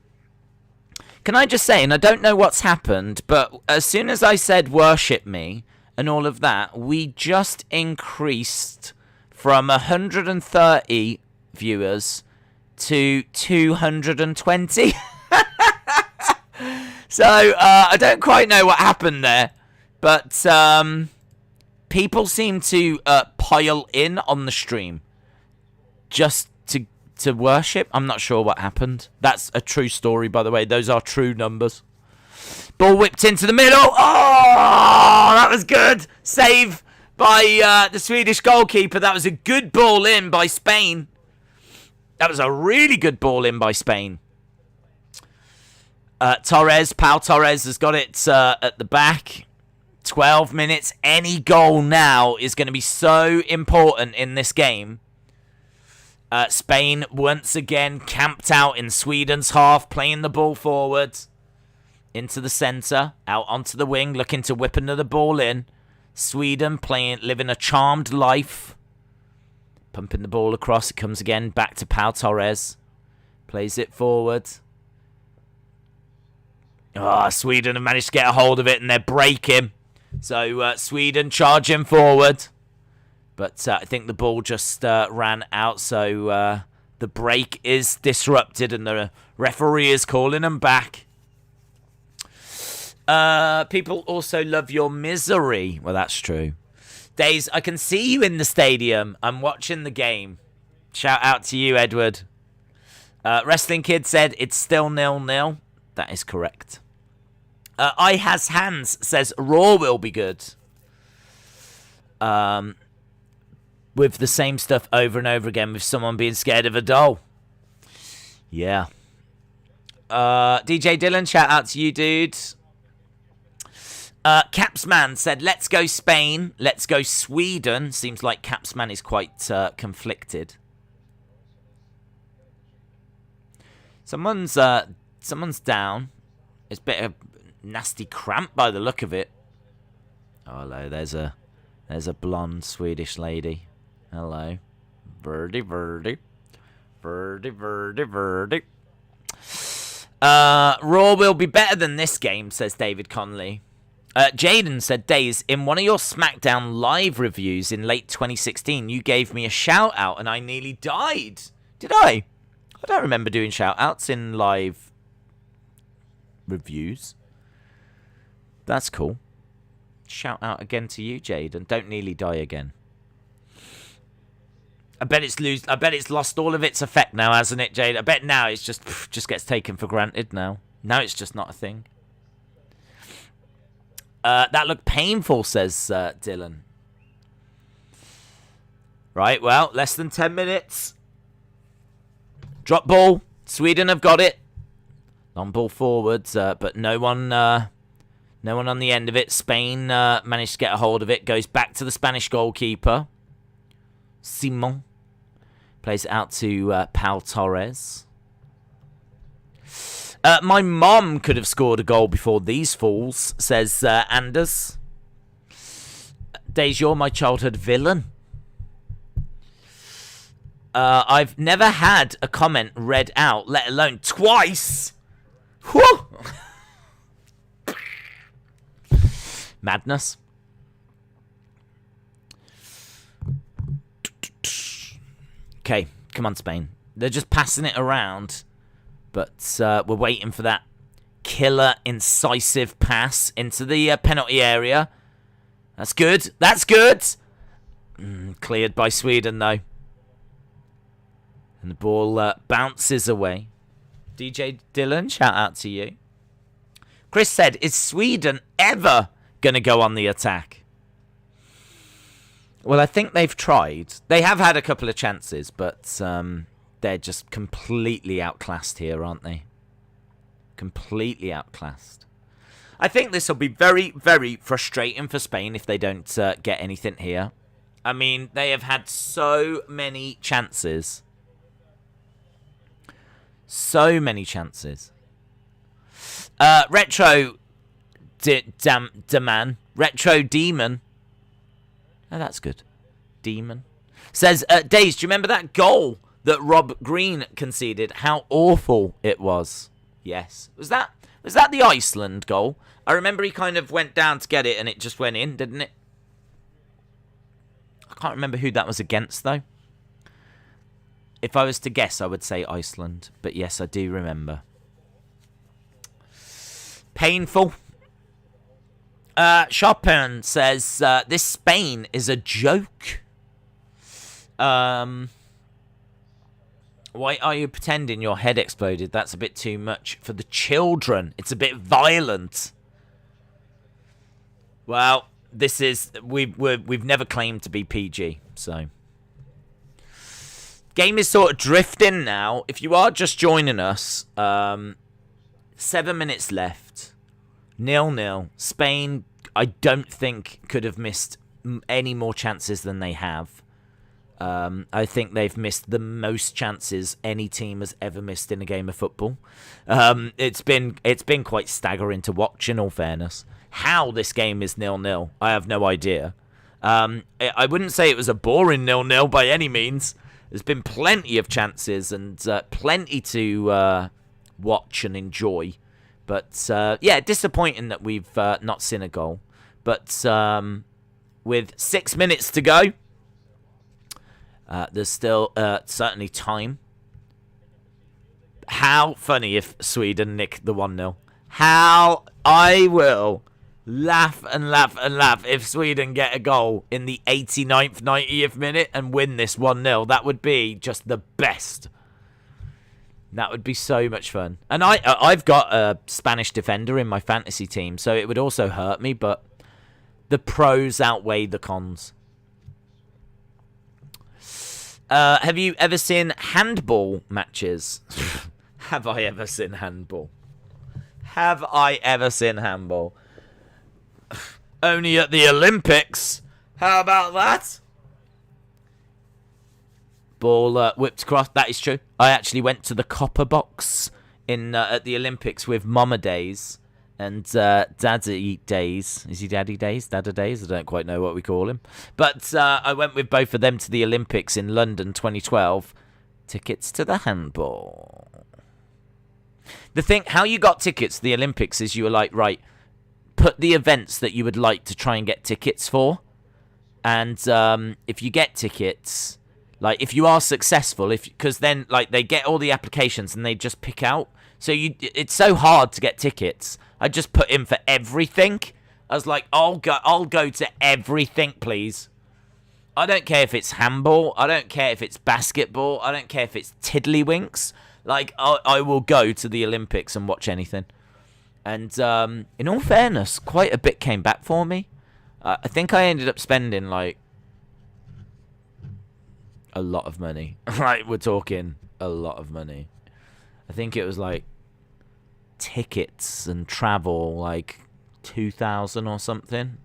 Can I just say, and I don't know what's happened, but as soon as I said worship me and all of that, we just increased from 130 viewers to 220. So, I don't quite know what happened there, but people seem to pile in on the stream just to worship. I'm not sure what happened. That's a true story, by the way. Those are true numbers. Ball whipped into the middle. Oh, that was good. Save by the Swedish goalkeeper. That was a good ball in by Spain. That was a really good ball in by Spain. Torres, Pau Torres has got it at the back. 12 minutes. Any goal now is going to be so important in this game. Spain once again camped out in Sweden's half, playing the ball forward. Into the centre, out onto the wing, looking to whip another ball in. Sweden living a charmed life. Pumping the ball across, it comes again, back to Pau Torres. Plays it forward. Sweden have managed to get a hold of it and they're breaking. So Sweden charging forward. But I think the ball just ran out, so the break is disrupted and the referee is calling them back. People also love your misery. Well, that's true. Days, I can see you in the stadium. I'm watching the game. Shout out to you, Edward. Wrestling Kid said it's still 0-0. That is correct. I Has Hands says Raw will be good. With the same stuff over and over again with someone being scared of a doll. Yeah. DJ Dylan, shout out to you, dude. Capsman said, let's go Spain, let's go Sweden. Seems like Capsman is quite conflicted. Someone's down. It's a bit of nasty cramp by the look of it. Oh, hello, there's a blonde Swedish lady. Hello. Verdi. Raw will be better than this game, says David Conley. Jaden said, Days, in one of your SmackDown live reviews in late 2016, you gave me a shout out and I nearly died. Did I? I don't remember doing shout outs in live reviews. That's cool. Shout out again to you, Jaden. Don't nearly die again. I bet it's lost all of its effect now, hasn't it, Jade? I bet now it's just gets taken for granted now. Now it's just not a thing. That looked painful, says Dylan. Right, well, less than 10 minutes. Drop ball. Sweden have got it. Long ball forwards, but no one on the end of it. Spain managed to get a hold of it. Goes back to the Spanish goalkeeper. Simon. Plays it out to Pau Torres. My mom could have scored a goal before these fools, says Anders. Days, you're my childhood villain. I've never had a comment read out, let alone twice. Whew! Madness. Okay, come on, Spain. They're just passing it around. But we're waiting for that killer, incisive pass into the penalty area. That's good. That's good. Cleared by Sweden, though. And the ball bounces away. DJ Dylan, shout out to you. Chris said, is Sweden ever going to go on the attack? Well, I think they've tried. They have had a couple of chances, but they're just completely outclassed here, aren't they? Completely outclassed. I think this will be very, very frustrating for Spain if they don't get anything here. I mean, they have had so many chances. So many chances. Retro Demon. Retro Demon. Oh, that's good. Demon. Says, Days, do you remember that goal that Rob Green conceded? How awful it was. Yes. Was that the Iceland goal? I remember he kind of went down to get it and it just went in, didn't it? I can't remember who that was against, though. If I was to guess, I would say Iceland. But yes, I do remember. Painful. Chopin says, this Spain is a joke. Why are you pretending your head exploded? That's a bit too much for the children. It's a bit violent. Well, we've never claimed to be PG, so Game is sort of drifting now. If you are just joining us, 7 minutes left. 0-0. Spain, I don't think, could have missed any more chances than they have. I think they've missed the most chances any team has ever missed in a game of football. It's been quite staggering to watch, in all fairness. How this game is 0-0, I have no idea. I wouldn't say it was a boring 0-0 by any means. There's been plenty of chances and plenty to watch and enjoy. But, yeah, disappointing that we've not seen a goal. But with 6 minutes to go, there's still certainly time. How funny if Sweden nick the 1-0. How I will laugh and laugh and laugh if Sweden get a goal in the 89th, 90th minute and win this 1-0. That would be just the best. That would be so much fun. And I've got a Spanish defender in my fantasy team, so it would also hurt me, but the pros outweigh the cons. Have you ever seen handball matches? Have I ever seen handball? Have I ever seen handball? Only at the Olympics. How about that? Ball whipped across. That is true. I actually went to the copper box at the Olympics with Mama Days and Daddy Days. Is he Daddy Days? Dada Days? I don't quite know what we call him. But I went with both of them to the Olympics in London 2012. Tickets to the handball. The thing, how you got tickets to the Olympics is you were like, right, put the events that you would like to try and get tickets for. And if you get tickets, like if you are successful, because then like they get all the applications and they just pick out. So it's so hard to get tickets. I just put in for everything. I was like, I'll go to everything, please. I don't care if it's handball. I don't care if it's basketball. I don't care if it's tiddlywinks. Like, I will go to the Olympics and watch anything. And in all fairness, quite a bit came back for me. I think I ended up spending, like, a lot of money. Like, we're talking a lot of money. I think it was, like, tickets and travel, like, 2,000 or something.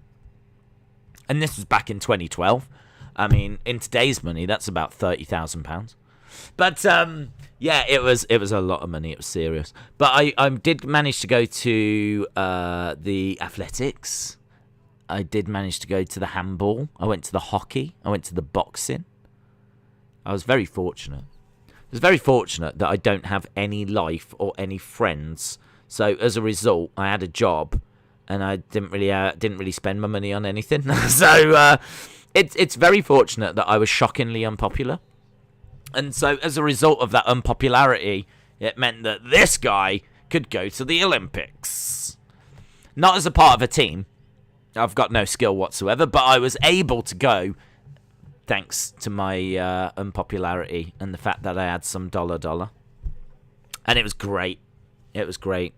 And this was back in 2012. I mean, in today's money, that's about £30,000. But, yeah, it was a lot of money. It was serious. But I did manage to go to the athletics. I did manage to go to the handball. I went to the hockey. I went to the boxing. I was very fortunate. I was very fortunate that I don't have any life or any friends. So as a result, I had a job, and I didn't really spend my money on anything. So it's very fortunate that I was shockingly unpopular. And so as a result of that unpopularity, it meant that this guy could go to the Olympics. Not as a part of a team. I've got no skill whatsoever, but I was able to go thanks to my unpopularity and the fact that I had some dollar. And it was great. It was great.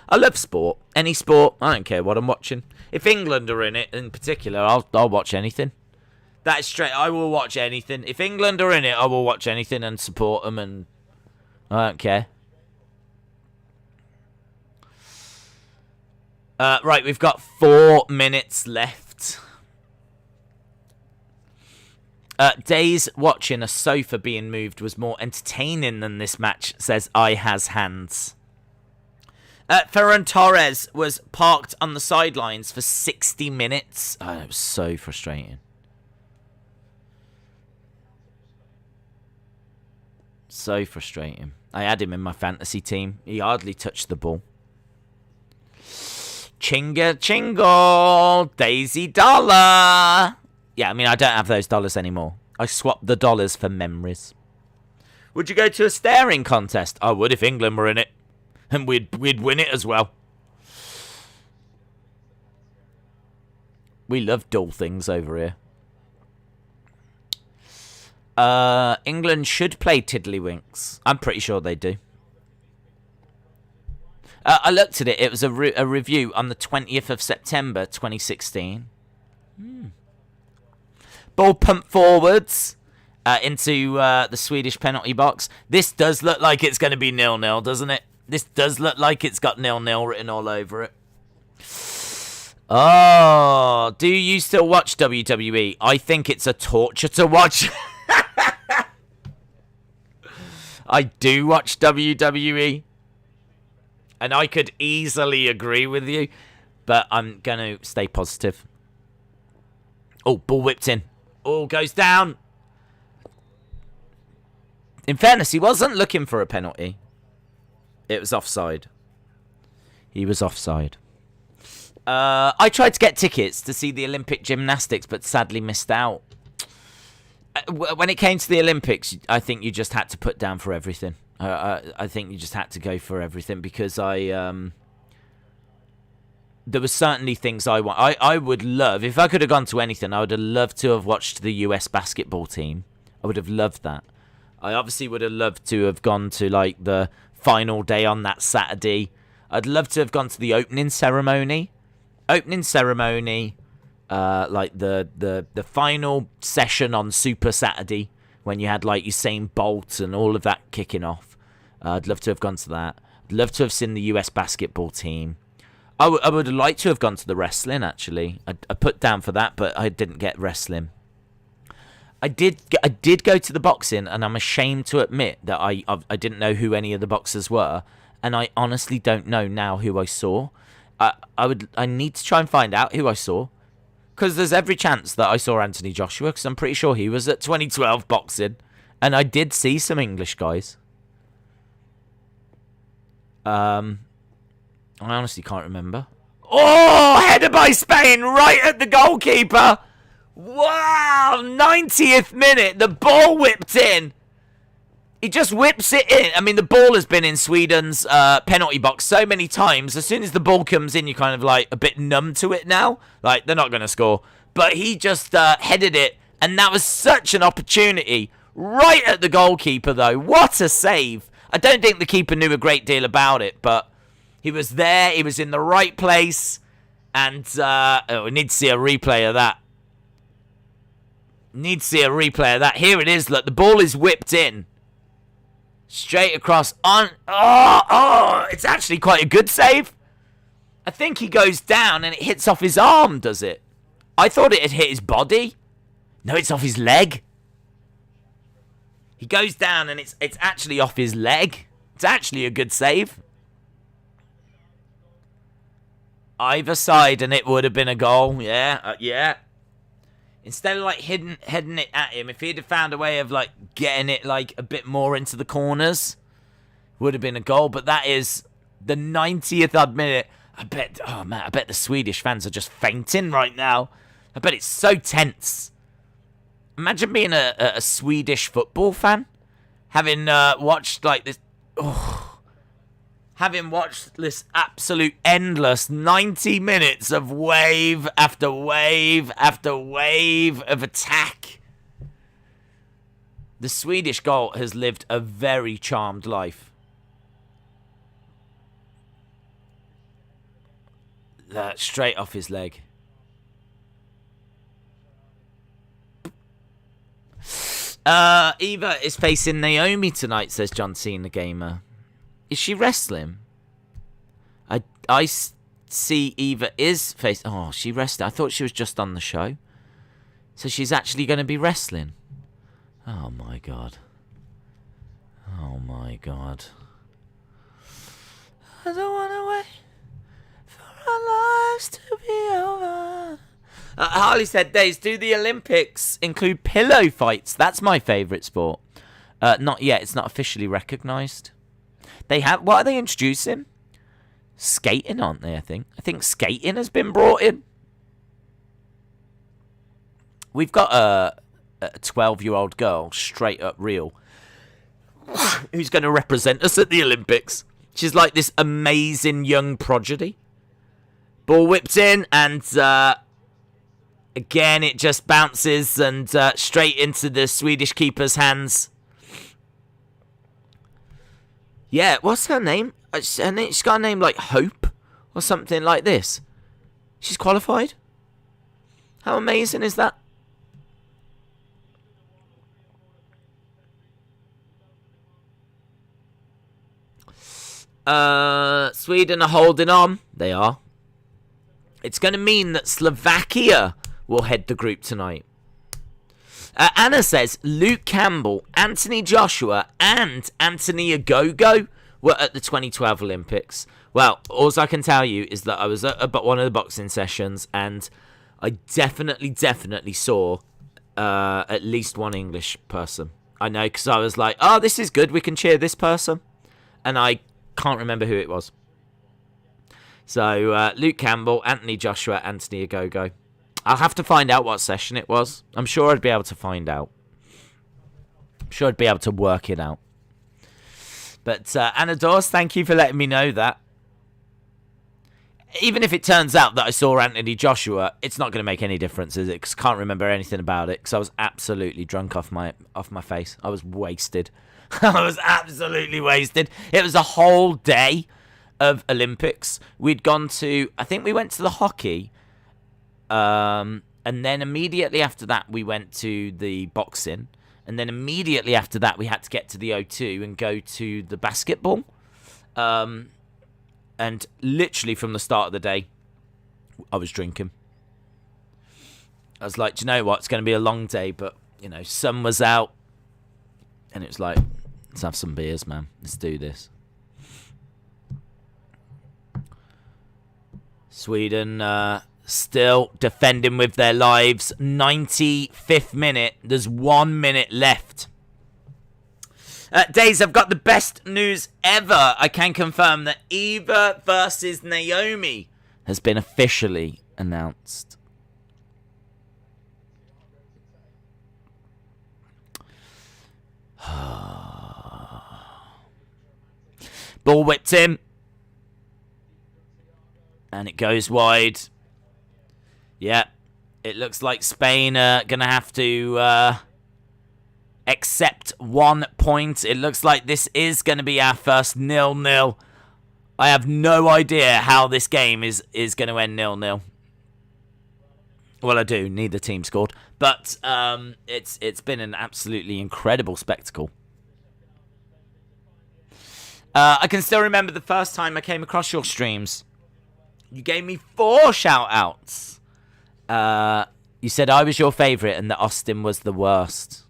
I love sport. Any sport. I don't care what I'm watching. If England are in it in particular, I'll watch anything. That is straight. I will watch anything. If England are in it, I will watch anything and support them, and I don't care. Right, we've got 4 minutes left. Days watching a sofa being moved was more entertaining than this match, says I has hands. Ferran Torres was parked on the sidelines for 60 minutes. Oh, it was so frustrating. So frustrating. I had him in my fantasy team. He hardly touched the ball. Chinga chingle, Daisy dollar. Yeah, I mean, I don't have those dollars anymore. I swapped the dollars for memories. Would you go to a staring contest? I would if England were in it. And we'd win it as well. We love dull things over here. England should play Tiddlywinks. I'm pretty sure they do. I looked at it. It was a review on the 20th of September, 2016. Ball pumped forwards, into the Swedish penalty box. This does look like it's going to be 0-0, doesn't it? This does look like it's got 0-0 written all over it. Oh, do you still watch WWE? I think it's a torture to watch. I do watch WWE. And I could easily agree with you. But I'm going to stay positive. Oh, ball whipped in. Oh, goes down. In fairness, he wasn't looking for a penalty. It was offside. He was offside. I tried to get tickets to see the Olympic gymnastics, but sadly missed out. When it came to the Olympics, I think you just had to put down for everything. I think you just had to go for everything because there were certainly things I want. I would love, if I could have gone to anything, I would have loved to have watched the US basketball team. I would have loved that. I obviously would have loved to have gone to like the final day on that Saturday. I'd love to have gone to the opening ceremony. Like the final session on Super Saturday when you had like Usain Bolt and all of that kicking off. I'd love to have gone to that. I'd love to have seen the US basketball team. I would have liked to have gone to the wrestling, actually. I put down for that, but I didn't get wrestling. I did go to the boxing, and I'm ashamed to admit that I didn't know who any of the boxers were, and I honestly don't know now who I saw. I need to try and find out who I saw, because there's every chance that I saw Anthony Joshua, because I'm pretty sure he was at 2012 boxing, and I did see some English guys. I honestly can't remember. Oh, headed by Spain right at the goalkeeper. Wow, 90th minute, the ball whipped in. He just whips it in. I mean, the ball has been in Sweden's penalty box so many times. As soon as the ball comes in, you're kind of like a bit numb to it now. Like, they're not going to score. But he just headed it, and that was such an opportunity. Right at the goalkeeper, though. What a save. I don't think the keeper knew a great deal about it, but he was there. He was in the right place. And we need to see a replay of that. Need to see a replay of that. Here it is. Look, the ball is whipped in. Straight across on. Oh, it's actually quite a good save. I think he goes down and it hits off his arm, does it? I thought it had hit his body. No, it's off his leg. He goes down and it's actually off his leg. It's actually a good save. Either side and it would have been a goal. Yeah, yeah. Instead of like heading it at him, if he'd have found a way of like getting it like a bit more into the corners, would have been a goal. But that is the 90th odd minute. I bet the Swedish fans are just fainting right now. I bet it's so tense. Imagine being a Swedish football fan, having watched like this. Having watched this absolute endless 90 minutes of wave after wave after wave of attack. The Swedish goal has lived a very charmed life. Straight off his leg. Eva is facing Naomi tonight, says John Cena Gamer. Is she wrestling? I see Eva is facing... Oh, she wrestling. I thought she was just on the show. So she's actually going to be wrestling. Oh, my God. Oh, my God. I don't want to wait for our lives to be over. Harley said, Days, do the Olympics include pillow fights? That's my favourite sport. Not yet. It's not officially recognised. They have... What are they introducing? Skating, aren't they, I think? I think skating has been brought in. We've got a 12-year-old girl, straight up real, who's going to represent us at the Olympics. She's like this amazing young prodigy. Ball whipped in, and again, it just bounces and straight into the Swedish keeper's hands. Yeah, what's her name? She's got a name like Hope or something like this. She's qualified? How amazing is that? Sweden are holding on. They are. It's going to mean that Slovakia will head the group tonight. Anna says Luke Campbell, Anthony Joshua, and Anthony Agogo were at the 2012 Olympics. Well, all I can tell you is that I was at one of the boxing sessions, and I definitely saw at least one English person. I know, because I was like, oh, this is good, we can cheer this person. And I can't remember who it was. So, Luke Campbell, Anthony Joshua, Anthony Agogo. I'll have to find out what session it was. I'm sure I'd be able to find out. I'm sure I'd be able to work it out. But, Anna Dawes, thank you for letting me know that. Even if it turns out that I saw Anthony Joshua, it's not going to make any difference, is it? Because I can't remember anything about it. Because I was absolutely drunk off my face. I was wasted. I was absolutely wasted. It was a whole day of Olympics. We'd gone to... I think we went to the hockey. And then immediately after that, we went to the boxing. And then immediately after that, we had to get to the O2 and go to the basketball. And literally from the start of the day, I was drinking. I was like, do you know what? It's going to be a long day, but, you know, sun was out. And it was like, let's have some beers, man. Let's do this. Sweden still defending with their lives. 95th minute. There's 1 minute left. Days, I've got the best news ever. I can confirm that Eva versus Naomi has been officially announced. Ball whipped in. And it goes wide. Yeah. It looks like Spain are going to have to accept 1 point. It looks like this is going to be our first 0-0. I have no idea how this game is going to end 0-0. Well, I do. Neither team scored. But it's been an absolutely incredible spectacle. I can still remember the first time I came across your streams. You gave me 4 shout-outs. You said I was your favourite and that Austin was the worst.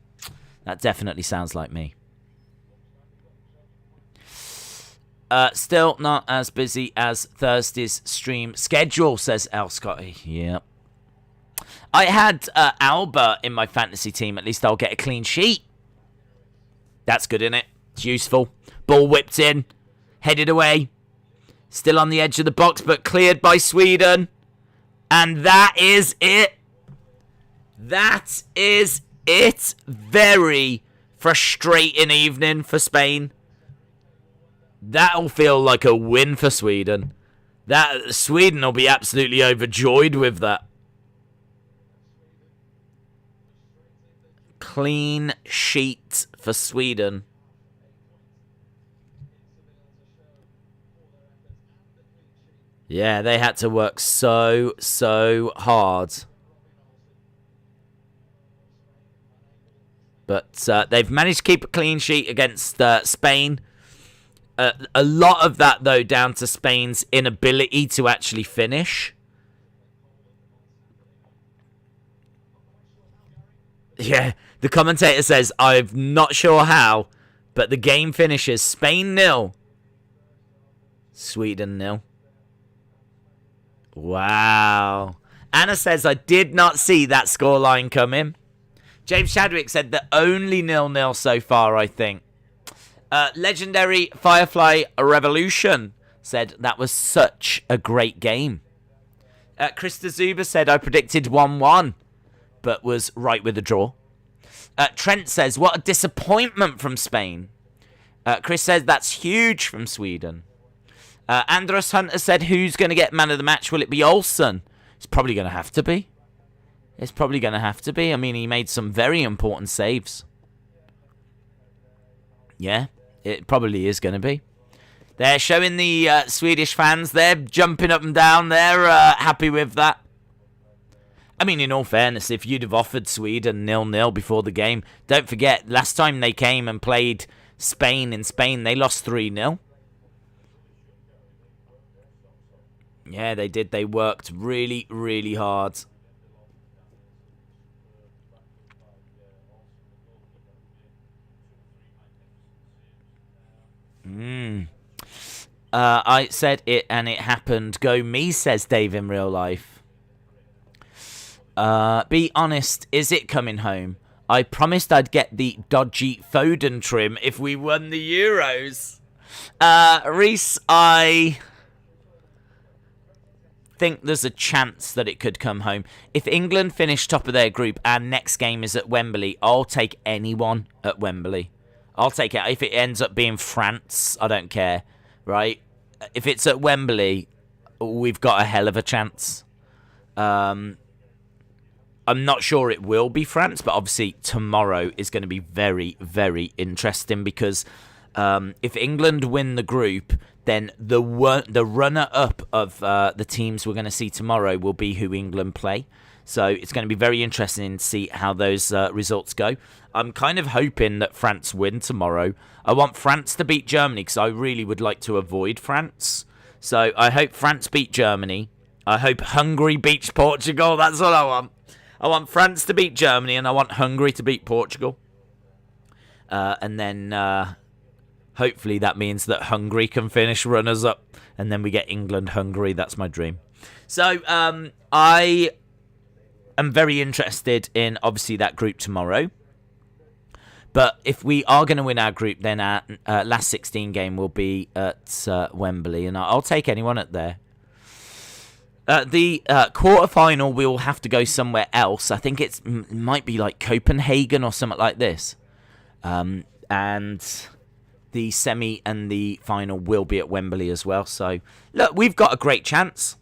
That definitely sounds like me. Still not as busy as Thursday's stream schedule, says El Scotty. Yep. I had Alba in my fantasy team. At least I'll get a clean sheet. That's good, isn't it? It's useful. Ball whipped in. Headed away. Still on the edge of the box, but cleared by Sweden. And that is it. That is it. Very frustrating evening for Spain. That'll feel like a win for Sweden. Sweden will be absolutely overjoyed with that. Clean sheet for Sweden. Yeah, they had to work so hard. But they've managed to keep a clean sheet against Spain. A lot of that, though, down to Spain's inability to actually finish. Yeah, the commentator says, I'm not sure how, but the game finishes Spain 0, Sweden 0. Wow. Anna says, I did not see that scoreline coming. James Chadwick said that only 0-0 so far, I think. Legendary Firefly Revolution said that was such a great game. Krista Zuba said, I predicted 1-1, but was right with the draw. Trent says, what a disappointment from Spain. Chris says, that's huge from Sweden. Andros Hunter said, who's going to get man of the match? Will it be Olsen? It's probably going to have to be. It's probably going to have to be. I mean, he made some very important saves. Yeah, it probably is going to be. They're showing the Swedish fans. They're jumping up and down. They're happy with that. I mean, in all fairness, if you'd have offered Sweden 0-0 before the game, don't forget, last time they came and played Spain in Spain, they lost 3-0. Yeah, they did. They worked really, really hard. I said it and it happened. Go me, says Dave in real life. Be honest, is it coming home? I promised I'd get the dodgy Foden trim if we won the Euros. Reese, I think there's a chance that it could come home. If England finish top of their group and next game is at Wembley, I'll take anyone at Wembley. I'll take it. If it ends up being France, I don't care, right? If it's at Wembley, we've got a hell of a chance. I'm not sure it will be France, but obviously tomorrow is going to be very, very interesting because if England win the group, then the runner-up of the teams we're going to see tomorrow will be who England play. So it's going to be very interesting to see how those results go. I'm kind of hoping that France win tomorrow. I want France to beat Germany because I really would like to avoid France. So I hope France beat Germany. I hope Hungary beats Portugal. That's what I want. I want France to beat Germany and I want Hungary to beat Portugal. And then hopefully that means that Hungary can finish runners-up. And then we get England-Hungary. That's my dream. So I am very interested in, obviously, that group tomorrow. But if we are going to win our group, then our last 16 game will be at Wembley. And I'll take anyone at there. The quarterfinal, we will have to go somewhere else. I think it might be like Copenhagen or something like this. And the semi and the final will be at Wembley as well. So, look, we've got a great chance.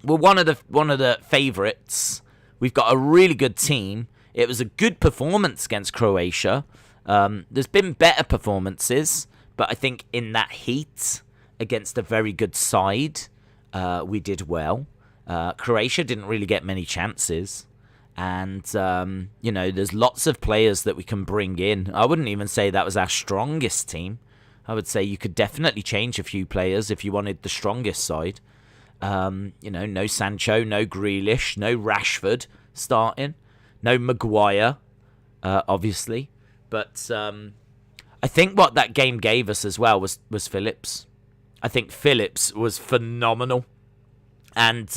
We're one of the favourites. We've got a really good team. It was a good performance against Croatia. There's been better performances, but I think in that heat against a very good side, we did well. Croatia didn't really get many chances. And, there's lots of players that we can bring in. I wouldn't even say that was our strongest team. I would say you could definitely change a few players if you wanted the strongest side. No Sancho, no Grealish, no Rashford starting. No Maguire, obviously. But I think what that game gave us as well was Phillips. I think Phillips was phenomenal. And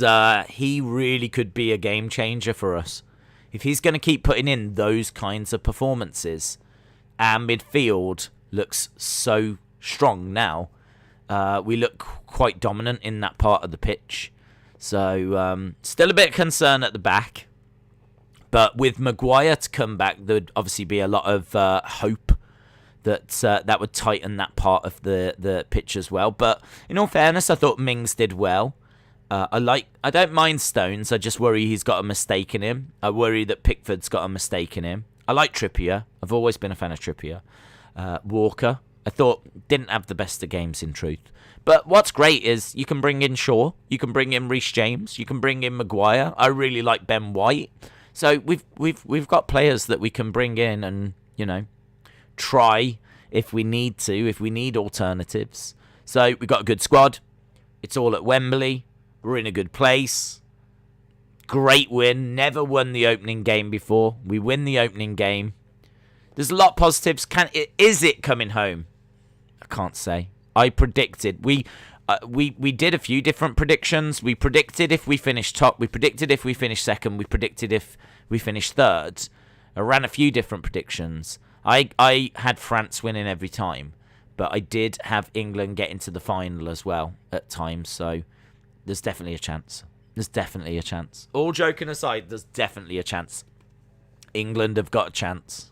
he really could be a game changer for us. If he's going to keep putting in those kinds of performances, our midfield looks so strong now. We look quite dominant in that part of the pitch. So, still a bit of concern at the back. But with Maguire to come back, there would obviously be a lot of hope that that would tighten that part of the pitch as well. But in all fairness, I thought Mings did well. I don't mind Stones. I just worry he's got a mistake in him. I worry that Pickford's got a mistake in him. I like Trippier. I've always been a fan of Trippier. Walker, I thought didn't have the best of games in truth. But what's great is you can bring in Shaw, you can bring in Reece James, you can bring in Maguire. I really like Ben White. So we've got players that we can bring in and try if we need to, if we need alternatives. So we've got a good squad. It's all at Wembley. We're in a good place. Great win. Never won the opening game before. We win the opening game. There's a lot of positives. Is it coming home? I can't say. I predicted. We did a few different predictions. We predicted if we finished top. We predicted if we finished second. We predicted if we finished third. I ran a few different predictions. I had France winning every time. But I did have England get into the final as well at times. So there's definitely a chance. There's definitely a chance. All joking aside, there's definitely a chance. England have got a chance.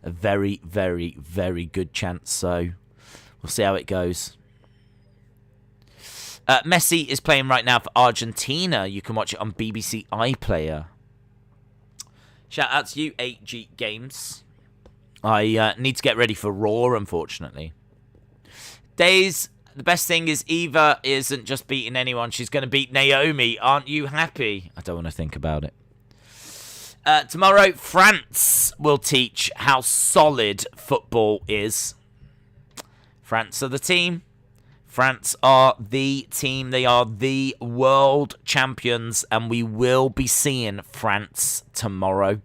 A very, very, very good chance. So we'll see how it goes. Messi is playing right now for Argentina. You can watch it on BBC iPlayer. Shout out to you, 8G Games. I need to get ready for Raw, unfortunately. Days, the best thing is Eva isn't just beating anyone. She's going to beat Naomi. Aren't you happy? I don't want to think about it. Tomorrow, France will teach how solid football is. France are the team. France are the team. They are the world champions, and we will be seeing France tomorrow.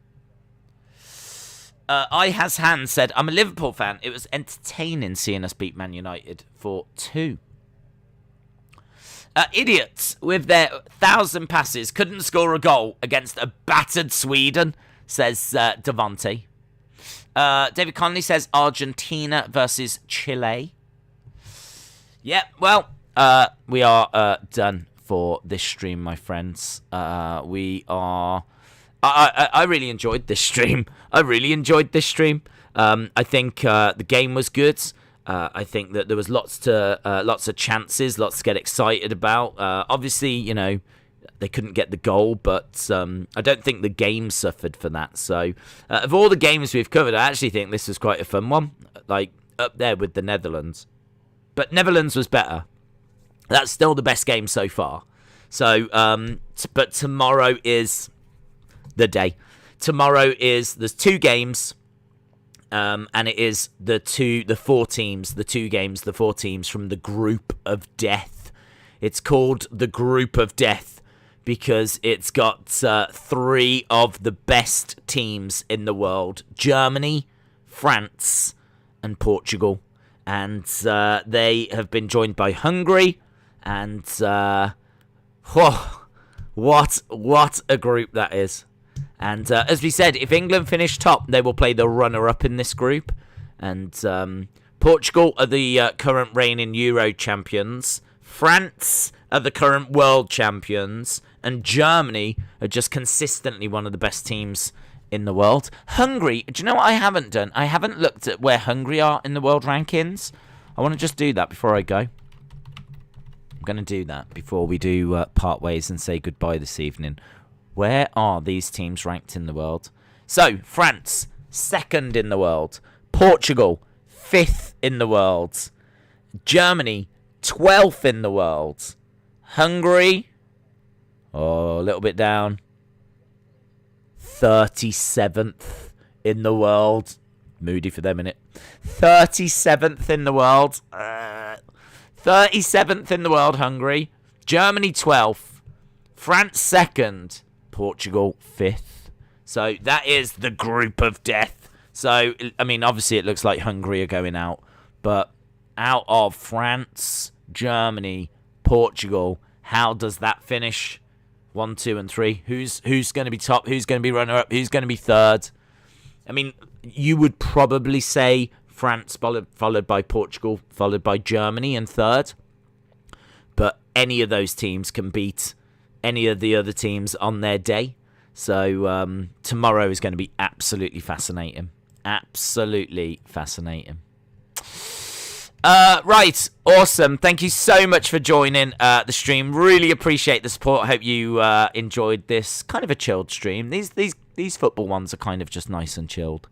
I Has Hand said, I'm a Liverpool fan. It was entertaining seeing us beat Man United 4-2. Idiots with their 1,000 passes couldn't score a goal against a battered Sweden, says Devante. David Conley says Argentina versus Chile. Yeah, well, we are done for this stream, my friends. We are... I really enjoyed this stream. I think the game was good. I think that there was lots of chances, lots to get excited about. Obviously, you know, they couldn't get the goal, but I don't think the game suffered for that. So, of all the games we've covered, I actually think this was quite a fun one, like up there with the Netherlands. But Netherlands was better. That's still the best game so far. So, but tomorrow is the day. There's 2 games. And it is the 4 teams from the group of death. It's called the group of death because it's got 3 of the best teams in the world: Germany, France, and Portugal. And they have been joined by Hungary. And what a group that is. And as we said, if England finish top, they will play the runner-up in this group. And Portugal are the current reigning Euro champions. France are the current world champions. And Germany are just consistently one of the best teams in the world. Hungary, do you know what I haven't done? I haven't looked at where Hungary are in the world rankings. I want to just do that before I go. I'm going to do that before we do part ways and say goodbye this evening. Where are these teams ranked in the world? So, France, 2nd in the world. Portugal, 5th in the world. Germany, 12th in the world. Hungary, a little bit down. 37th in the world. Moody for them, innit? 37th in the world. 37th in the world, Hungary. Germany, 12th. France, 2nd. Portugal 5th. So that is the group of death. So, I mean, obviously it looks like Hungary are going out. But out of France, Germany, Portugal, how does that finish? 1, 2, and 3. Who's going to be top? Who's going to be runner-up? Who's going to be 3rd? I mean, you would probably say France followed by Portugal, followed by Germany in 3rd. But any of those teams can beat any of the other teams on their day. So tomorrow is going to be absolutely fascinating. Absolutely fascinating. Right, awesome. Thank you so much for joining the stream. Really appreciate the support. I hope you enjoyed this kind of a chilled stream. These football ones are kind of just nice and chilled.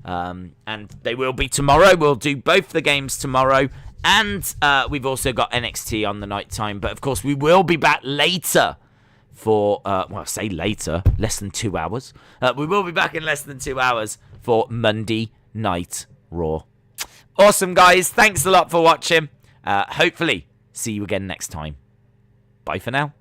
And they will be tomorrow. We'll do both the games tomorrow. And we've also got NXT on the night time. But of course, we will be back later for, well, I say later, less than 2 hours. We will be back in less than 2 hours for Monday Night Raw. Awesome, guys. Thanks a lot for watching. Hopefully, see you again next time. Bye for now.